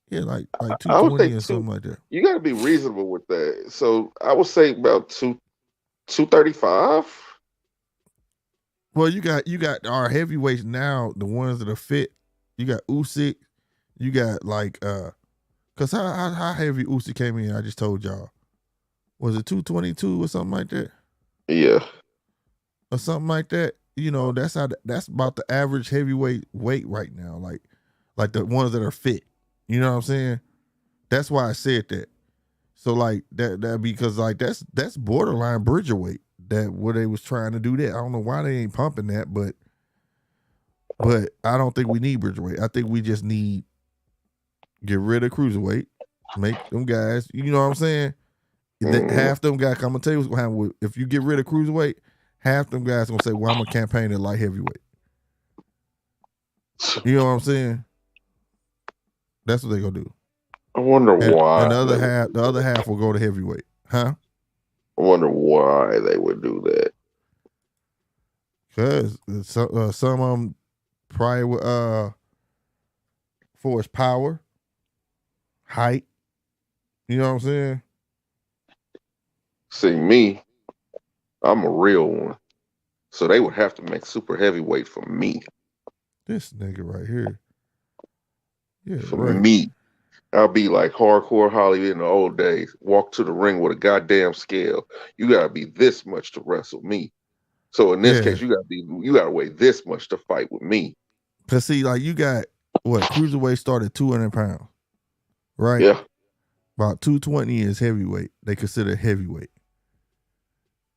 Yeah, like I would 220 say or something like that. You got to be reasonable with that. So I would say about 235. Well, you got our heavyweights now, the ones that are fit. You got Usyk. You got like cause how heavy Usyk came in, I just told y'all. Was it 222 or something like that? Yeah. Or something like that. You know, that's about the average heavyweight weight right now. Like the ones that are fit. You know what I'm saying? That's why I said that. So like that because like that's borderline Bridger weight. That what they was trying to do that. I don't know why they ain't pumping that, but I don't think we need Bridger weight. I think we just need get rid of cruiserweight, make them guys. You know what I'm saying? Half them guys. I'm gonna tell you what's gonna happen. If you get rid of cruiserweight, half them guys gonna say, "Well, I'm gonna campaign at light heavyweight." You know what I'm saying? That's what they gonna do. I wonder why. And the other half will go to heavyweight, huh? I wonder why they would do that. Because some of them probably for his power, height. You know what I'm saying? See me, I'm a real one, so they would have to make super heavyweight for me. This nigga right here. Yeah, for right. me. I'll be like hardcore Hollywood in the old days. Walk to the ring with a goddamn scale. You gotta be this much to wrestle me. So in this case, you gotta weigh this much to fight with me. Cause see, like you got what cruiserweight started 200 pounds, right? Yeah. About 220 is heavyweight. They consider heavyweight,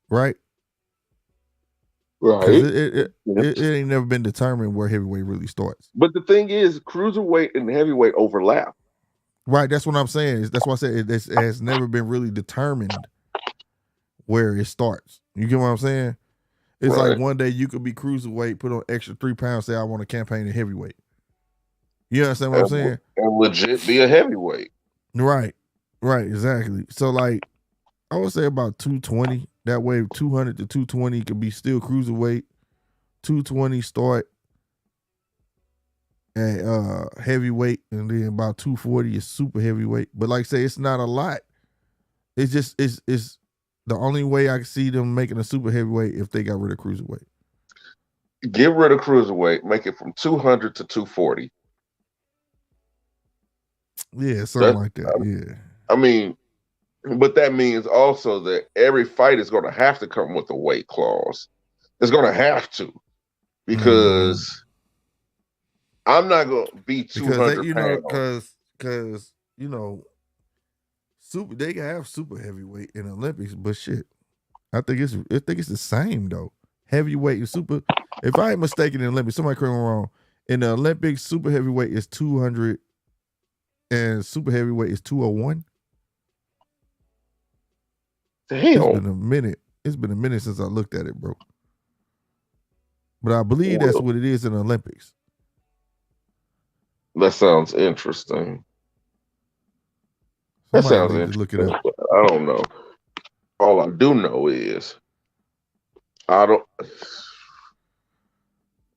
right? Right. It ain't never been determined where heavyweight really starts. But the thing is, cruiserweight and heavyweight overlap. Right. That's what I'm saying. That's why I said it has never been really determined where it starts. You get what I'm saying? It's like one day you could be cruiserweight, put on extra 3 pounds, say I want to campaign in heavyweight. You understand what I'm saying? And legit be a heavyweight. Right. Right. Exactly. So like, I would say about 220. That way, 200 to 220 could be still cruiserweight. 220 start at heavyweight, and then about 240 is super heavyweight. But like I say, it's not a lot. It's just it's the only way I can see them making a super heavyweight if they got rid of cruiserweight. Get rid of cruiserweight, make it from 200 to 240. Yeah, something like that. Yeah. I mean, but that means also that every fight is going to have to come with a weight clause. It's going to have to, because I'm not going to be 200 pounds. Because super they can have super heavyweight in the Olympics, but shit, I think it's the same though. Heavyweight and super. If I ain't mistaken, in the Olympics, somebody correct me wrong. In the Olympics, super heavyweight is 200, and super heavyweight is 201. Damn. It's been a minute since I looked at it, bro. But I believe that's what it is in the Olympics. That sounds interesting. That sounds interesting. Look it up. I don't know. All I do know is I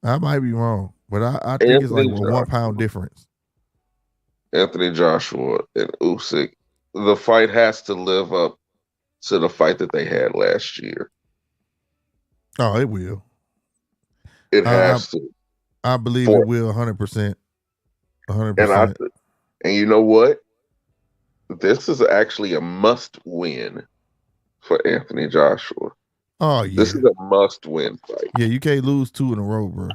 might be wrong, but I think it's like a 1 pound difference. Anthony Joshua and Usyk, the fight has to live up to the fight that they had last year. Oh, it will. It has to. I believe it will 100%. 100%. And you know what? This is actually a must-win for Anthony Joshua. Oh, yeah. This is a must-win fight. Yeah, you can't lose 2 in a row, bro.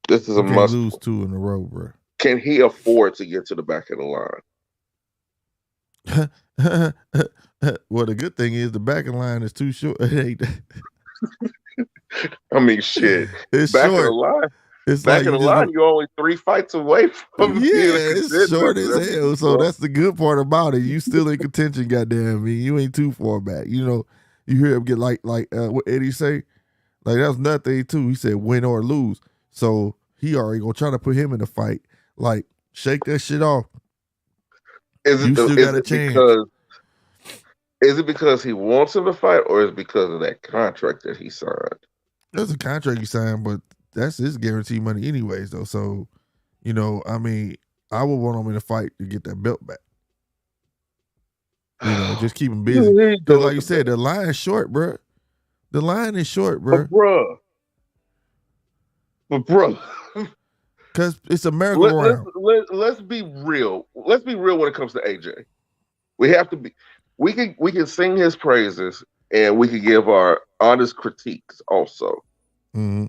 This is a must. Lose 2 in a row, bro. Can he afford to get to the back of the line? Well, the good thing is the back of the line is too short. I mean, shit. It's back short. of the line. It's back like in you the just line, you're only 3 fights away from being a it's short as contender. hell. So that's the good part about it. You still in contention, goddamn me. You ain't too far back. You know, you hear him get like what Eddie say? Like that's nothing too. He said win or lose. So he already gonna try to put him in the fight. Like, shake that shit off. You still got a chance. Is it because he wants him to fight, or is it because of that contract that he signed? There's a contract he signed, but that's his guaranteed money anyways, though. So, you know, I mean, I would want him in a fight to get that belt back. You know, just keep him busy. Because like you said, the line is short, bro. The line is short, bro. But bro. Because it's a merry-go-round. Let's be real. Let's be real when it comes to AJ. We have to be. We can sing his praises, and we can give our honest critiques also. Mm-hmm.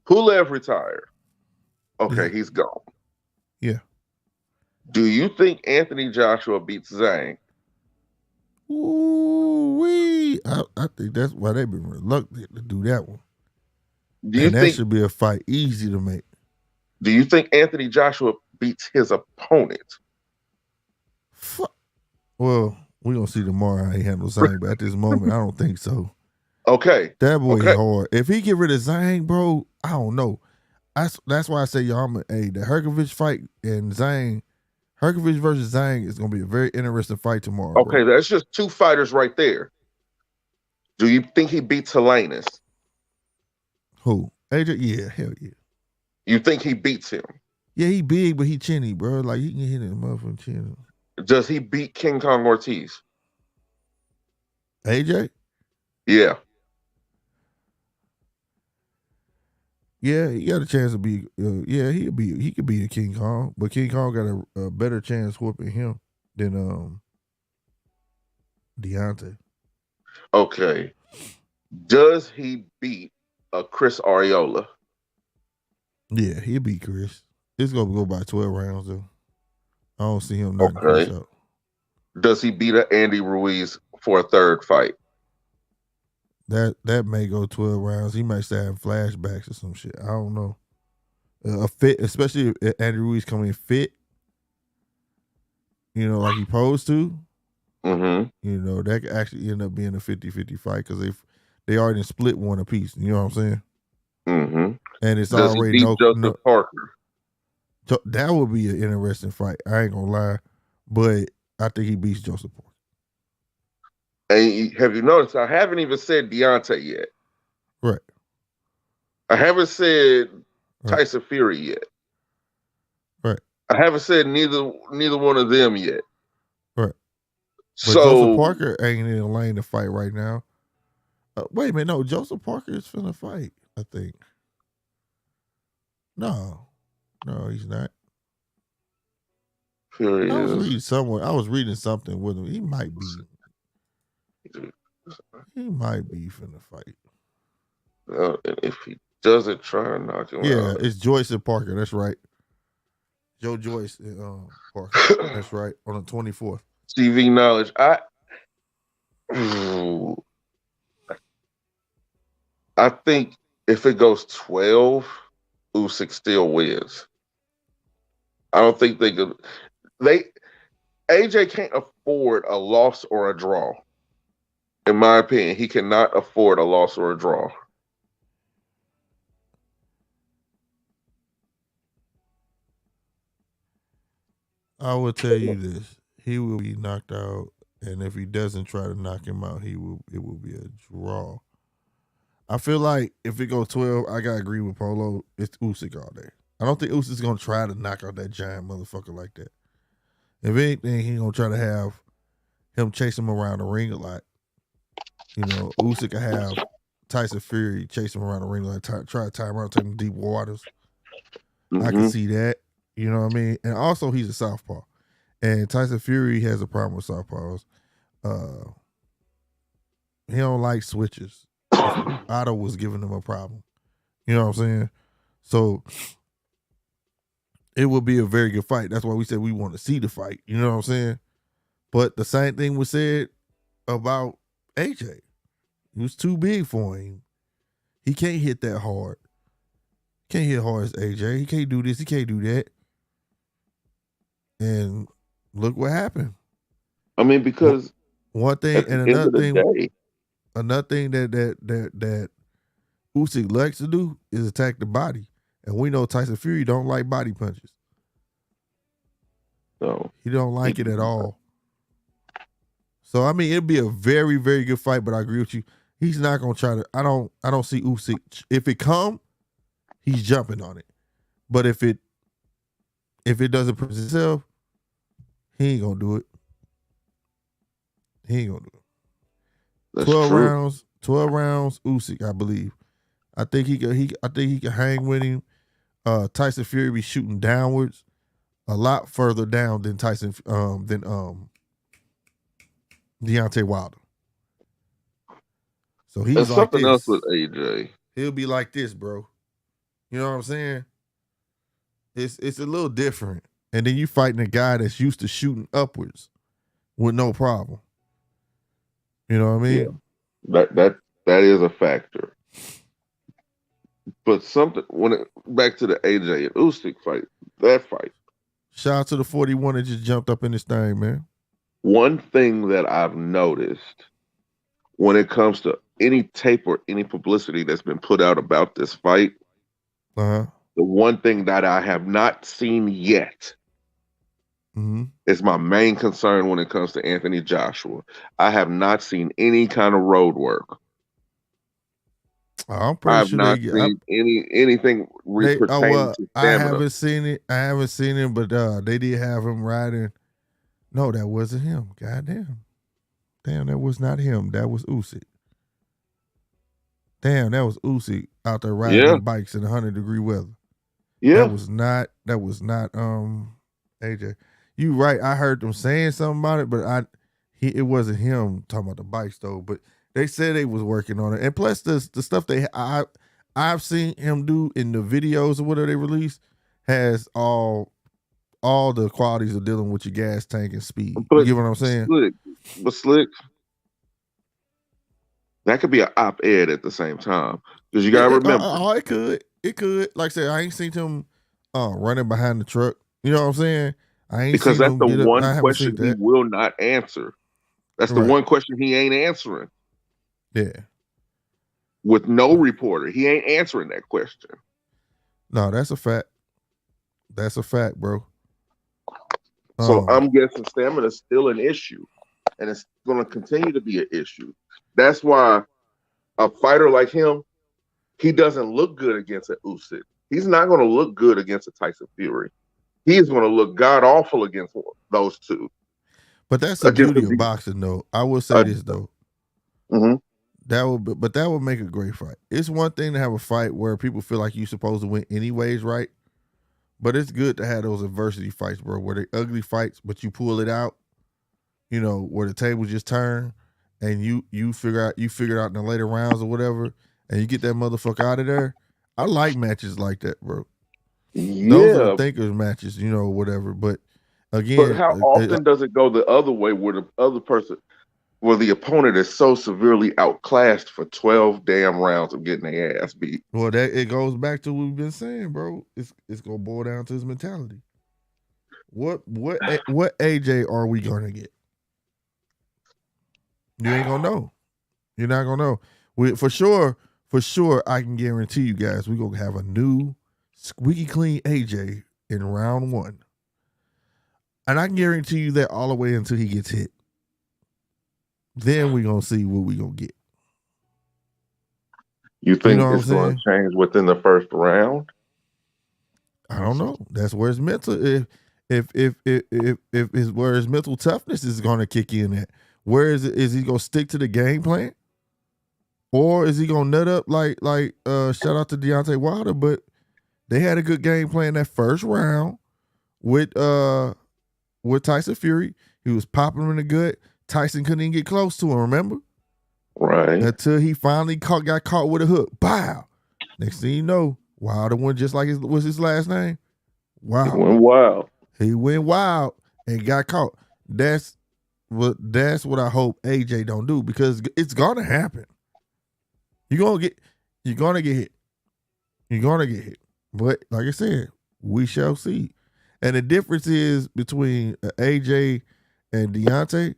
Pulev retired. Okay, he's gone. Yeah. Do you think Anthony Joshua beats Zhang? Ooh-wee. I think that's why they've been reluctant to do that one. That should be a fight easy to make. Do you think Anthony Joshua beats his opponent? Well, we're going to see tomorrow how he handles Zhang, but at this moment, I don't think so. Okay. That boy is hard. If he get rid of Zhang, bro, I don't know. That's why I say, y'all, the Herkovich fight and Zhang, Herkovich versus Zhang is going to be a very interesting fight tomorrow. Okay, bro. That's just two fighters right there. Do you think he beats Helenius? Who? AJ? Yeah, hell yeah. You think he beats him? Yeah, he big, but he chinny, bro. Like, he can hit him motherfucking chin. Does he beat King Kong Ortiz? AJ? Yeah. Yeah, he got a chance to be. He could beat a King Kong, but King Kong got a better chance whooping him than Deontay. Okay. Does he beat Chris Arreola? Yeah, he'll beat Chris. It's gonna go by 12 rounds though. I don't see him knocking Chris out. Does he beat Andy Ruiz for a third fight? That may go 12 rounds. He might start having flashbacks or some shit. I don't know. A fit, especially if Andy Ruiz coming in fit, you know, like he posed to. Mm-hmm. You know, that could actually end up being a 50-50 fight because they already split one apiece. You know what I'm saying? Mm-hmm. And it's Does already he beat Joseph Parker? That would be an interesting fight. I ain't gonna lie, but I think he beats Joseph Parker. And have you noticed? I haven't even said Deontay yet. Right. I haven't said Tyson Fury yet. Right. I haven't said neither one of them yet. Right. But Joseph Parker ain't in the lane to fight right now. Wait a minute, no, Joseph Parker is finna fight, I think. No, he's not. Fury I was reading something with him. He might be. He might be finna fight. And if he doesn't try and knock him out. Yeah, it's Joyce and Parker. That's right. Joe Joyce and Parker. That's right. On the 24th. TV knowledge. I think if it goes 12, Usyk still wins. I don't think they could. AJ can't afford a loss or a draw. In my opinion, he cannot afford a loss or a draw. I will tell you this: he will be knocked out, and if he doesn't try to knock him out, it will be a draw. I feel like if it goes 12, I gotta agree with Polo. It's Usyk all day. I don't think Usyk's gonna try to knock out that giant motherfucker like that. If anything, he's gonna try to have him chase him around the ring a lot. You know, Usyk could have Tyson Fury chase him around the ring, like try to tie him around, take him deep waters. Mm-hmm. I can see that. You know what I mean? And also, he's a southpaw. And Tyson Fury has a problem with southpaws. He don't like switches. Otto was giving him a problem. You know what I'm saying? So it would be a very good fight. That's why we said we want to see the fight. You know what I'm saying? But the same thing was said about AJ. He was too big for him. He can't hit that hard. Can't hit hard as AJ. He can't do this. He can't do that. And look what happened. I mean, because one thing at the and end of the day, another thing that Usyk likes to do is attack the body, and we know Tyson Fury don't like body punches. No, he don't like it at all. So I mean, it'd be a very, very good fight. But I agree with you. He's not gonna try to. I don't see Usyk. If it come, he's jumping on it. But if it doesn't present itself, he ain't gonna do it. He ain't gonna do it. that's 12 true. rounds, Usyk, I believe. I think he can hang with him. Tyson Fury be shooting downwards, a lot further down than Deontay Wilder. So he's There's like something this. else with AJ. He'll be like this, bro. You know what I'm saying? It's a little different. And then you fighting a guy that's used to shooting upwards with no problem. You know what I mean? Yeah. That is a factor. But back to the AJ and Usyk fight, that fight. Shout out to the 41 that just jumped up in this thing, man. One thing that I've noticed when it comes to any tape or any publicity that's been put out about this fight, the one thing that I have not seen yet is my main concern when it comes to Anthony Joshua. I have not seen any kind of road work. I'm pretty sure I've not seen anything pertaining to stamina. I haven't seen it, but they did have him riding. No, that wasn't him. Goddamn. Damn, that was not him. That was Usyk. Damn, that was Usyk out there riding their bikes in 100-degree weather. Yeah. That was not AJ. You right. I heard them saying something about it, but it wasn't him talking about the bikes though. But they said they was working on it. And plus the stuff I've seen him do in the videos or whatever they release has all the qualities of dealing with your gas tank and speed. You get what I'm saying? Slick. That could be an op-ed at the same time. Because you gotta remember. It could. Like I said, I ain't seen him running behind the truck. You know what I'm saying? Because that's the one question he will not answer. That's the one question he ain't answering. Yeah. With no reporter. He ain't answering that question. No, that's a fact. That's a fact, bro. So I'm guessing stamina is still an issue. And it's going to continue to be an issue. That's why a fighter like him, he doesn't look good against an Usyk. He's not going to look good against a Tyson Fury. He is going to look god-awful against those two. But that's the beauty of boxing, though. I will say this, though. That would make a great fight. It's one thing to have a fight where people feel like you're supposed to win anyways, right? But it's good to have those adversity fights, bro, where they're ugly fights, but you pull it out, you know, where the tables just turn and you figure out in the later rounds or whatever, and you get that motherfucker out of there. I like matches like that, bro. Yeah. Those are the thinkers matches, you know, whatever. But again, but how often does it go the other way where the other person, where the opponent is so severely outclassed for 12 damn rounds of getting their ass beat? Well, it goes back to what we've been saying, bro. It's gonna boil down to his mentality. What AJ are we gonna get? You ain't gonna know. You're not gonna know. For sure, I can guarantee you guys we're gonna have a new squeaky clean AJ in round 1. And I can guarantee you that all the way until he gets hit. Then we're going to see what we're going to get. You think it's going to change within the first round? I don't know. That's where his mental, where his mental toughness is going to kick in at. Where is he going to stick to the game plan? Or is he going to nut up like shout out to Deontay Wilder, but they had a good game plan that first round with Tyson Fury. He was popping him in the gut. Tyson couldn't even get close to him, remember? Right. Until he finally got caught with a hook. Bow. Next thing you know, Wilder went just like what's his last name? Wow. He went wild. He went wild and got caught. That's what I hope AJ don't do, because it's gonna happen. You're gonna You're gonna get hit. You're gonna get hit. But like I said, we shall see. And the difference is between AJ and Deontay.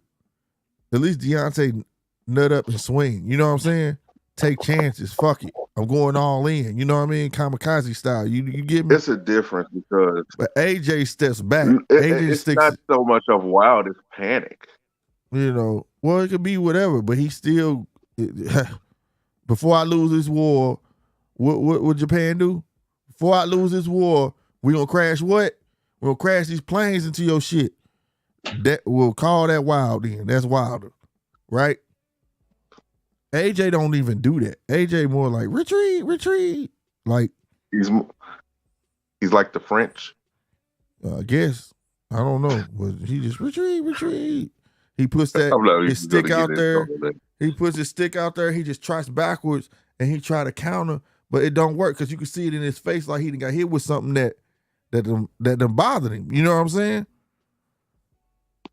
At least Deontay nut up and swing. You know what I'm saying? Take chances. Fuck it. I'm going all in. You know what I mean? Kamikaze style. You get me? It's a difference because But AJ steps back. it's not so much of wild as panic. You know, well, it could be whatever, but he still. Before I lose this war, what Japan do? Before I lose this war, we gonna crash what? We'll crash these planes into your shit. That we'll call that wild then. That's wilder, right? AJ don't even do that. AJ more like retreat. Like he's like the French. I guess I don't know, but he just retreat. He puts his stick out there. He puts his stick out there. He just trots backwards and he try to counter, but it don't work because you can see it in his face like he got hit with something that done bothered him. You know what I'm saying?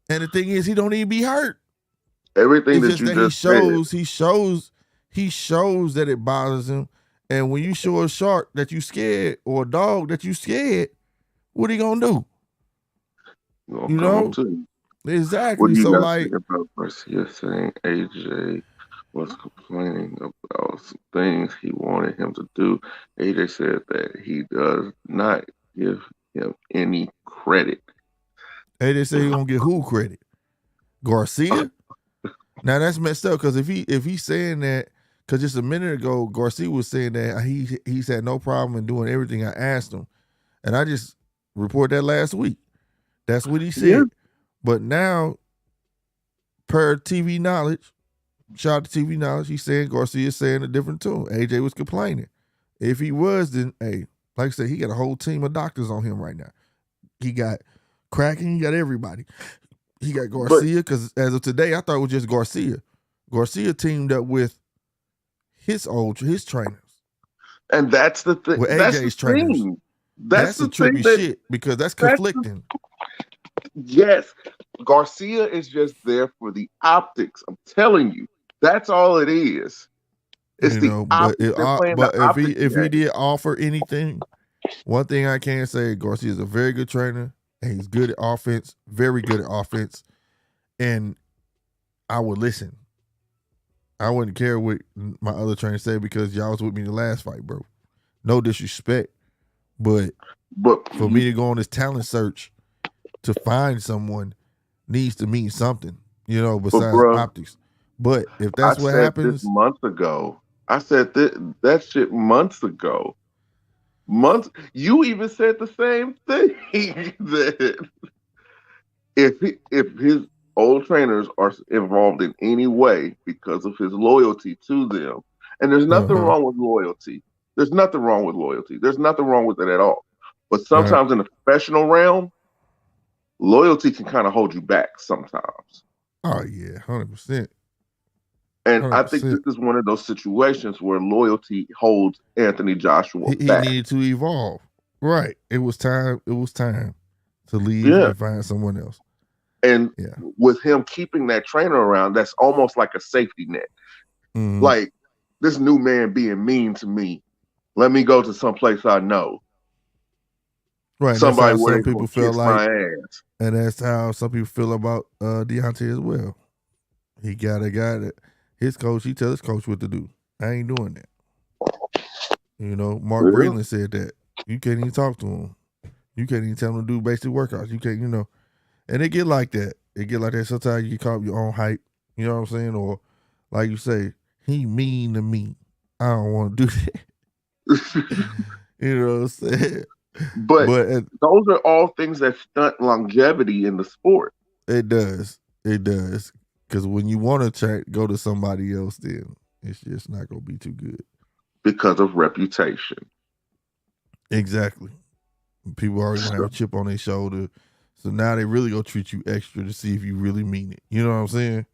And the thing is, he don't even be hurt. Everything it's that you just said. He shows that it bothers him. And when you show a shark that you scared or a dog that you scared, what he gonna do? You know? Exactly. What do you so like about Garcia saying AJ was complaining about some things he wanted him to do. AJ said that he does not give him any credit. AJ said he gonna get who credit? Garcia? Now that's messed up because if he's saying that, because just a minute ago Garcia was saying that he's had no problem in doing everything I asked him, and I just reported that last week. That's what he said. Yeah. But now, per TV knowledge, shout out to TV knowledge, he's saying Garcia's saying a different tune. AJ was complaining. If he was, then hey, like I said, he got a whole team of doctors on him right now. He got Kraken, he got everybody. He got Garcia, because as of today, I thought it was just Garcia. Garcia teamed up with his trainers. And that's the thing. With AJ's trainers. That's the trippy shit, because that's conflicting. Yes. Garcia is just there for the optics. I'm telling you. That's all it is. It's the optics. But if he did offer anything, one thing I can say, Garcia is a very good trainer. And he's good at offense, very good at offense. And I would listen. I wouldn't care what my other trainer said because y'all was with me in the last fight, bro. No disrespect. But for me to go on this talent search to find someone needs to mean something, you know, besides optics. But if that's what happens. This months ago. I said that shit months ago. You even said the same thing that if his old trainers are involved in any way because of his loyalty to them, and there's nothing wrong with loyalty. There's nothing wrong with loyalty. There's nothing wrong with it at all. But sometimes in the professional realm, loyalty can kind of hold you back sometimes. Oh yeah, 100%. And 100%. I think this is one of those situations where loyalty holds Anthony Joshua back. He needed to evolve. Right. It was time to leave and find someone else. And with him keeping that trainer around, that's almost like a safety net. Mm-hmm. Like, this new man being mean to me, let me go to someplace I know. Right. Somebody where some people feel like, and that's how some people feel about Deontay as well. He got a guy that his coach, he tells his coach what to do. I ain't doing that. You know, Mark Breland said that. You can't even talk to him. You can't even tell him to do basic workouts. You can't, you know. And it get like that. It get like that. Sometimes you get caught up your own hype. You know what I'm saying? Or like you say, he mean to me. I don't want to do that. You know what I'm saying? But those are all things that stunt longevity in the sport. It does. It does. Because when you want to go to somebody else, then it's just not going to be too good. Because of reputation. Exactly. People already have a chip on their shoulder. So now they really going to treat you extra to see if you really mean it. You know what I'm saying?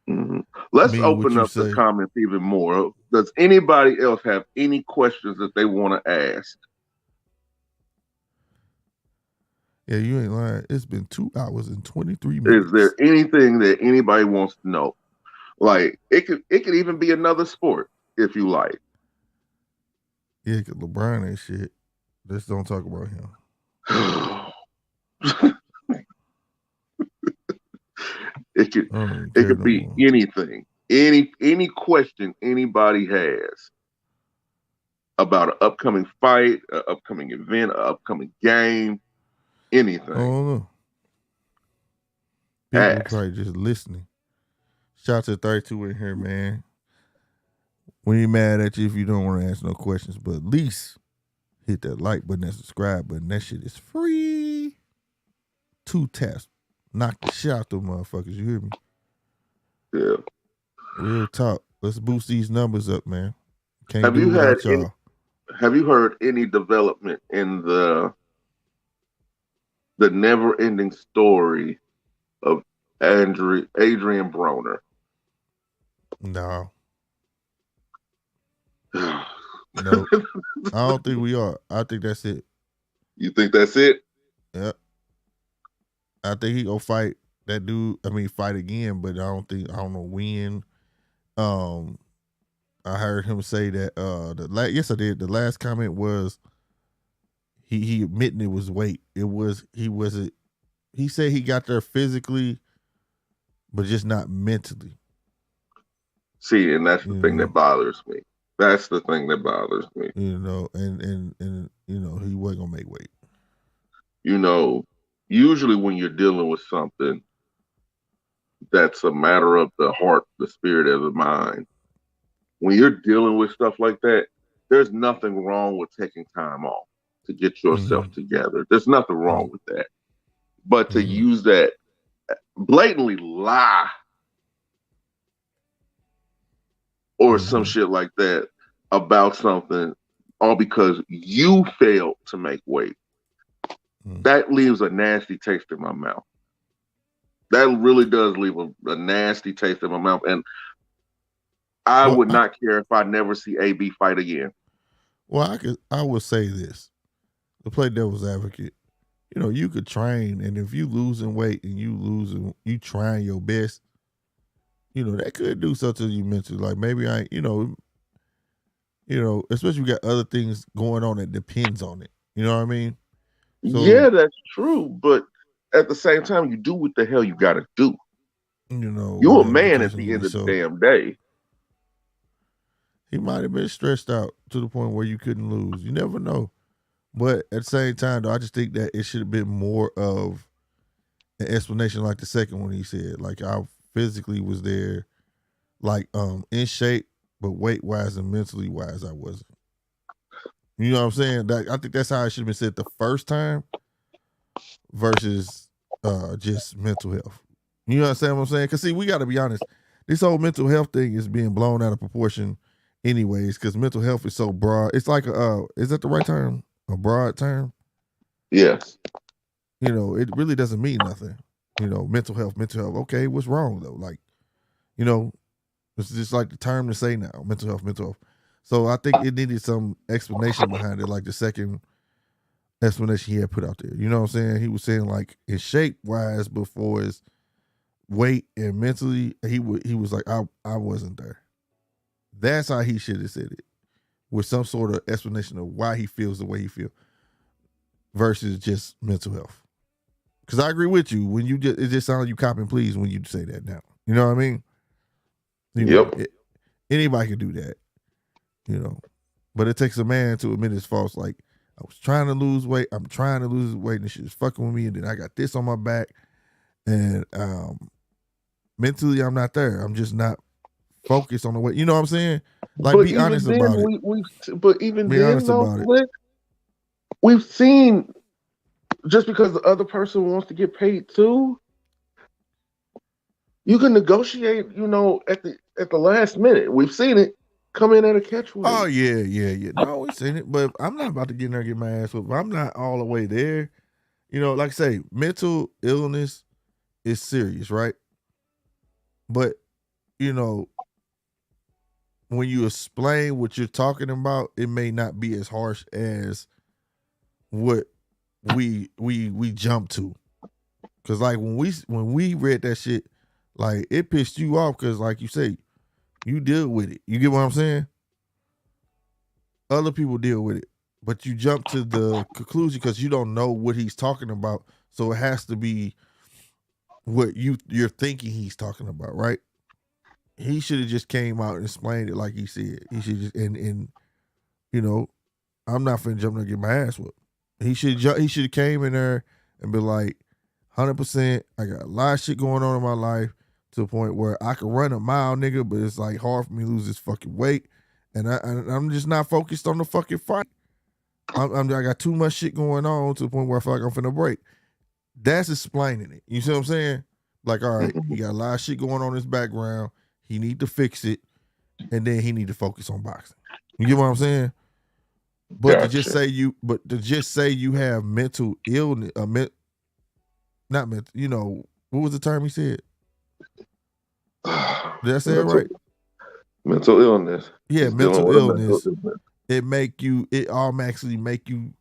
Mm-hmm. Let's open up the comments even more. Does anybody else have any questions that they want to ask? Yeah, you ain't lying. It's been 2 hours and 23 minutes. Is there anything that anybody wants to know? Like, it could even be another sport if you like. Yeah, because LeBron ain't shit. Let's don't talk about him. It could be anything. Any question anybody has about an upcoming fight, an upcoming event, an upcoming game, anything. I don't know. People probably just listening. Shout out to 32 in here, man. We ain't mad at you if you don't want to answer no questions, but at least hit that like button and subscribe button. That shit is free. 2 taps. Knock the shit out them motherfuckers. You hear me? Yeah. Real talk. Let's boost these numbers up, man. Have you heard any development in the never-ending story of Adrian Broner? No. No. I don't think we are. I think that's it. You think that's it? Yep. I think he gonna fight that dude. I mean, fight again, but I don't know when. I heard him say that. Yes, I did. The last comment was he admitting it was weight. He said he got there physically, but just not mentally. See, and that's the thing that bothers me. That's the thing that bothers me. You know, and he wasn't gonna make weight. You know, usually when you're dealing with something that's a matter of the heart, the spirit, and the mind, when you're dealing with stuff like that, there's nothing wrong with taking time off to get yourself together. There's nothing wrong with that. But to use that, blatantly lie or some shit like that about something, all because you failed to make weight, that leaves a nasty taste in my mouth. That really does leave a nasty taste in my mouth. And I would not care if I never see AB fight again. Well, I would say this, to play devil's advocate. You know, you could train, and if you losing weight and you trying your best, you know, that could do something to you mentally. Like maybe especially we got other things going on that depends on it. You know what I mean? So, yeah, that's true. But at the same time, you do what the hell you got to do. You know, you're a man at the end of the damn day. He might have been stressed out to the point where you couldn't lose. You never know. But at the same time, though, I just think that it should have been more of an explanation like the second one he said. Like, I physically was there, like, in shape, but weight-wise and mentally-wise, I wasn't. You know what I'm saying? I think that's how it should have been said the first time versus just mental health. You understand what I'm saying? Because, see, we got to be honest. This whole mental health thing is being blown out of proportion anyways, because mental health is so broad. It's like, is that the right term? A broad term? Yes. You know, it really doesn't mean nothing. You know, mental health. Okay, what's wrong, though? Like, you know, it's just like the term to say now, mental health. So I think it needed some explanation behind it, like the second explanation he had put out there. You know what I'm saying? He was saying, like, in shape-wise, before his weight and mentally, he was like, I wasn't there. That's how he should have said it, with some sort of explanation of why he feels the way he feels versus just mental health. Because I agree with you. When it just sounds like you cop and please when you say that now. You know what I mean? Anybody can do that. You know, but it takes a man to admit his faults. Like, I was trying to lose weight. I'm trying to lose weight, and shit's fucking with me. And then I got this on my back, and mentally I'm not there. I'm just not focused on the weight. You know what I'm saying? Like, be honest about it. But even then, though, we've seen, just because the other person wants to get paid too, you can negotiate. You know, at the last minute, we've seen it come in at a catchweight. Oh yeah. No, we've seen it, but I'm not about to get in there and get my ass whooped. I'm not all the way there. You know, like I say, mental illness is serious, right? But you know, when you explain what you're talking about, it may not be as harsh as what we jump to. Cause like when we read that shit, like it pissed you off because, like you say, you deal with it. You get what I'm saying? Other people deal with it, but you jump to the conclusion because you don't know what he's talking about. So it has to be what you're thinking he's talking about, right? He should have just came out and explained it like he said. He should just and you know, I'm not finna jump in and get my ass whooped. He should have came in there and be like, 100%. I got a lot of shit going on in my life to the point where I can run a mile, nigga, but it's like hard for me to lose this fucking weight, and I'm just not focused on the fucking fight. I got too much shit going on to the point where I feel like I'm finna break. That's explaining it. You see what I'm saying? Like, all right, he got a lot of shit going on in his background. He need to fix it, and then he need to focus on boxing. You get what I'm saying? But Gotcha. to just say you have mental illness, not mental. You know, what was the term he said? Did I say it right? Mental illness. Yeah, He's mental illness. It automatically make you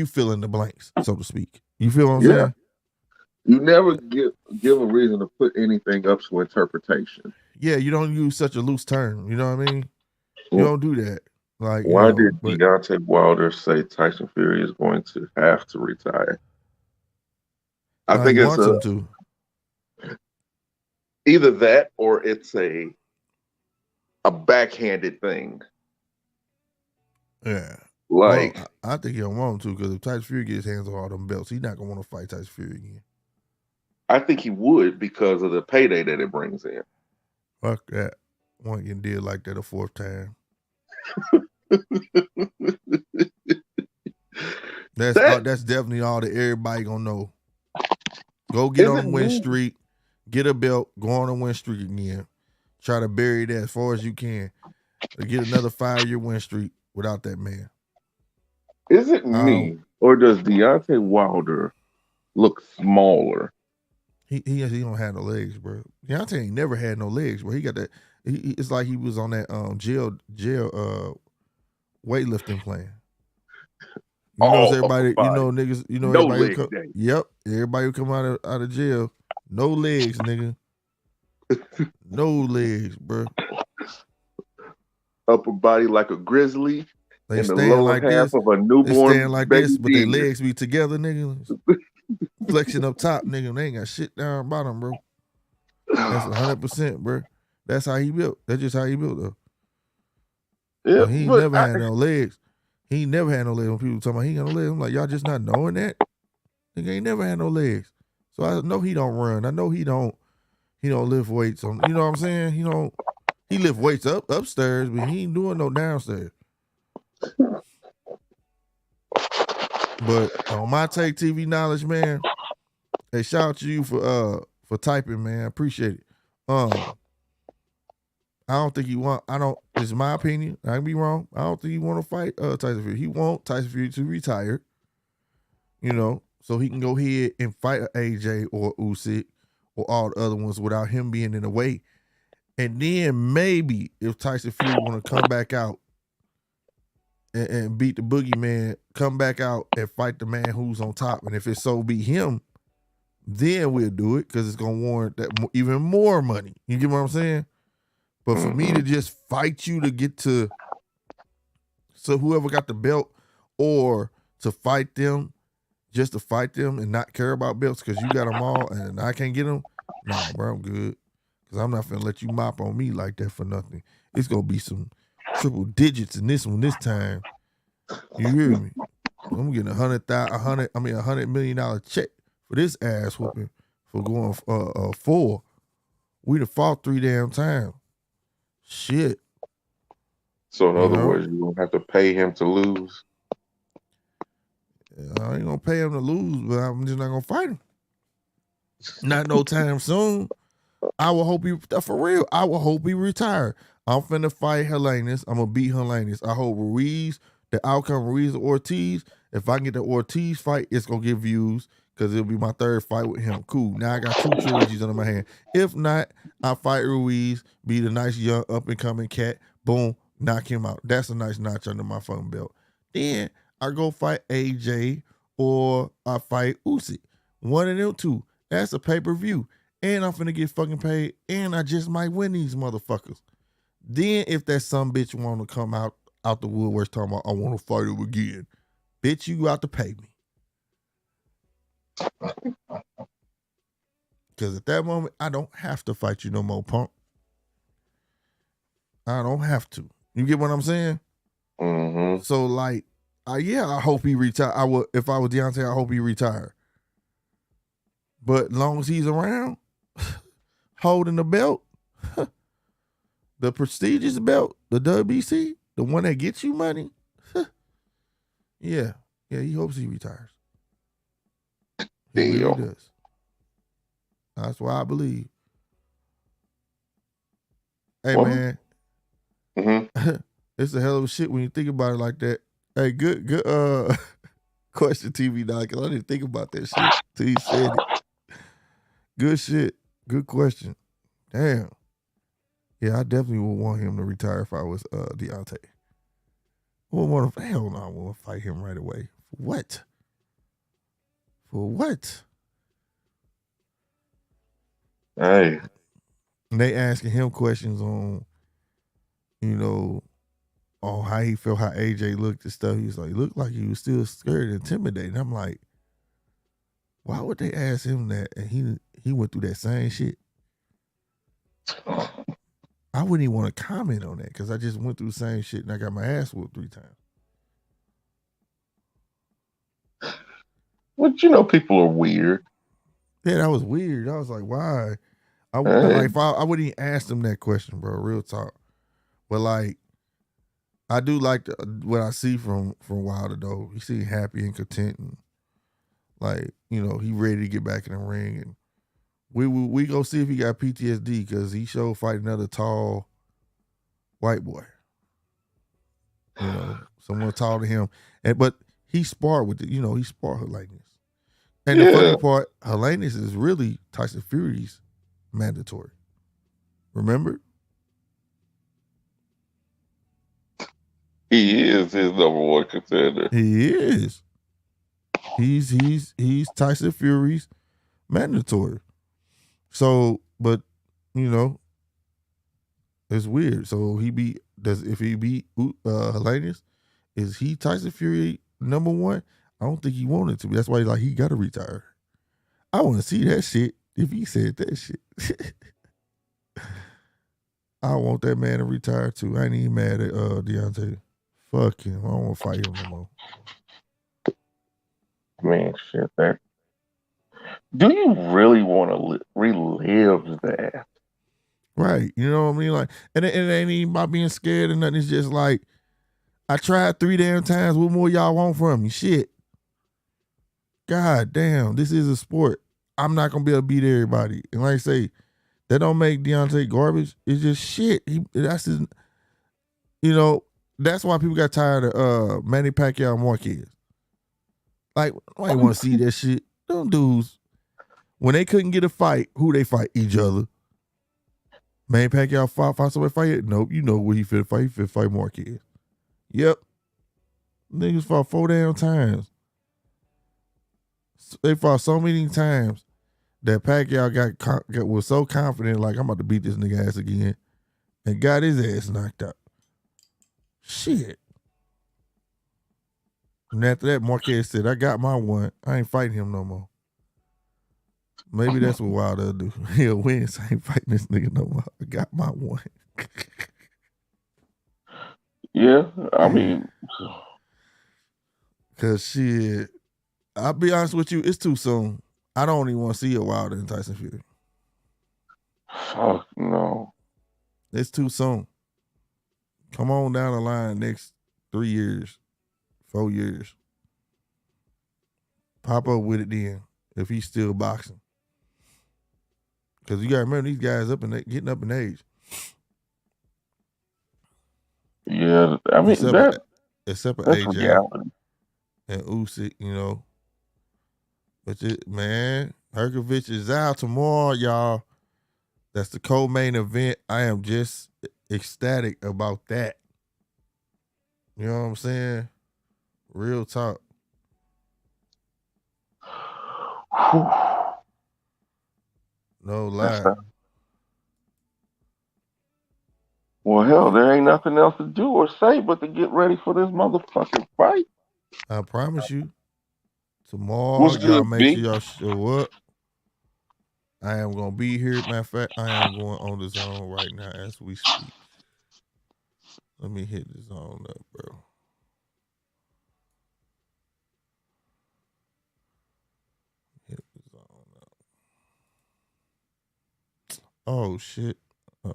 fill in the blanks, so to speak. You feel what I'm saying? You never give a reason to put anything up to interpretation. Yeah, you don't use such a loose term. You know what I mean? You don't do that. Like, why did Deontay Wilder say Tyson Fury is going to have to retire? I think it's him to. Either that or it's a backhanded thing. Yeah. Like, well, I think he don't want to, because if Tyson Fury gets his hands on all them belts, he's not gonna want to fight Tyson Fury again. I think he would because of the payday that it brings in. Fuck that. One getting did like that a fourth time. That's definitely all that everybody gonna know. Go get on a win streak, get a belt, go on a win streak again. Try to bury that as far as you can. Get another 5-year win streak without that man. Is it me, or does Deontay Wilder look smaller? He don't have no legs, bro. Deontay ain't never had no legs, bro. He got that. It's like he was on that jail weightlifting plan. You know, everybody. You know, niggas. You know, no everybody. Yep, everybody who come out of jail, no legs, nigga. No legs, bro. Upper body like a grizzly. They stand the lower like half this. Of a newborn they stand like this, but their demon. legs be together, nigga. Flexion up top, nigga. They ain't got shit down bottom, bro. That's 100%, bro. That's how he built. That's just how he built, though. Yeah, he never had no legs. He never had no legs. When people talking about he ain't got no legs, I'm like, y'all just not knowing that? Nigga ain't never had no legs. So I know he don't run. I know he don't lift weights on. You know what I'm saying? He lift weights upstairs, but he ain't doing no downstairs. But on my Take TV knowledge, man, hey, shout out to you for typing, man. I appreciate it. I don't think he want. This is my opinion. I can be wrong. I don't think he want to fight Tyson Fury. He want Tyson Fury to retire. You know, so he can go ahead and fight AJ or Usyk or all the other ones without him being in the way. And then maybe if Tyson Fury want to come back out and beat the boogeyman, come back out and fight the man who's on top. And if it so be him, then we'll do it, because it's going to warrant that even more money. You get what I'm saying? But for me to just fight you to get to, so whoever got the belt, or to fight them, just to fight them and not care about belts because you got them all and I can't get them, nah, bro, I'm good. Because I'm not going to let you mop on me like that for nothing. It's going to be some triple digits in this one this time. You hear me? I'm getting $100 million check for this ass whooping for going 4. We done fought 3 damn times. Shit. So in other words, you don't have to pay him to lose. I ain't gonna pay him to lose, but I'm just not gonna fight him. Not no time soon. I will hope for real. I will hope he retire. I'm finna fight Helenius. I'm gonna beat Helenius. I hope Ruiz, the outcome Ruiz or Ortiz. If I can get the Ortiz fight, it's gonna get views, because it'll be my 3rd fight with him. Cool. Now I got 2 trilogies under my hand. If not, I fight Ruiz, be the nice young up and coming cat. Boom, knock him out. That's a nice notch under my fucking belt. Then I go fight AJ or I fight Usyk. One of them 2. That's a pay-per-view. And I'm finna get fucking paid. And I just might win these motherfuckers. Then if that some bitch want to come out out the woodwork talking about, I want to fight him again. Bitch, you out to pay me. Because at that moment, I don't have to fight you no more, punk. I don't have to. You get what I'm saying? Mm-hmm. So, like, I hope he retire. If I was Deontay, I hope he retire. But as long as he's around, holding the belt, the prestigious belt, the WBC, the one that gets you money, yeah, he hopes he retires. He really does. That's why I believe. Hey, man. Mm-hmm. It's a hell of a shit when you think about it like that. Hey, good question, TV Doc, because I didn't think about that shit till he said it. Good shit. Good question. Damn. Yeah, I definitely would want him to retire if I was Deontay. Hell no, I wouldn't fight him right away. For what? For what? Hey. And they asking him questions on, on how he felt, how AJ looked and stuff. He was like, he looked like he was still scared and intimidated. I'm like, why would they ask him that? And he went through that same shit. I wouldn't even want to comment on that because I just went through the same shit and I got my ass whooped 3 times. Well, people are weird. Yeah, that was weird. I was like, why? I wouldn't even ask them that question, bro. Real talk. But like, I do like what I see from Wilder though. He seemed happy and content, and like he ready to get back in the ring. And we go see if he got PTSD because he showed fight another tall white boy. Someone taller than him, but he sparred with he sparred Helenius. And the funny part, Helenius is really Tyson Fury's mandatory. Remember? He is his number one contender. He is. He's Tyson Fury's mandatory. So, but it's weird. So if he beat Helenius, is he Tyson Fury number 1? I don't think he wanted to be. That's why he got to retire. I want to see that shit. If he said that shit, I want that man to retire too. I ain't even mad at Deontay. Fuck him. I don't want to fight him no more. Man, shit, that. Do you really want to relive that? Right. You know what I mean? Like, and it ain't even about being scared or nothing. It's just like, I tried 3 damn times. What more y'all want from me? Shit. God damn, this is a sport. I'm not gonna be able to beat everybody. And like I say, that don't make Deontay garbage. It's just shit. That's why people got tired of Manny Pacquiao and Marquez. Like, I want to see that shit. Them dudes, when they couldn't get a fight, who they fight? Each other. Manny Pacquiao fought somebody fight it? Nope. You know where he fit fight. He fit fight Marquez. Yep. Niggas fought 4 damn times. They fought so many times that Pacquiao was so confident, like, I'm about to beat this nigga ass again, and got his ass knocked out. Shit. And after that, Marquez said, I got my one. I ain't fighting him no more. Maybe that's what Wilder do. He'll win, so I ain't fighting this nigga no more. I got my one. Yeah, I mean. Because shit, I'll be honest with you, it's too soon. I don't even want to see a Wilder and Tyson Fury. Fuck no. It's too soon. Come on down the line next 3 years, 4 years. Pop up with it then, if he's still boxing. Because you got to remember, these guys getting up in age. Yeah, I mean, except for that's AJ reality. and Usyk, But man, Herkovich is out tomorrow, y'all. That's the co-main event. I am just ecstatic about that. You know what I'm saying? Real talk. No lie. Well, hell, there ain't nothing else to do or say but to get ready for this motherfucking fight. I promise you, tomorrow, What's y'all good, make B? sure y'all show up. I am going to be here. Matter of fact, I am going on the zone right now as we speak. Let me hit the zone up, bro. Hit the zone up. Oh, shit. Oh.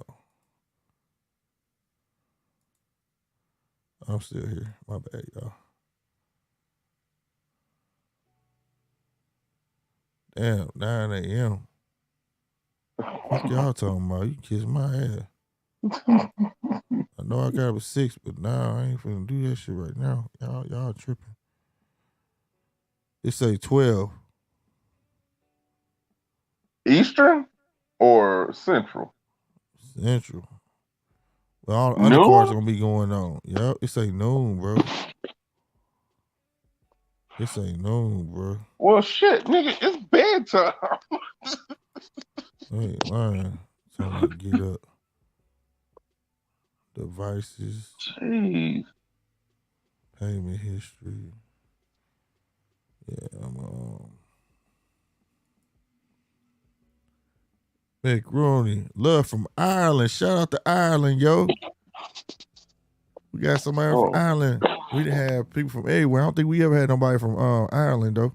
I'm still here. My bad, y'all. Damn, 9 a.m. Fuck y'all talking about? You can kiss my ass. I know I got up at 6, but nah, I ain't finna do that shit right now. Y'all tripping. It say 12. Eastern or Central? Central. Well, all the Noon? undercards gonna be going on. Yep, it say noon, bro. It say noon, bro. Well, shit, nigga, it's bedtime. I ain't lying. Tell me to get up. Devices. Jeez. Payment history. Yeah, I'm Mick Rooney. Love from Ireland. Shout out to Ireland, yo. We got somebody from Ireland. We didn't have people from everywhere. I don't think we ever had nobody from Ireland, though.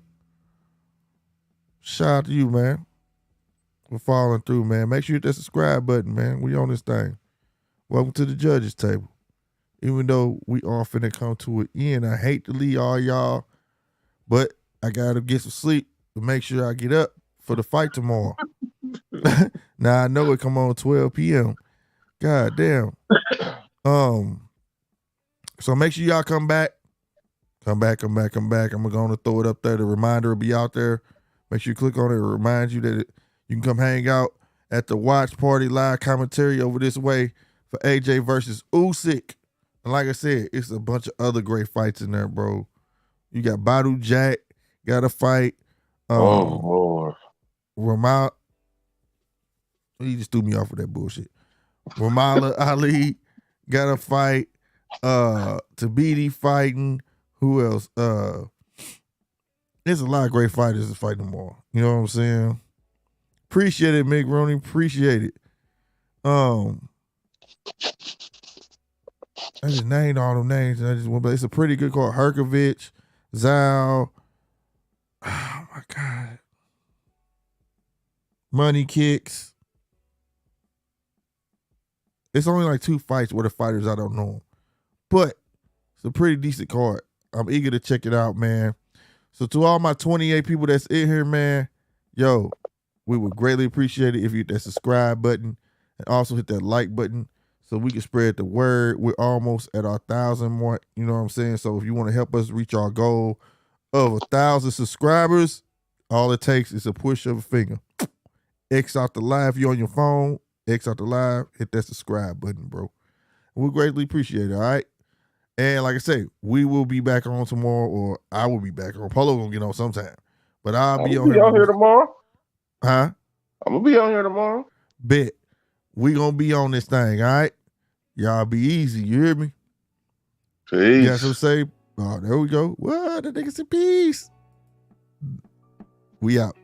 Shout out to you, man, for following through, man. Make sure you hit that subscribe button, man. We on this thing. Welcome to the judges table. Even though we all finna come to an end, I hate to leave all y'all, but I gotta get some sleep to make sure I get up for the fight tomorrow. Now I know it come on 12 p.m. God damn. So make sure y'all come back. Come back. I'm gonna throw it up there. The reminder will be out there. Make sure you click on it. It reminds you that you can come hang out at the watch party live commentary over this way for AJ versus Usyk. And like I said, it's a bunch of other great fights in there, bro. You got Badu Jack, got a fight. Oh, Lord. Ramal. He just threw me off with that bullshit. Ramala Ali got a fight. Tabiti fighting. Who else? There's a lot of great fighters to fight tomorrow. You know what I'm saying? Appreciate it, Mick Rooney. Appreciate it. I just named all them names and I just went, but it's a pretty good card. Herkovich, Zal. Oh my God. Money Kicks. It's only like 2 fights where the fighters I don't know. But it's a pretty decent card. I'm eager to check it out, man. So to all my 28 people that's in here, man, yo, we would greatly appreciate it if you hit that subscribe button and also hit that like button so we can spread the word. We're almost at our 1,000 mark. You know what I'm saying? So if you want to help us reach our goal of 1,000 subscribers, all it takes is a push of a finger. X out the live. If you're on your phone, X out the live, hit that subscribe button, bro. We greatly appreciate it, all right? And like I say, we will be back on tomorrow, or I will be back on. Polo gonna get on sometime. But I'll be on here tomorrow. Huh? I'm gonna be on here tomorrow. Bet. We gonna be on this thing, all right? Y'all be easy, you hear me? Peace. You got something to say? Oh, there we go. What? The nigga said peace. We out.